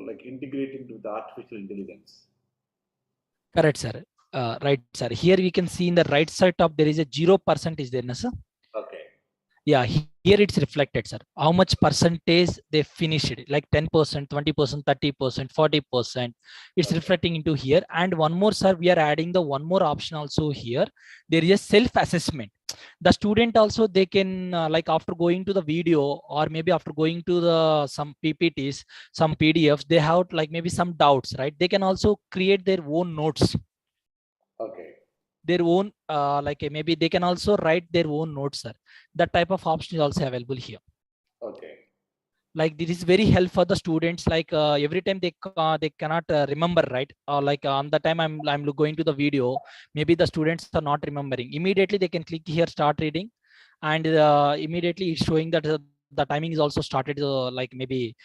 like integrating to the artificial intelligence. Correct, sir. Right, sir. Here we can see in the right side top there is a 0% is there, sir. Okay. Yeah, here it's reflected, sir. How much percentage they finished it, like 10%, 20%, 30%, 40%. It's reflecting into here. And one more, sir, we are adding the one more option also here. There is a self-assessment. The student also they can like after going to the video or maybe after going to the some PPTs, some PDFs, they have like maybe some doubts, right? They can also create their own notes. Okay. Their own like maybe they can also write their own notes, sir. That type of option is also available here. Okay. Like this is very helpful for the students. Like every time they cannot remember, right? Or like on the time I'm going to the video, maybe the students are not remembering. Immediately they can click here, start reading, and immediately it's showing that the timing is also started. Like maybe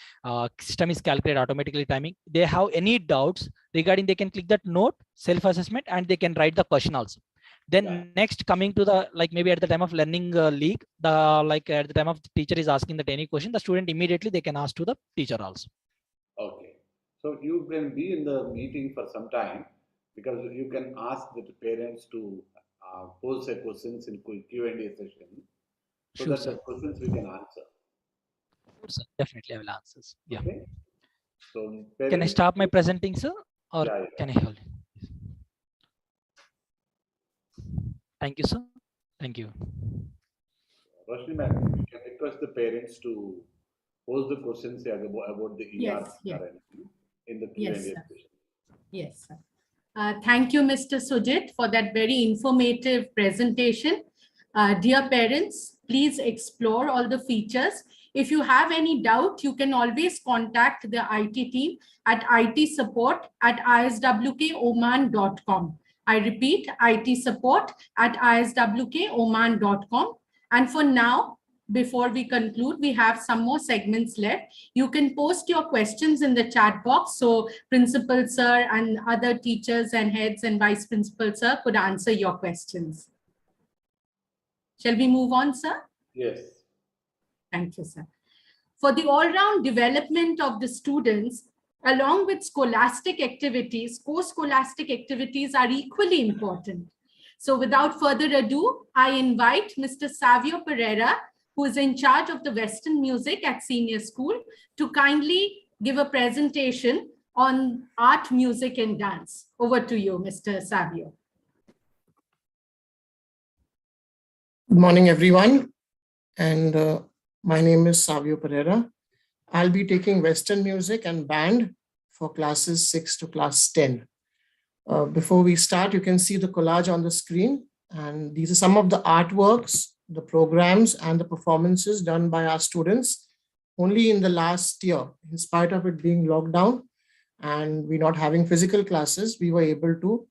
system is calculated automatically timing. They have any doubts regarding, they can click that note self-assessment and they can write the question also. Then next coming to the, like maybe at the time of learning league, the like at the time of the teacher is asking that any question, the student immediately they can ask to the teacher also. Okay. So you can be in the meeting for some time because you can ask the parents to pose their questions in Q&A session so Sure, that sir. the questions we can answer. Sure, sir. Definitely I will answer. Yeah. Okay. So Can I parents, stop my presenting, sir, or yeah. can I hold? Thank you, sir. Thank you. Roshni ma'am, you can request the parents to pose the questions about the ER Yes, yes. or anything in the Q&A Yes, sir. session. Yes, sir. Thank you, Mr. Sujit, for that very informative presentation. Dear parents, please explore all the features. If you have any doubt, you can always contact the IT team at itsupport@iswkoman.com. I repeat, itsupport@iswkoman.com. And for now, before we conclude, we have some more segments left. You can post your questions in the chat box, so Principal Sir and other teachers and heads and Vice Principal Sir could answer your questions. Shall we move on, sir? Yes. Thank you, sir. For the all-round development of the students, along with scholastic activities, co-scholastic activities are equally important. So without further ado, I invite Mr. Savio Pereira, who is in charge of the Western music at Senior School, to kindly give a presentation on art, music, and dance. Over to you, Mr. Savio. Good morning, everyone. And my name is Savio Pereira. I'll be taking Western music and band for classes 6 to class 10. Before we start, you can see the collage on the screen. And these are some of the artworks, the programs, and the performances done by our students only in the last year. In spite of it being locked down and we not having physical classes, we were able to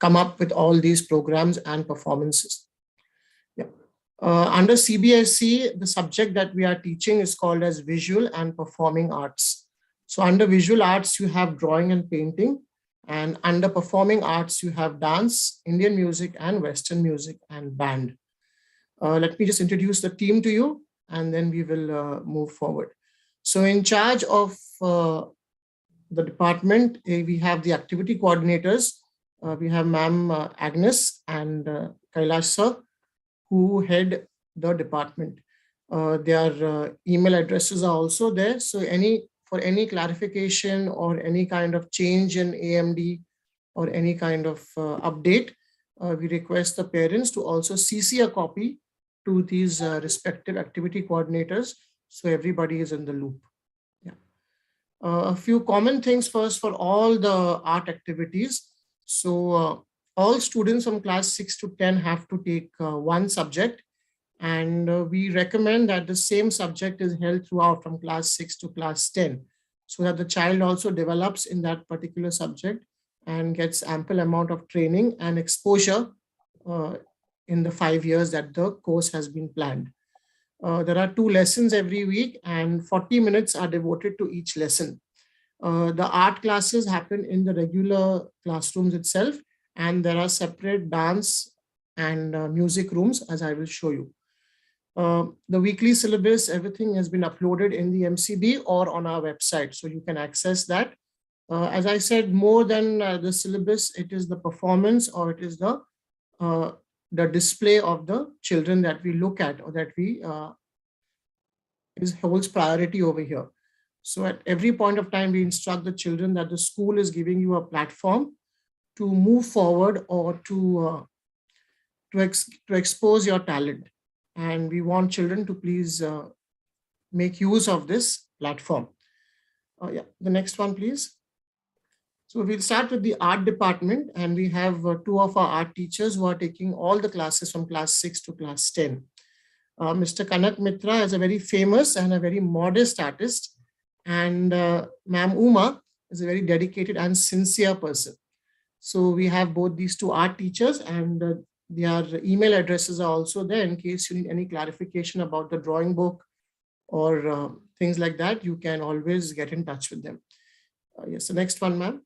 come up with all these programs and performances. Yeah. Under CBSE, the subject that we are teaching is called as Visual and Performing Arts. So under Visual Arts, you have drawing and painting. And under Performing Arts, you have dance, Indian music, and Western music and band. Let me just introduce the team to you, and then we will move forward. So in charge of the department, we have the activity coordinators. We have Ma'am Agnes and Kailash sir, who head the department. Their email addresses are also there. So for any clarification or any kind of change in AMD or any kind of update, we request the parents to also CC a copy to these respective activity coordinators, so everybody is in the loop. Yeah. A few common things first for all the art activities. So all students from class 6 to 10 have to take one subject, and we recommend that the same subject is held throughout from class 6 to class 10, so that the child also develops in that particular subject and gets ample amount of training and exposure in the 5 years that the course has been planned. There are 2 lessons every week and 40 minutes are devoted to each lesson. The art classes happen in the regular classrooms itself, and there are separate dance and music rooms, as I will show you. The weekly syllabus, everything has been uploaded in the MCB or on our website, so you can access that. As I said, more than the syllabus, it is the performance, or it is the display of the children that we look at, or that we holds priority over here. So at every point of time, we instruct the children that the school is giving you a platform to move forward or to expose your talent. And we want children to please make use of this platform. Yeah, the next one, please. So we'll start with the art department, and we have 2 of our art teachers who are taking all the classes from class 6 to class 10. Mr. Kanak Mitra is a very famous and a very modest artist, and Ma'am Uma is a very dedicated and sincere person. So we have both these 2 art teachers, and their email addresses are also there in case you need any clarification about the drawing book or things like that. You can always get in touch with them. Yes, the next one, ma'am.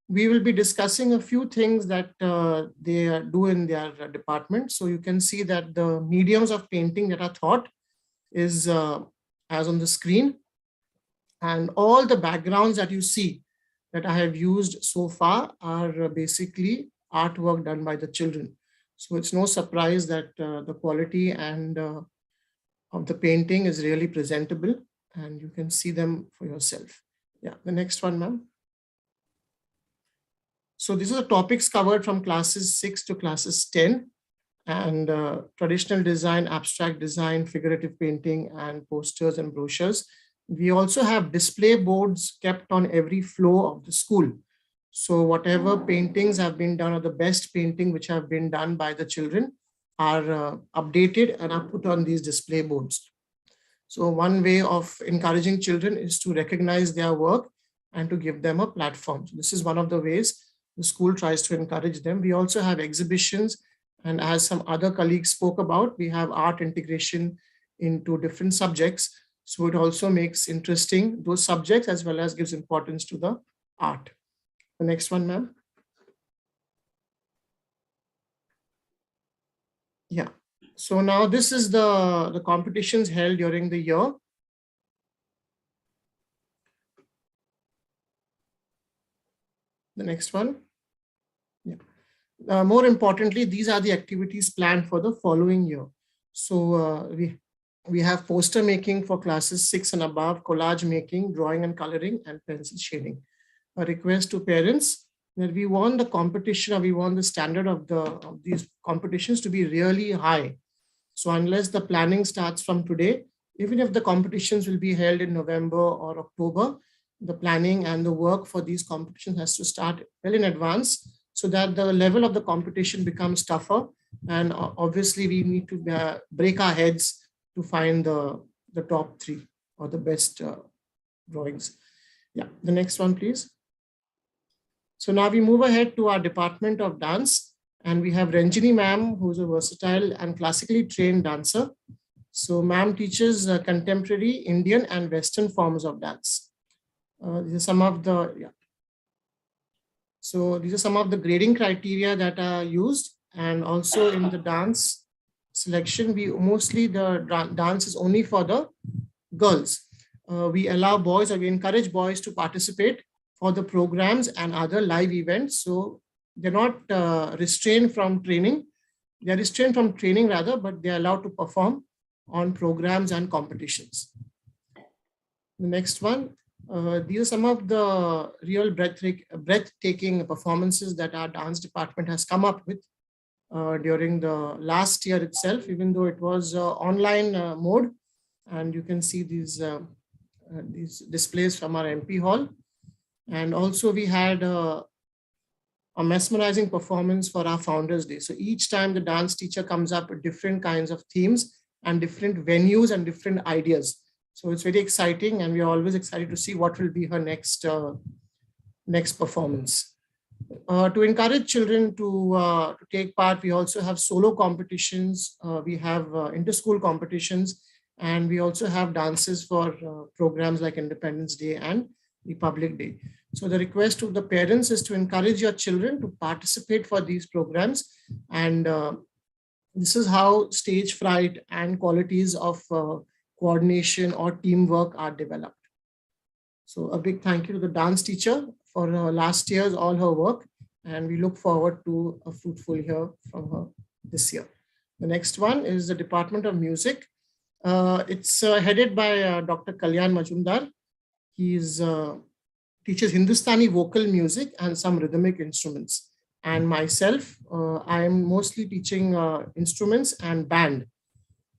we will be discussing a few things that they do in their department. So you can see that the mediums of painting that are taught is as on the screen. And all the backgrounds that you see that I have used so far are basically artwork done by the children. So it's no surprise that the quality and of the painting is really presentable, and you can see them for yourself. Yeah, the next one, ma'am. So these are the topics covered from classes 6 to classes 10, and traditional design, abstract design, figurative painting, and posters and brochures. We also have display boards kept on every floor of the school. So whatever paintings have been done, or the best painting which have been done by the children, are updated and are put on these display boards. So one way of encouraging children is to recognize their work and to give them a platform. So this is one of the ways the school tries to encourage them. We also have exhibitions, and as some other colleagues spoke about, we have art integration into different subjects. So it also makes interesting those subjects as well as gives importance to the art. The next one, ma'am. Yeah. So now this is the competitions held during the year. The next one. Yeah. More importantly, these are the activities planned for the following year. So we have poster making for classes 6 and above, collage making, drawing and coloring, and pencil shading. A request to parents that we want the competition, or we want the standard of these competitions to be really high. So unless the planning starts from today, even if the competitions will be held in November or October, the planning and the work for these competitions has to start well in advance, so that the level of the competition becomes tougher. And obviously we need to break our heads to find the top 3 or the best drawings. Yeah, the next one, please. So now we move ahead to our Department of Dance, and we have Ranjini ma'am, who's a versatile and classically trained dancer. So ma'am teaches contemporary Indian and Western forms of dance. These are some of the, So these are some of the grading criteria that are used. And also in the dance selection, the dance is only for the girls. We allow boys, or we encourage boys to participate for the programs and other live events. So they're not restrained from training. They're restrained from training rather, but they're allowed to perform on programs and competitions. The next one. These are some of the real breathtaking performances that our dance department has come up with during the last year itself, even though it was online mode. And you can see these displays from our MP hall. And also we had a mesmerizing performance for our Founders Day. So each time the dance teacher comes up with different kinds of themes and different venues and different ideas. So it's very exciting, and we're always excited to see what will be her next performance. To encourage children to take part, we also have solo competitions, we have inter-school competitions, and we also have dances for programs like Independence Day and Republic Day. So the request to the parents is to encourage your children to participate for these programs, and this is how stage fright and qualities of coordination or teamwork are developed. So a big thank you to the dance teacher for last year's all her work, and we look forward to a fruitful year from her this year. The next one is the Department of Music. It's headed by Dr. Kalyan Majumdar. He teaches Hindustani vocal music and some rhythmic instruments. And myself, I am mostly teaching instruments and band.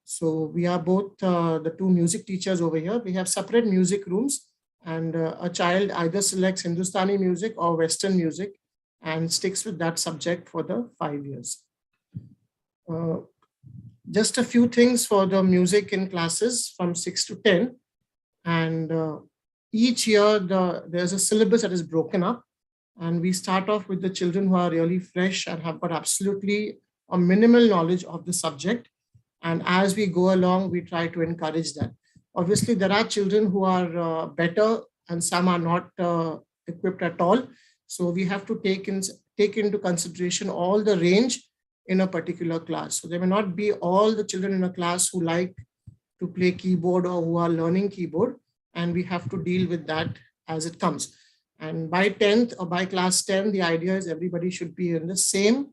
So we are both the two music teachers over here. We have separate music rooms, and a child either selects Hindustani music or Western music and sticks with that subject for the 5 years. Just a few things for the music in classes from 6 to 10. And each year there's a syllabus that is broken up, and we start off with the children who are really fresh and have got absolutely a minimal knowledge of the subject. And as we go along, we try to encourage that. Obviously, there are children who are better and some are not equipped at all. So we have to take into consideration all the range in a particular class. So there may not be all the children in a class who like to play keyboard or who are learning keyboard, and we have to deal with that as it comes. And by 10th or by class 10, the idea is everybody should be in the same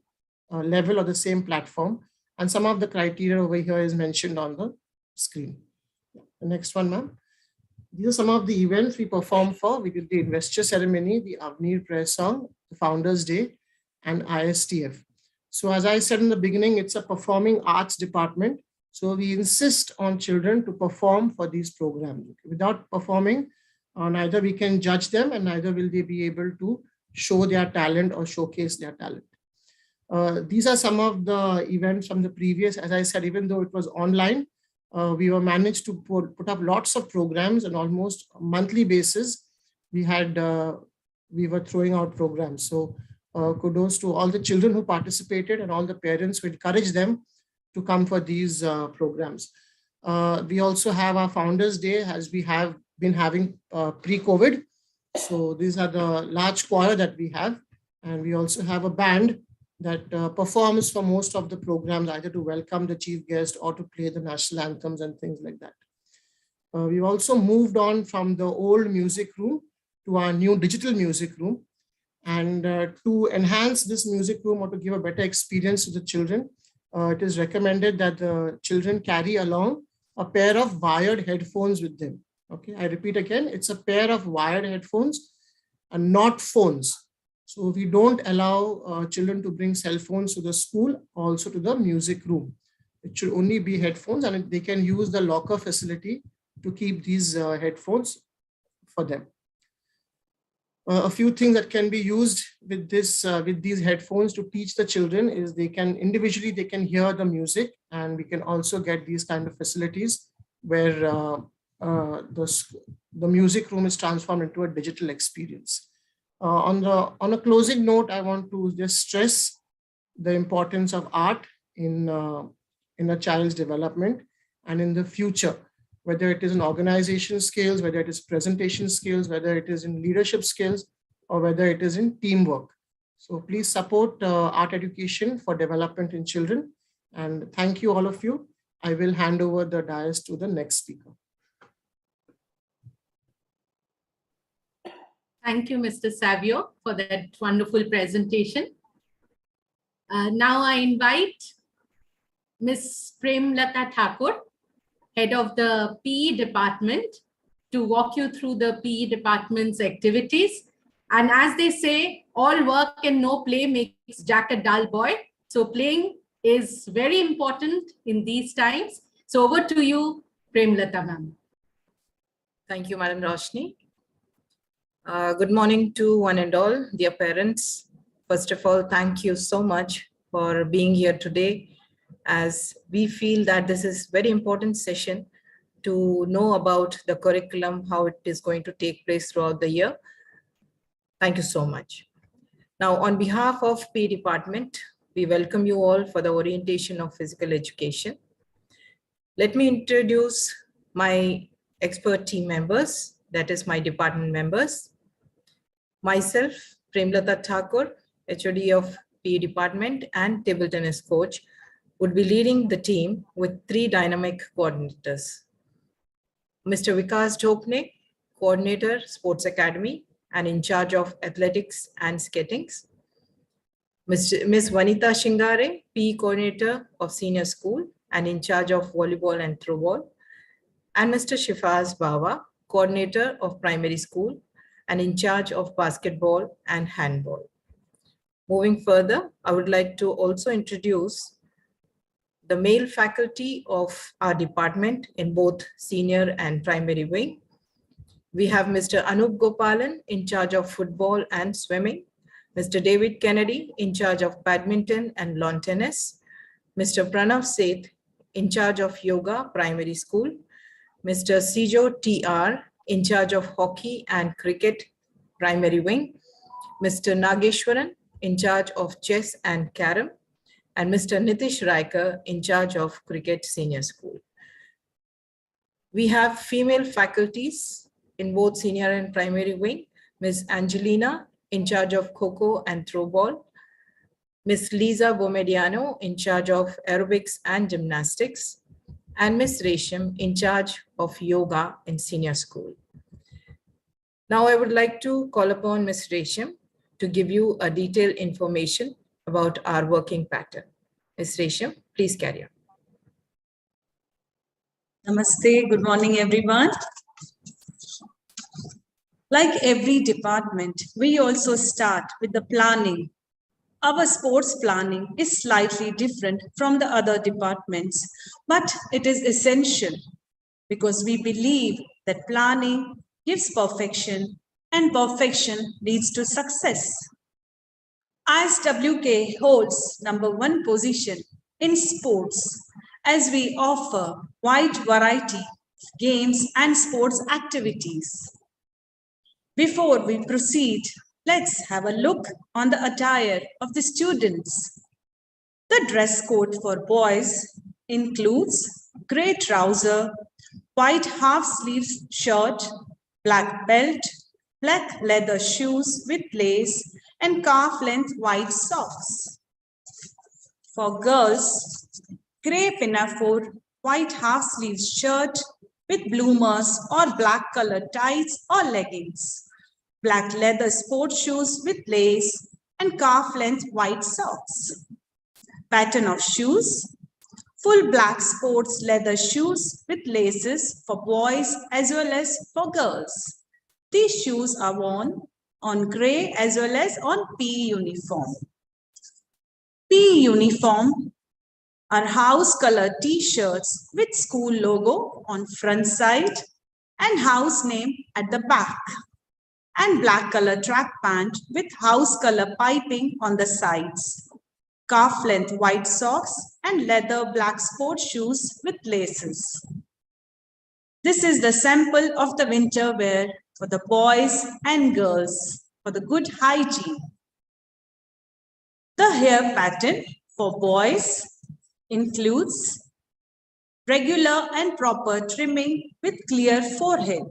level or the same platform. And some of the criteria over here is mentioned on the screen. The next one, ma'am. These are some of the events we perform for. We did the investor ceremony, the Avnir prayer song, the Founders Day, and ISTF. So as I said in the beginning, it's a performing arts department. So we insist on children to perform for these programs. Without performing, neither we can judge them and neither will they be able to show their talent or showcase their talent. These are some of the events from the previous, as I said, even though it was online, we were managed to put up lots of programs on almost a monthly basis. We were throwing out programs. So kudos to all the children who participated and all the parents who encouraged them to come for these programs. We also have our Founders Day, as we have been having pre-COVID. So these are the large choir that we have. And we also have a band that performs for most of the programs, either to welcome the chief guest or to play the national anthems and things like that. We've also moved on from the old music room to our new digital music room. And to enhance this music room or to give a better experience to the children, it is recommended that the children carry along a pair of wired headphones with them. Okay, I repeat again, it's a pair of wired headphones and not phones. So we don't allow children to bring cell phones to the school, also to the music room. It should only be headphones, and they can use the locker facility to keep these headphones for them. A few things that can be used with these headphones to teach the children is they can hear the music, and we can also get these kind of facilities where the music room is transformed into a digital experience. On a closing note, I want to just stress the importance of art in a child's development and in the future, whether it is in organization skills, whether it is presentation skills, whether it is in leadership skills, or whether it is in teamwork. So please support art education for development in children. And thank you, all of you. I will hand over the dais to the next speaker. Thank you, Mr. Savio, for that wonderful presentation. Now I invite Ms. Premlata Thakur, head of the PE department, to walk you through the PE department's activities. And as they say, all work and no play makes Jack a dull boy. So playing is very important in these times. So over to you, Premlata ma'am. Thank you, Madam Roshni. Good morning to one and all, dear parents. First of all, thank you so much for being here today, as we feel that this is very important session to know about the curriculum, how it is going to take place throughout the year. Thank you so much. Now, on behalf of PE department, we welcome you all for the orientation of physical education. Let me introduce my expert team members, that is my department members. Myself, Premlata Thakur, HOD of PE department and table tennis coach, would be leading the team with 3 dynamic coordinators. Mr. Vikas Chopne, coordinator, Sports Academy, and in charge of athletics and skatings. Ms. Vanita Shingare, PE coordinator of senior school and in charge of volleyball and throwball. And Mr. Shifaz Bawa, coordinator of primary school and in charge of basketball and handball. Moving further, I would like to also introduce the male faculty of our department in both senior and primary wing. We have Mr. Anup Gopalan in charge of football and swimming, Mr. David Kennedy in charge of badminton and lawn tennis, Mr. Pranav Seth in charge of yoga primary school, Mr. Sijo TR in charge of hockey and cricket primary wing, Mr. Nageshwaran in charge of chess and carom, and Mr. Nitish Raikar in charge of cricket senior school. We have female faculties in both senior and primary wing, Ms. Angelina in charge of Kho-Kho and Throwball, Miss Lisa Bomediano, in charge of aerobics and gymnastics, and Miss Resham, in charge of yoga in senior school. Now I would like to call upon Miss Resham to give you a detailed information about our working pattern. Miss Resham, please carry on. Namaste, good morning, everyone. Like every department, we also start with the planning. Our sports planning is slightly different from the other departments, but it is essential because we believe that planning gives perfection and perfection leads to success. ISWK holds #1 position in sports as we offer wide variety of games and sports activities. Before we proceed, let's have a look on the attire of the students. The dress code for boys includes gray trouser, white half-sleeve shirt, black belt, black leather shoes with lace, and calf-length white socks. For girls, gray pinafore, white half-sleeve shirt with bloomers or black colored tights or leggings, black leather sport shoes with lace, and calf-length white socks. Pattern of shoes: full black sports leather shoes with laces for boys as well as for girls. These shoes are worn on gray as well as on PE uniform. PE uniform are house color t-shirts with school logo on front side and house name at the back, and black color track pant with house color piping on the sides, calf length white socks, and leather black sport shoes with laces. This is the sample of the winter wear for the boys and girls for the good hygiene. The hair pattern for boys includes regular and proper trimming with clear forehead.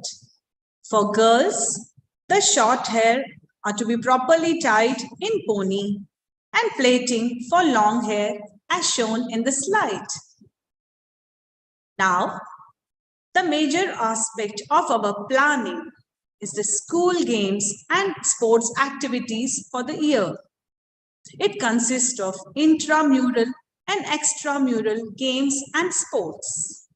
For girls, the short hair are to be properly tied in pony and plaiting for long hair as shown in the slide. Now, the major aspect of our planning is the school games and sports activities for the year. It consists of intramural and extramural games and sports.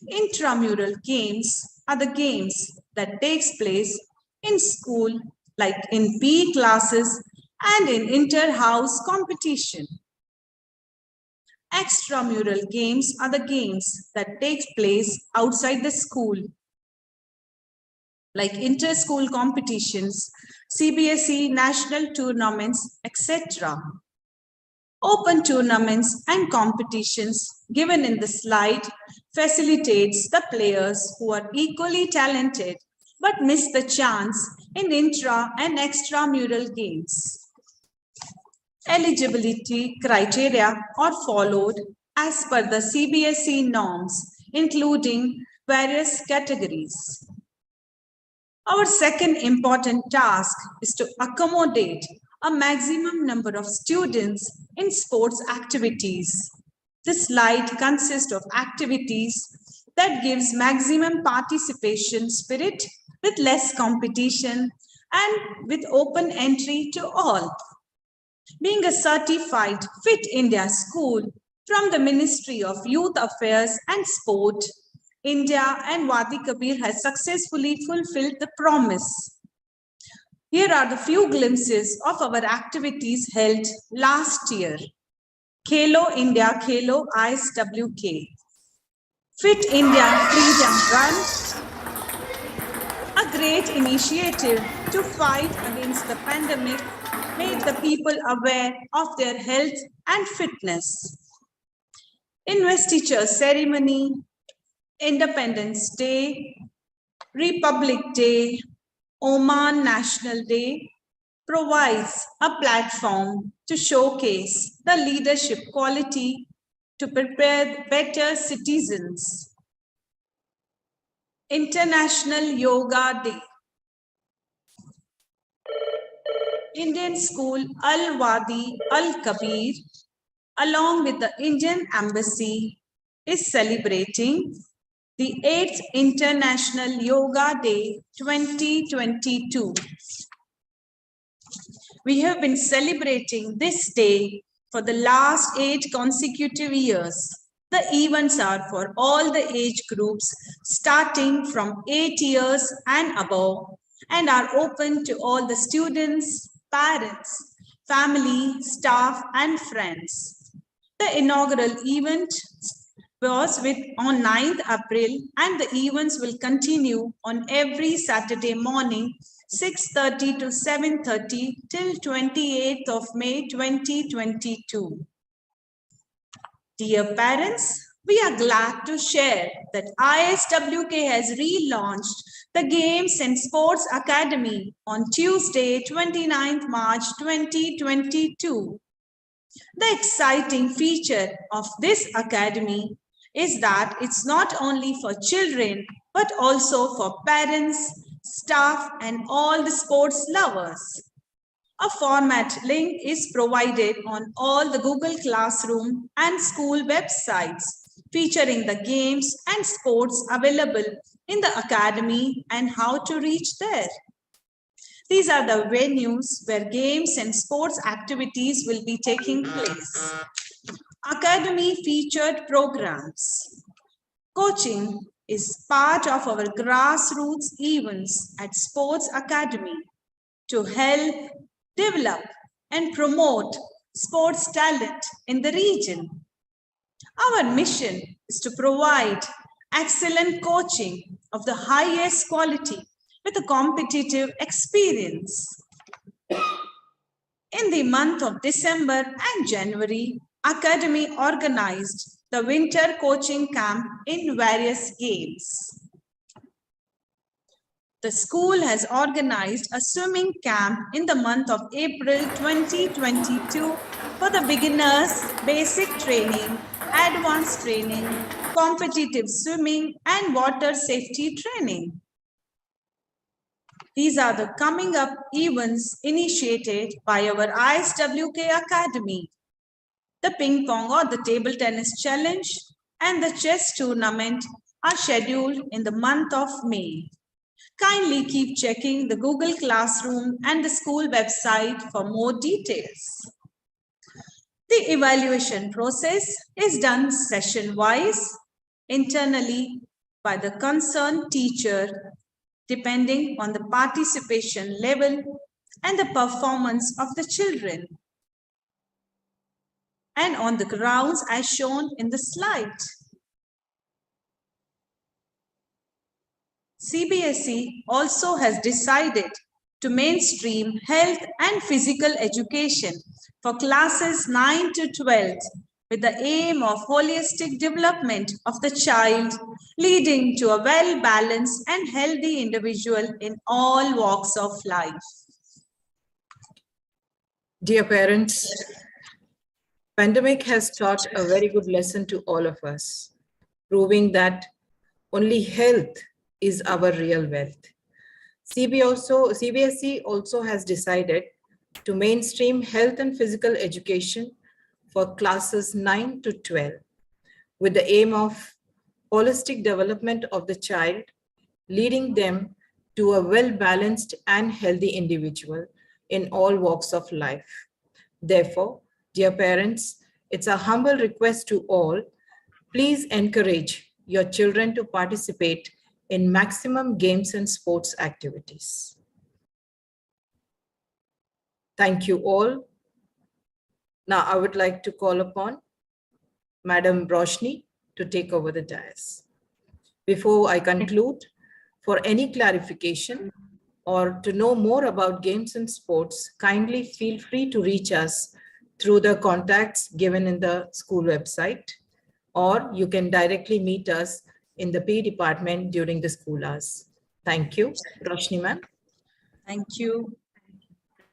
Intramural games are the games that takes place in school, like in PE classes and in inter-house competition. Extramural games are the games that take place outside the school, like inter-school competitions, CBSE national tournaments, etc. Open tournaments and competitions given in the slide facilitates the players who are equally talented but miss the chance in intra and extramural games. Eligibility criteria are followed as per the CBSE norms, including various categories. Our second important task is to accommodate a maximum number of students in sports activities. This slide consists of activities that gives maximum participation spirit with less competition and with open entry to all. Being a certified Fit India school from the Ministry of Youth Affairs and Sport, India and Wadi Kabir has successfully fulfilled the promise. Here are the few glimpses of our activities held last year. Khelo India, Khelo ISWK. Fit India Freedom Run, a great initiative to fight against the pandemic, made the people aware of their health and fitness. Investiture ceremony, Independence Day, Republic Day, Oman National Day provides a platform to showcase the leadership quality to prepare better citizens. International Yoga Day. Indian School Al-Wadi Al-Kabir, along with the Indian Embassy, is celebrating the 8th International Yoga Day 2022. We have been celebrating this day for the last 8 consecutive years. The events are for all the age groups starting from 8 years and above and are open to all the students, parents, family, staff and friends. The inaugural event was on 9th April and the events will continue on every Saturday morning 6:30 to 7:30 till 28th of May 2022. Dear parents, we are glad to share that ISWK has relaunched the Games and Sports Academy on Tuesday, 29th March 2022. The exciting feature of this academy is that it's not only for children, but also for parents, staff, and all the sports lovers. A format link is provided on all the Google Classroom and school websites featuring the games and sports available in the academy and how to reach there. These are the venues where games and sports activities will be taking place. Academy featured programs. Coaching is part of our grassroots events at Sports Academy to help develop and promote sports talent in the region. Our mission is to provide excellent coaching of the highest quality with a competitive experience. In the month of December and January, Academy organized the winter coaching camp in various games. The school has organized a swimming camp in the month of April 2022 for the beginners, basic training, advanced training, competitive swimming, and water safety training. These are the coming up events initiated by our ISWK Academy. The ping pong or the table tennis challenge and the chess tournament are scheduled in the month of May. Kindly keep checking the Google Classroom and the school website for more details. The evaluation process is done session-wise, internally by the concerned teacher, depending on the participation level and the performance of the children, and on the grounds as shown in the slide. CBSE also has decided to mainstream health and physical education for classes 9 to 12 with the aim of holistic development of the child, leading to a well-balanced and healthy individual in all walks of life. Dear parents, pandemic has taught a very good lesson to all of us, proving that only health is our real wealth. CBSE also has decided to mainstream health and physical education for classes 9 to 12 with the aim of holistic development of the child, leading them to a well-balanced and healthy individual in all walks of life. Therefore, dear parents, it's a humble request to all, please encourage your children to participate in maximum games and sports activities. Thank you all. Now I would like to call upon Madam Roshni to take over the dais. Before I conclude, for any clarification or to know more about games and sports, kindly feel free to reach us through the contacts given in the school website, or you can directly meet us in the PE department during the school hours. Thank you. Roshni ma'am. Thank you.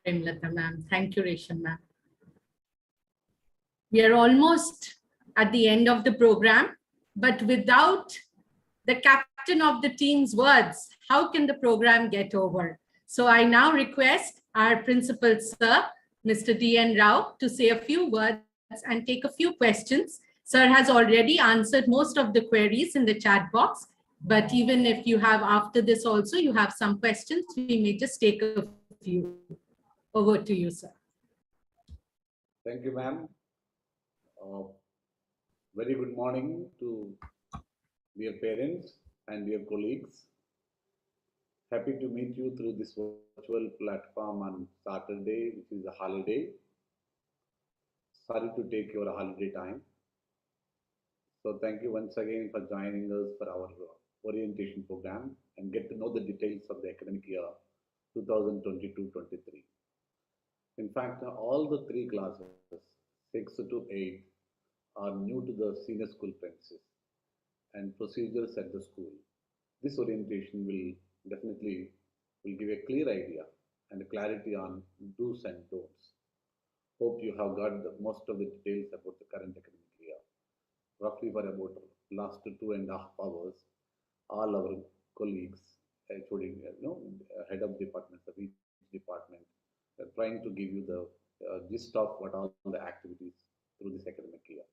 Premlata ma'am. Thank you, Resham ma'am. We are almost at the end of the program, but without the captain of the team's words, how can the program get over? So I now request our principal, sir, Mr. D.N. Rao, to say a few words and take a few questions. Sir has already answered most of the queries in the chat box, but even if you have after this also, you have some questions, we may just take a few. Over to you, sir. Thank you, ma'am. Very good morning to dear parents and dear colleagues. Happy to meet you through this virtual platform on Saturday, which is a holiday. Sorry to take your holiday time. So thank you once again for joining us for our orientation program and get to know the details of the academic year 2022-23. In fact, all the three classes, 6 to 8, are new to the senior school premises and procedures at the school. This orientation will definitely give a clear idea and a clarity on do's and don'ts. Hope you have got most of the details about the current academic year. Roughly for about last 2.5 hours, all our colleagues, including head of departments of each department, are trying to give you the gist of what all the activities through this academic year.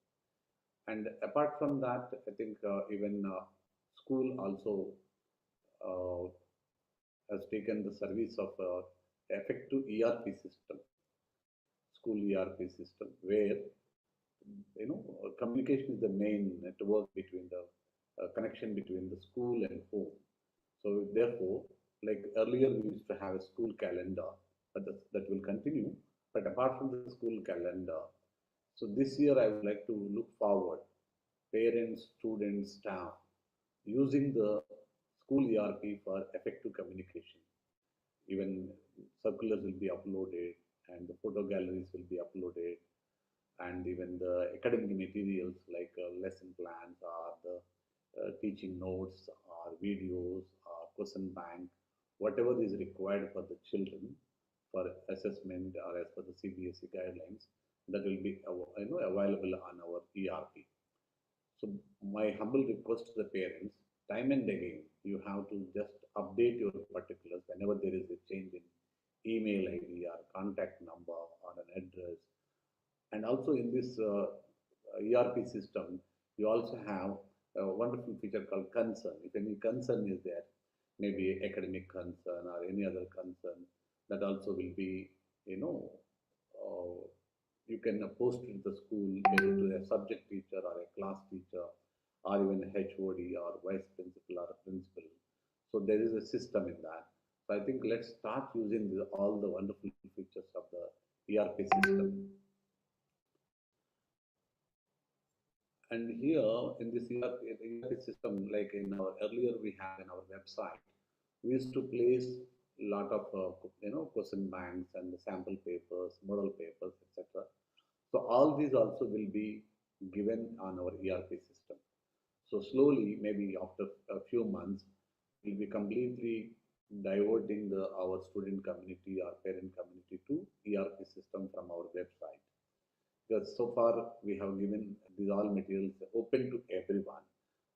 And apart from that, I think even school also has taken the service of effective ERP system, school ERP system, where communication is the main network between the connection between the school and home. So therefore, like earlier we used to have a school calendar, but that will continue. But apart from the school calendar, so this year I would like to look forward, parents, students, staff, using the school ERP for effective communication. Even circulars will be uploaded and the photo galleries will be uploaded, and even the academic materials like lesson plans or the teaching notes or videos or question bank, whatever is required for the children for assessment or as per the CBSE guidelines, that will be available on our ERP. So my humble request to the parents, time and again, you have to just update your particulars whenever there is a change in email ID or contact number or an address. And also in this ERP system, you also have a wonderful feature called concern. If any concern is there, maybe academic concern or any other concern, that also will be, you can post it to the school, either to a subject teacher or a class teacher, or even a HOD or vice principal or a principal. So there is a system in that. So I think let's start using all the wonderful features of the ERP system. And here in this ERP system, like in our earlier we had in our website, we used to place a lot of question banks and the sample papers, model papers, etc. So all these also will be given on our ERP system. So slowly, maybe after a few months, we'll be completely diverting our student community or parent community to ERP system from our website. Because so far we have given these all materials open to everyone.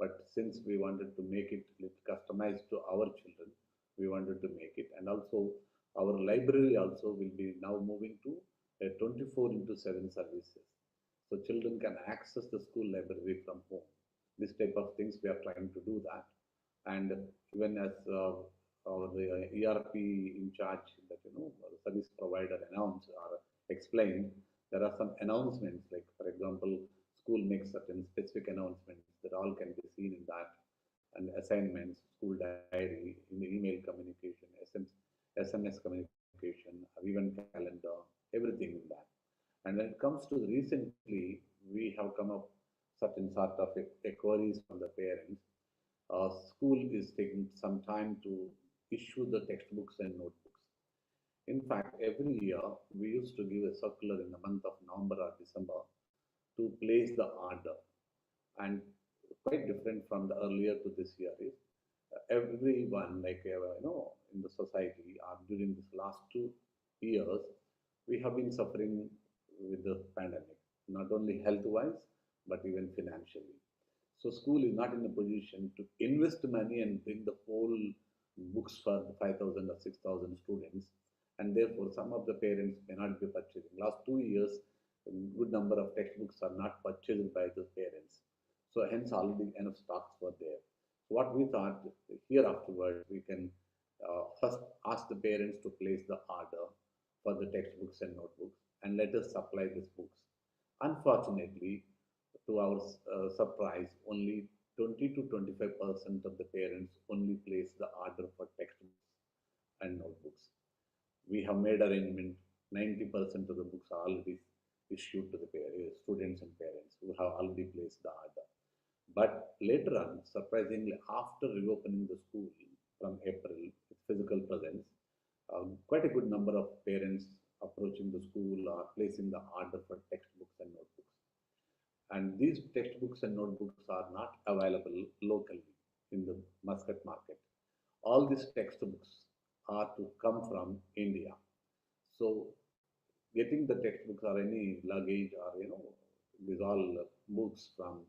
But since we wanted to make it customized to our children, we wanted to make it. And also our library also will be now moving to a 24/7 services. So children can access the school library from home. This type of things we are trying to do that. And even as the ERP in charge that the service provider announced or explained, there are some announcements, like for example, school makes certain specific announcements that all can be seen in that, and assignments, school diary, in the email communication, SMS communication, or even calendar, everything in that. And when it comes to recently, we have come up certain sort of queries from the parents. School is taking some time to issue the textbooks and notebooks. In fact, every year we used to give a circular in the month of November or December to place the order. And quite different from the earlier to this year is everyone, like in the society or during this last 2 years, we have been suffering with the pandemic, not only health-wise, but even financially. So school is not in a position to invest money and bring the whole books for 5,000 or 6,000 students, and therefore some of the parents may not be purchasing. Last 2 years, a good number of textbooks are not purchased by the parents. So hence already enough stocks were there. So what we thought here afterwards, we can first ask the parents to place the order for the textbooks and notebooks and let us supply these books. Unfortunately, to our surprise, only 20 to 25% of the parents only place the order for textbooks and notebooks. We have made arrangement, 90% of the books are already issued to the students and parents who have already placed the order. But later on, surprisingly, after reopening the school from April with physical presence, quite a good number of parents approaching the school are placing the order for textbooks and notebooks. And these textbooks and notebooks are not available locally in the Muscat market. All these textbooks are to come from India. So getting the textbooks or any luggage or these all books from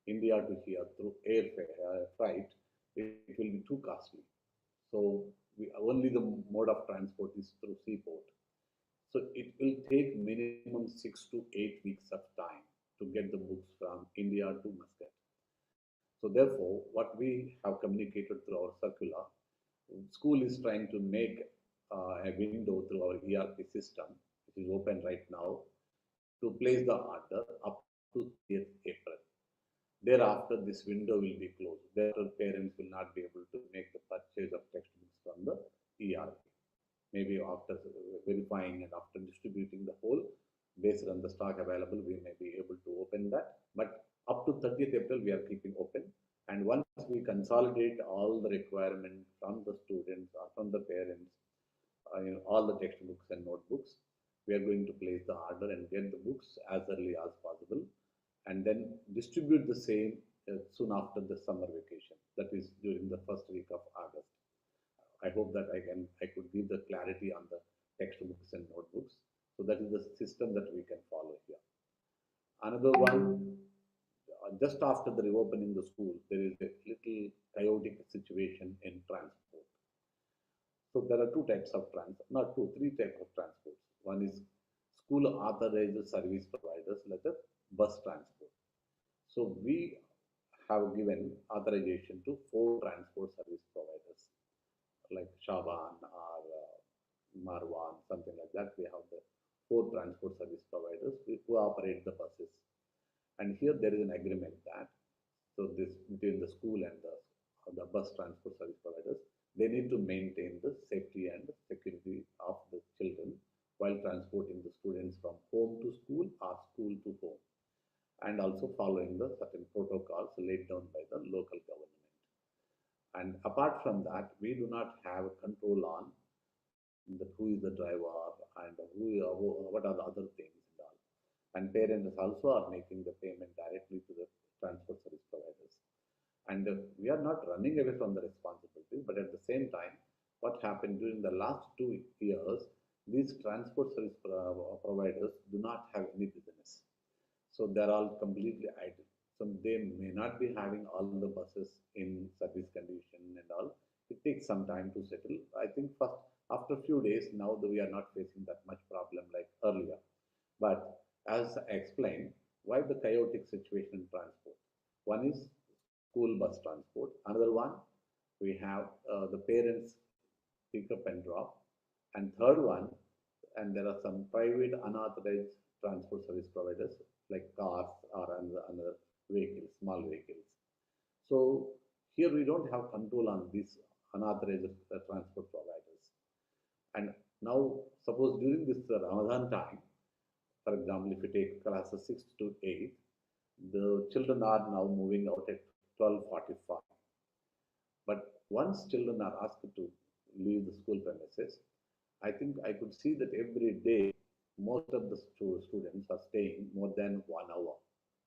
India to here through airfare flight, it will be too costly. So only the mode of transport is through seaport. So it will take minimum 6 to 8 weeks of time to get the books from India to Muscat. So therefore, what we have communicated through our circular, school is trying to make a window through our ERP system, which is open right now, to place the order up to 30th April. Thereafter, this window will be closed. Therefore, parents will not be able to make the purchase of textbooks from the ERP. Maybe after verifying and after distributing the whole, based on the stock available, we may be able to open that. But up to 30th April, we are keeping open. And once we consolidate all the requirements from the students or from the parents, all the textbooks and notebooks, we are going to place the order and get the books as early as possible, and then distribute the same soon after the summer vacation. That is during the first week of August. I hope that I could give the clarity on the textbooks and notebooks. So that is the system that we can follow here. Another one, just after the reopening the school, there is a little chaotic situation in transport. So there are three types of transports. One is school authorized service providers, like a bus transport. So we have given authorization to 4 transport service providers, like Shaban or Marwan, something like that. We have the 4 transport service providers who operate the buses. And here there is an agreement that, so this between the school and the bus transport service providers, they need to maintain the safety and security of the children while transporting the students from home to school or school to home, and also following the certain protocols laid down by the local government. And apart from that, we do not have control on who is the driver and what are the other things and all. And parents also are making the payment directly to the transport service providers. And we are not running away from the responsibility, but at the same time, what happened during the last 2 years, these transport service providers do not have any business. So they're all completely idle. So they may not be having all the buses in service condition and all. It takes some time to settle. I think first, after a few days, now we are not facing that much problem like earlier. But as I explained, why the chaotic situation in transport? One is school bus transport. Another one, we have the parents pick up and drop. And third one, and there are some private unauthorized transport service providers like cars or another vehicles, small vehicles. So here we don't have control on these unauthorized transport providers. And now suppose during this Ramadan time, for example, if you take classes 6 to 8, the children are now moving out at 12:45. But once children are asked to leave the school premises, I think I could see that every day most of the students are staying more than 1 hour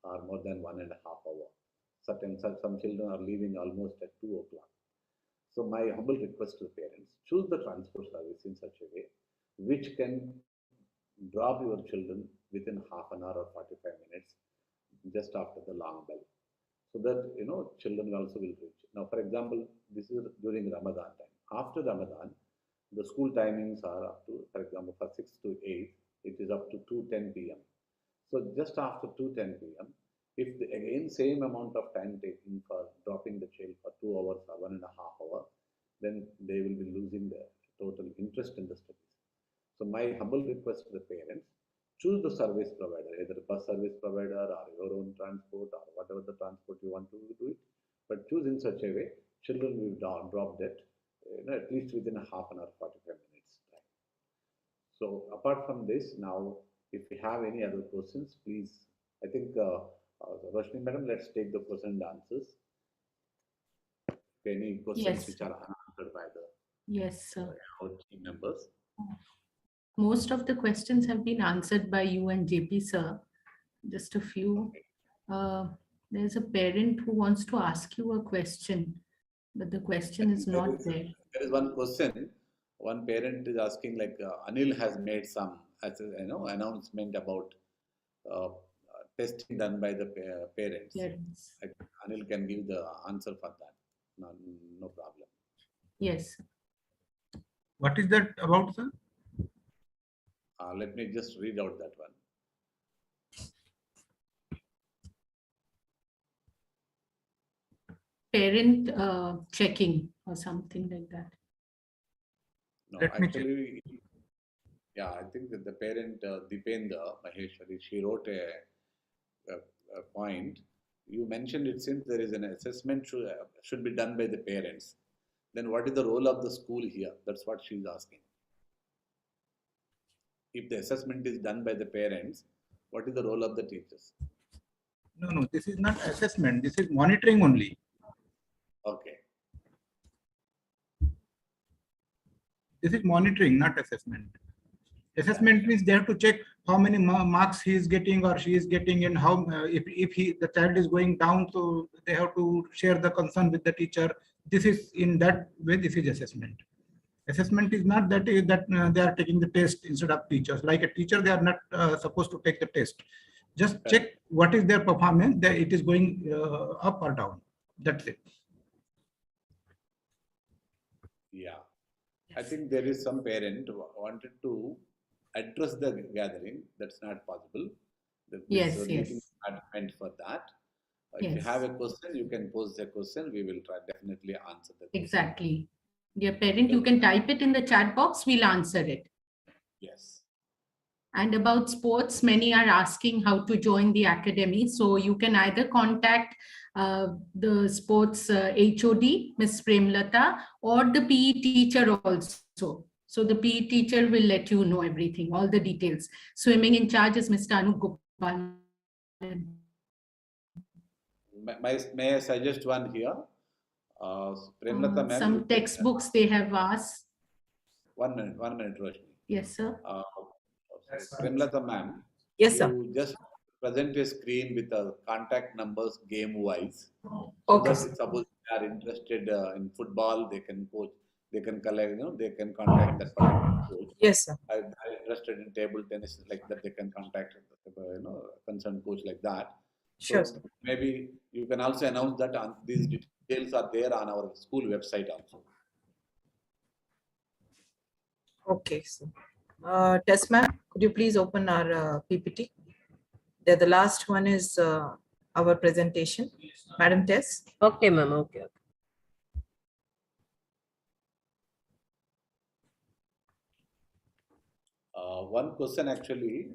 or more than 1.5 hours. Some children are leaving almost at 2 o'clock. So my humble request to the parents, choose the transport service in such a way which can drop your children within half an hour or 45 minutes just after the long bell, so that children also will reach. Now, for example, this is during Ramadan time. After Ramadan, the school timings are up to, for example, for 6 to 8, it is up to 2:10 p.m. So just after 2:10 p.m., if the, again same amount of time taken for dropping the child for 2 hours or 1.5 hours, then they will be losing the total interest in the studies. So my humble request to the parents, choose the service provider, either bus service provider or your own transport or whatever the transport you want to do it, but choose in such a way, children will drop that, at least within a half an hour, 45 minutes time. So apart from this, now, if you have any other questions, please, I think, Roshni madam, let's take the question and answers. Any questions Yes. which are unanswered by the Yes, sir. our team members? Most of the questions have been answered by you and JP, sir. Just a few. There's a parent who wants to ask you a question, but the question is not there. There is one question. One parent is asking, like, Anil has made some, announcement about testing done by the parents. Parents. I think Anil can give the answer for that. No problem. Yes. What is that about, sir? Let me just read out that one. Parent checking or something like that. No, Let me check. actually, yeah, I think that the parent, Dipendra Maheshwari, she wrote a point. You mentioned it seems there is an assessment should be done by the parents. Then what is the role of the school here? That's what she's asking. If the assessment is done by the parents, what is the role of the teachers? No, this is not assessment. This is monitoring only. Okay. This is monitoring, not assessment. Assessment means they have to check how many marks he is getting or she is getting, and how if the child is going down, so they have to share the concern with the teacher. This is in that way. This is assessment. Assessment is not that they are taking the test instead of teachers. Like a teacher, they are not supposed to take the test. Just check what is their performance. That it is going up or down. That's it. Yeah. I think there is some parent who wanted to address the gathering. That's not possible. Yes. Meeting is not meant for that. If you Yes. have a question, you can pose the question. We will try definitely answer the question. Exactly. Dear parent, you can type it in the chat box. We'll answer it. Yes. And about sports, many are asking how to join the academy. So you can either contact the sports HOD, Ms. Premlata, or the PE teacher also. So the PE teacher will let you know everything, all the details. Swimming in charge is Mr. Anup Gopal. May I suggest one here? Premlata ma'am. Some textbooks they have asked. 1 minute, Roshni. Yes, sir. Premlata ma'am. Yes, sir. You just present a screen with the contact numbers game wise. Okay. So that suppose they are interested in football, they can coach, they can collect, they can contact that coach. Yes, sir. If they are interested in table tennis like that, they can contact concerned coach like that. Sure. So maybe you can also announce that these details are there on our school website also. Okay, so Tess ma'am, could you please open our PPT? The last one is our presentation. Madam Tess. Okay, ma'am. Okay. One question actually.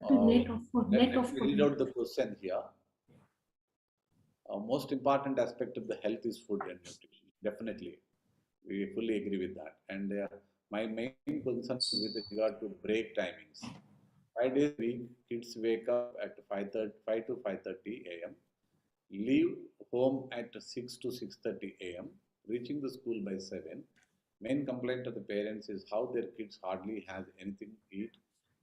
Read out the question here. Most important aspect of the health is food and nutrition. Definitely, we fully agree with that. And my main concern is with regard to break timings. 5 days a week, kids wake up at 5 to 5:30 a.m. Leave home at 6 to 6:30 a.m. Reaching the school by 7. Main complaint of the parents is how their kids hardly has anything to eat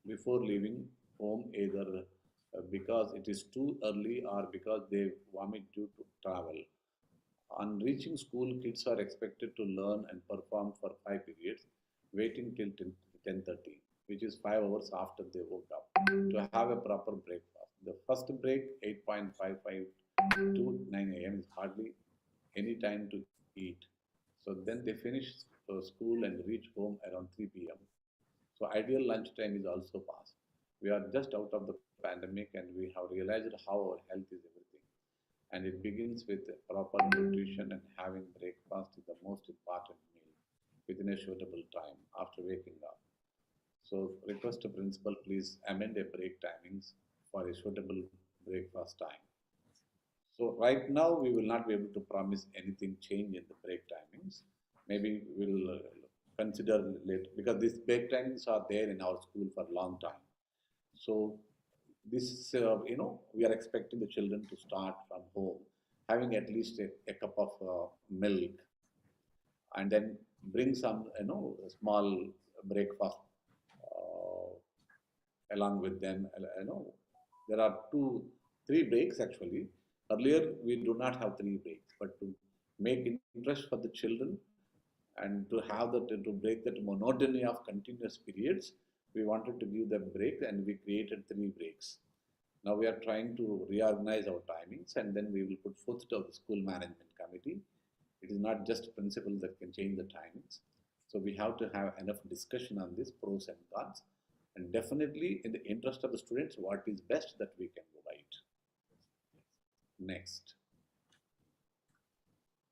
before leaving home, either because it is too early or because they vomit due to travel. On reaching school, kids are expected to learn and perform for 5 periods, waiting till 10:30, which is 5 hours after they woke up, to have a proper breakfast. The first break, 8:55 to 9 a.m., is hardly any time to eat. So then they finish school and reach home around 3 p.m. So ideal lunch time is also past. We are just out of the pandemic and we have realized how our health is everything. And it begins with proper nutrition, and having breakfast is the most important meal within a suitable time after waking up. So request to principal, please amend a break timings for a suitable breakfast time. So right now we will not be able to promise anything change in the break timings. Maybe we'll consider later, because these break timings are there in our school for a long time. So this, we are expecting the children to start from home, having at least a cup of milk, and then bring some, a small breakfast along with them. There are 3 breaks actually. Earlier, we do not have 3 breaks, but to make interest for the children and to have to break that monotony of continuous periods, we wanted to give them break, and we created 3 breaks. Now we are trying to reorganize our timings, and then we will put forth to the school management committee. It is not just principal that can change the timings. So we have to have enough discussion on this pros and cons, and definitely in the interest of the students, what is best that we can provide. Next.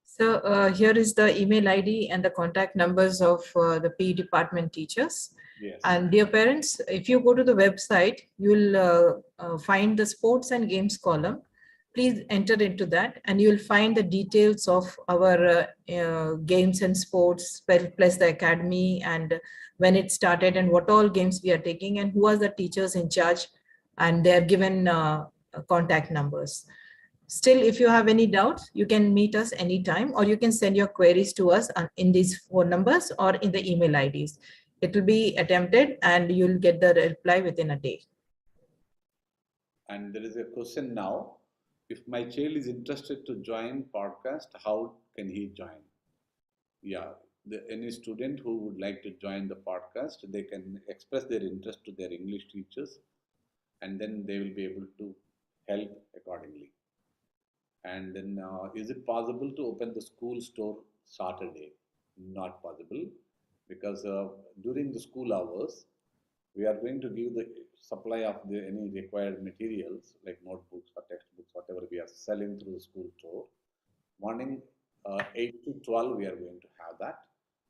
So here is the email ID and the contact numbers of the PE department teachers. Yes. And dear parents, if you go to the website, you'll find the sports and games column. Please enter into that, and you'll find the details of our games and sports, plus the academy, and when it started, and what all games we are taking, and who are the teachers in charge, and they are given contact numbers. Still, if you have any doubts, you can meet us anytime, or you can send your queries to us in these phone numbers or in the email IDs. It will be attempted and you'll get the reply within a day. And there is a question now. If my child is interested to join podcast, how can he join? Yeah, any student who would like to join the podcast, they can express their interest to their English teachers, and then they will be able to help accordingly. And then is it possible to open the school store Saturday? Not possible, because during the school hours, we are going to give the supply of any required materials like notebooks or textbooks, whatever we are selling through the school store. Morning 8 to 12, we are going to have that.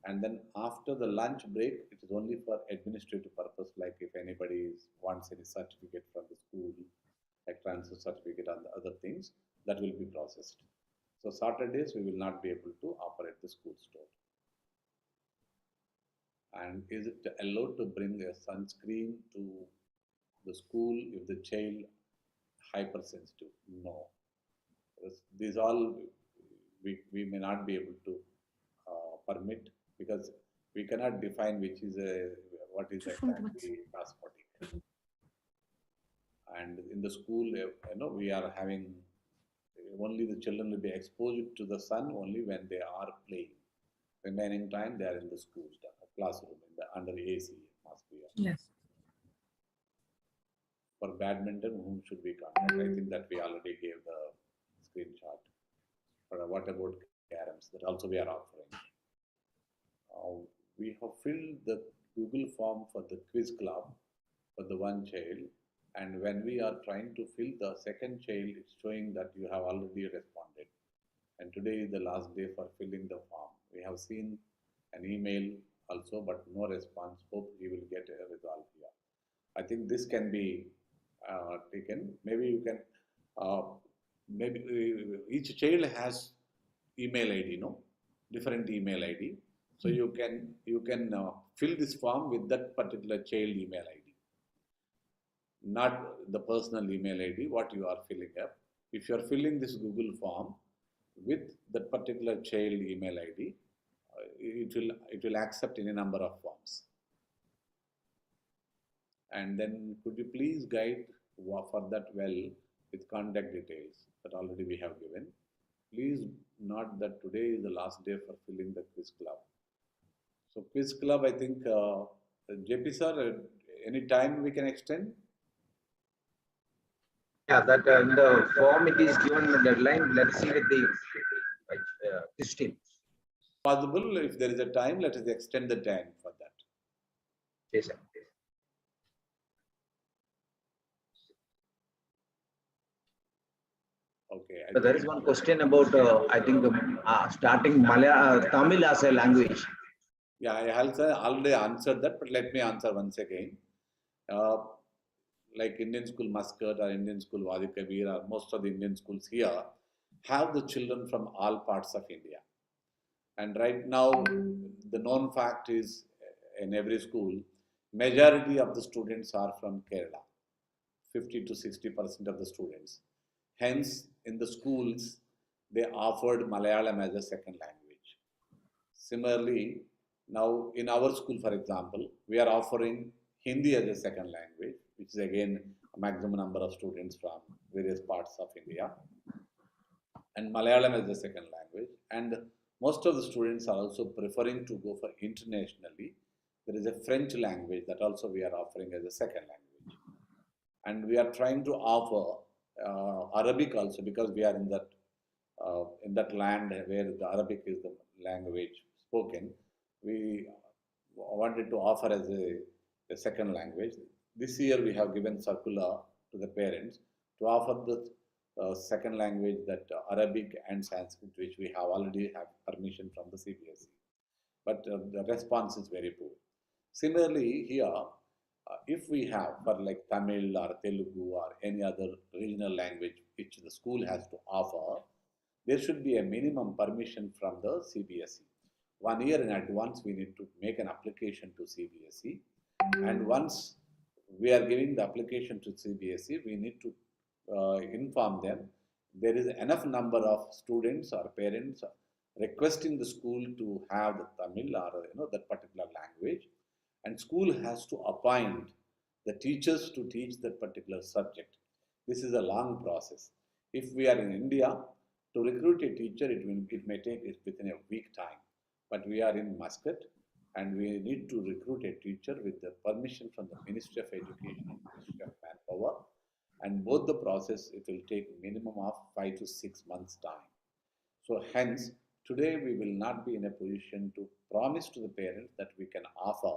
And then after the lunch break, it is only for administrative purpose, like if anybody wants any certificate from the school, like transfer certificate and the other things, that will be processed. So Saturdays, we will not be able to operate the school store. And is it allowed to bring a sunscreen to the school if the child hypersensitive? No. These all we may not be able to permit, because we cannot define which is what is exactly transporting. And in the school, we are having only the children will be exposed to the sun only when they are playing. Remaining time they are in the school classroom under AC atmosphere. Yes. For badminton, whom should we contact? I think that we already gave the screenshot. But what about caroms? That also we are offering. We have filled the Google form for the quiz club for the one child. And when we are trying to fill the second child, it's showing that you have already responded. And today is the last day for filling the form. We have seen an email also, but no response. Hope we will get a result here. I think this can be taken. Maybe you can, maybe each child has email ID, different email ID. So you can fill this form with that particular child email ID. Not the personal email ID, what you are filling up. If you are filling this Google form with that particular child email ID, it will accept any number of forms. And then could you please guide for that well with contact details that already we have given. Please note that today is the last day for filling the quiz club. So quiz club, I think, JP sir, any time we can extend? Yeah, that in the form it is given the deadline. Let's see with the quiz team. Possible, if there is a time, let us extend the time for that. Yes, sir. Okay. So there is one question about, I think, starting Tamil as a language. Yeah, I already answered that, but let me answer once again. Like Indian school Muscat or Indian school Wadi Kabir or most of the Indian schools here have the children from all parts of India. And right now, the known fact is in every school, majority of the students are from Kerala, 50 to 60% of the students. Hence, in the schools, they offered Malayalam as a second language. Similarly, now in our school, for example, we are offering Hindi as a second language, which is again a maximum number of students from various parts of India, and Malayalam as a second language. And most of the students are also preferring to go for internationally. There is a French language that also we are offering as a second language. And we are trying to offer Arabic also, because we are in that land where the Arabic is the language spoken. We wanted to offer as a second language. This year we have given circular to the parents to offer the second language, that Arabic and Sanskrit, which we have already have permission from the CBSE. But the response is very poor. Similarly, here, if we have for like Tamil or Telugu or any other regional language which the school has to offer, there should be a minimum permission from the CBSE. 1 year in advance, we need to make an application to CBSE. And once we are giving the application to CBSE, we need to inform them there is enough number of students or parents requesting the school to have the Tamil or that particular language, and school has to appoint the teachers to teach that particular subject. This is a long process. If we are in India, to recruit a teacher, it may take within a week time. But we are in Muscat, and we need to recruit a teacher with the permission from the Ministry of Education and Ministry of Manpower. And both the process, it will take minimum of 5 to 6 months time. So hence, today we will not be in a position to promise to the parents that we can offer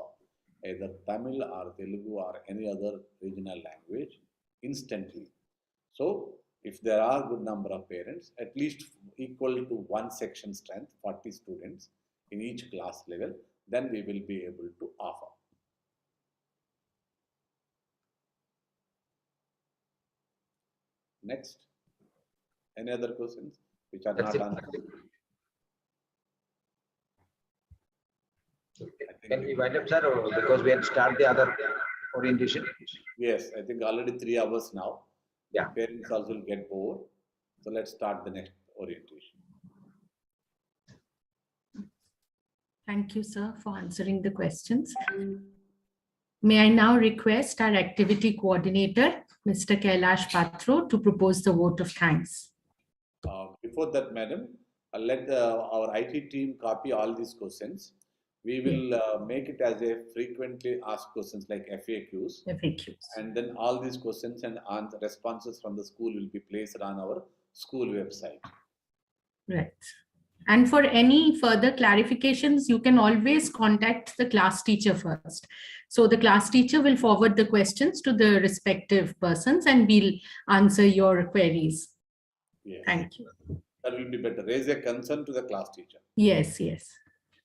either Tamil or Telugu or any other regional language instantly. So if there are good number of parents, at least equal to one section strength, 40 students in each class level, then we will be able to offer. Next, any other questions which are not answered? Can we wind up, sir, because we have started the other orientation? Yes, I think already 3 hours now. Yeah. Parents also will get bored. So let's start the next orientation. Thank you, sir, for answering the questions. May I now request our activity coordinator, Mr. Kailash Patro, to propose the vote of thanks. Before that, madam, I'll let our IT team copy all these questions. We will make it as a frequently asked questions like FAQs. FAQs. And then all these questions and responses from the school will be placed on our school website. Right. And for any further clarifications, you can always contact the class teacher first. So the class teacher will forward the questions to the respective persons and we'll answer your queries. Yes. Thank you. That will be better. Raise a concern to the class teacher. Yes, yes.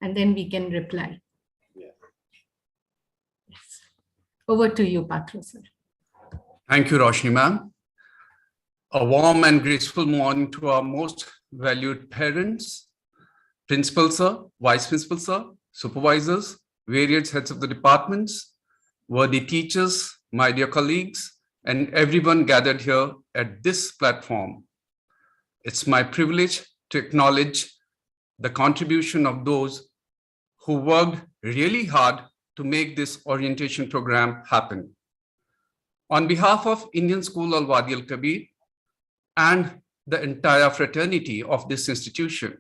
And then we can reply. Yes. Yes. Over to you, Patro, sir. Thank you, Roshni ma'am. A warm and graceful morning to our most valued parents, principal sir, vice principal sir, supervisors, various heads of the departments, worthy teachers, my dear colleagues, and everyone gathered here at this platform. It's my privilege to acknowledge the contribution of those who worked really hard to make this orientation program happen. On behalf of Indian School Al-Wadi Al-Kabir and the entire fraternity of this institution,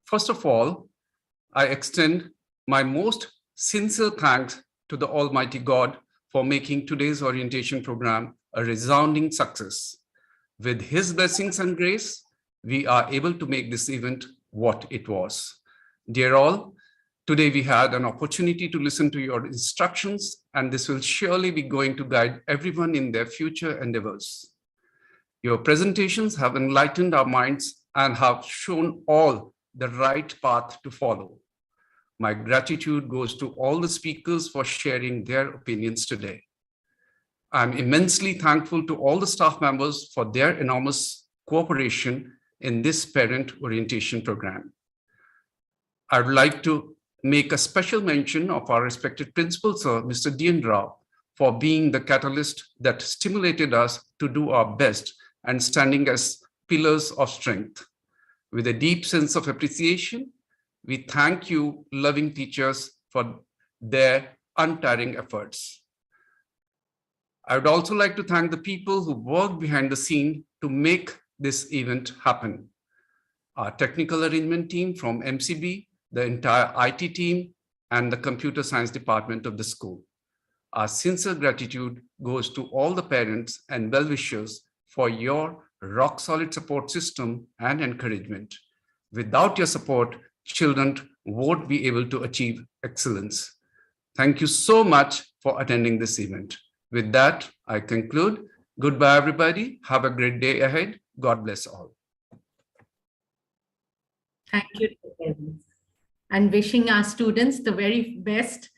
first of all, I extend my most sincere thanks to the Almighty God for making today's orientation program a resounding success. With His blessings and grace, we are able to make this event what it was. Dear all, today we had an opportunity to listen to your instructions, and this will surely be going to guide everyone in their future endeavors. Your presentations have enlightened our minds and have shown all the right path to follow. My gratitude goes to all the speakers for sharing their opinions today. I'm immensely thankful to all the staff members for their enormous cooperation in this parent orientation program. I would like to make a special mention of our respected principal, sir, Mr. D.N. Rao, for being the catalyst that stimulated us to do our best and standing as pillars of strength. With a deep sense of appreciation, we thank you, loving teachers, for their untiring efforts. I would also like to thank the people who worked behind the scene to make this event happen. Our technical arrangement team from MCB, the entire IT team, and the computer science department of the school. Our sincere gratitude goes to all the parents and well-wishers for your rock-solid support system and encouragement. Without your support, children won't be able to achieve excellence. Thank you so much for attending this event. With that, I conclude. Goodbye, everybody. Have a great day ahead. God bless all. Thank you, parents. And wishing our students the very best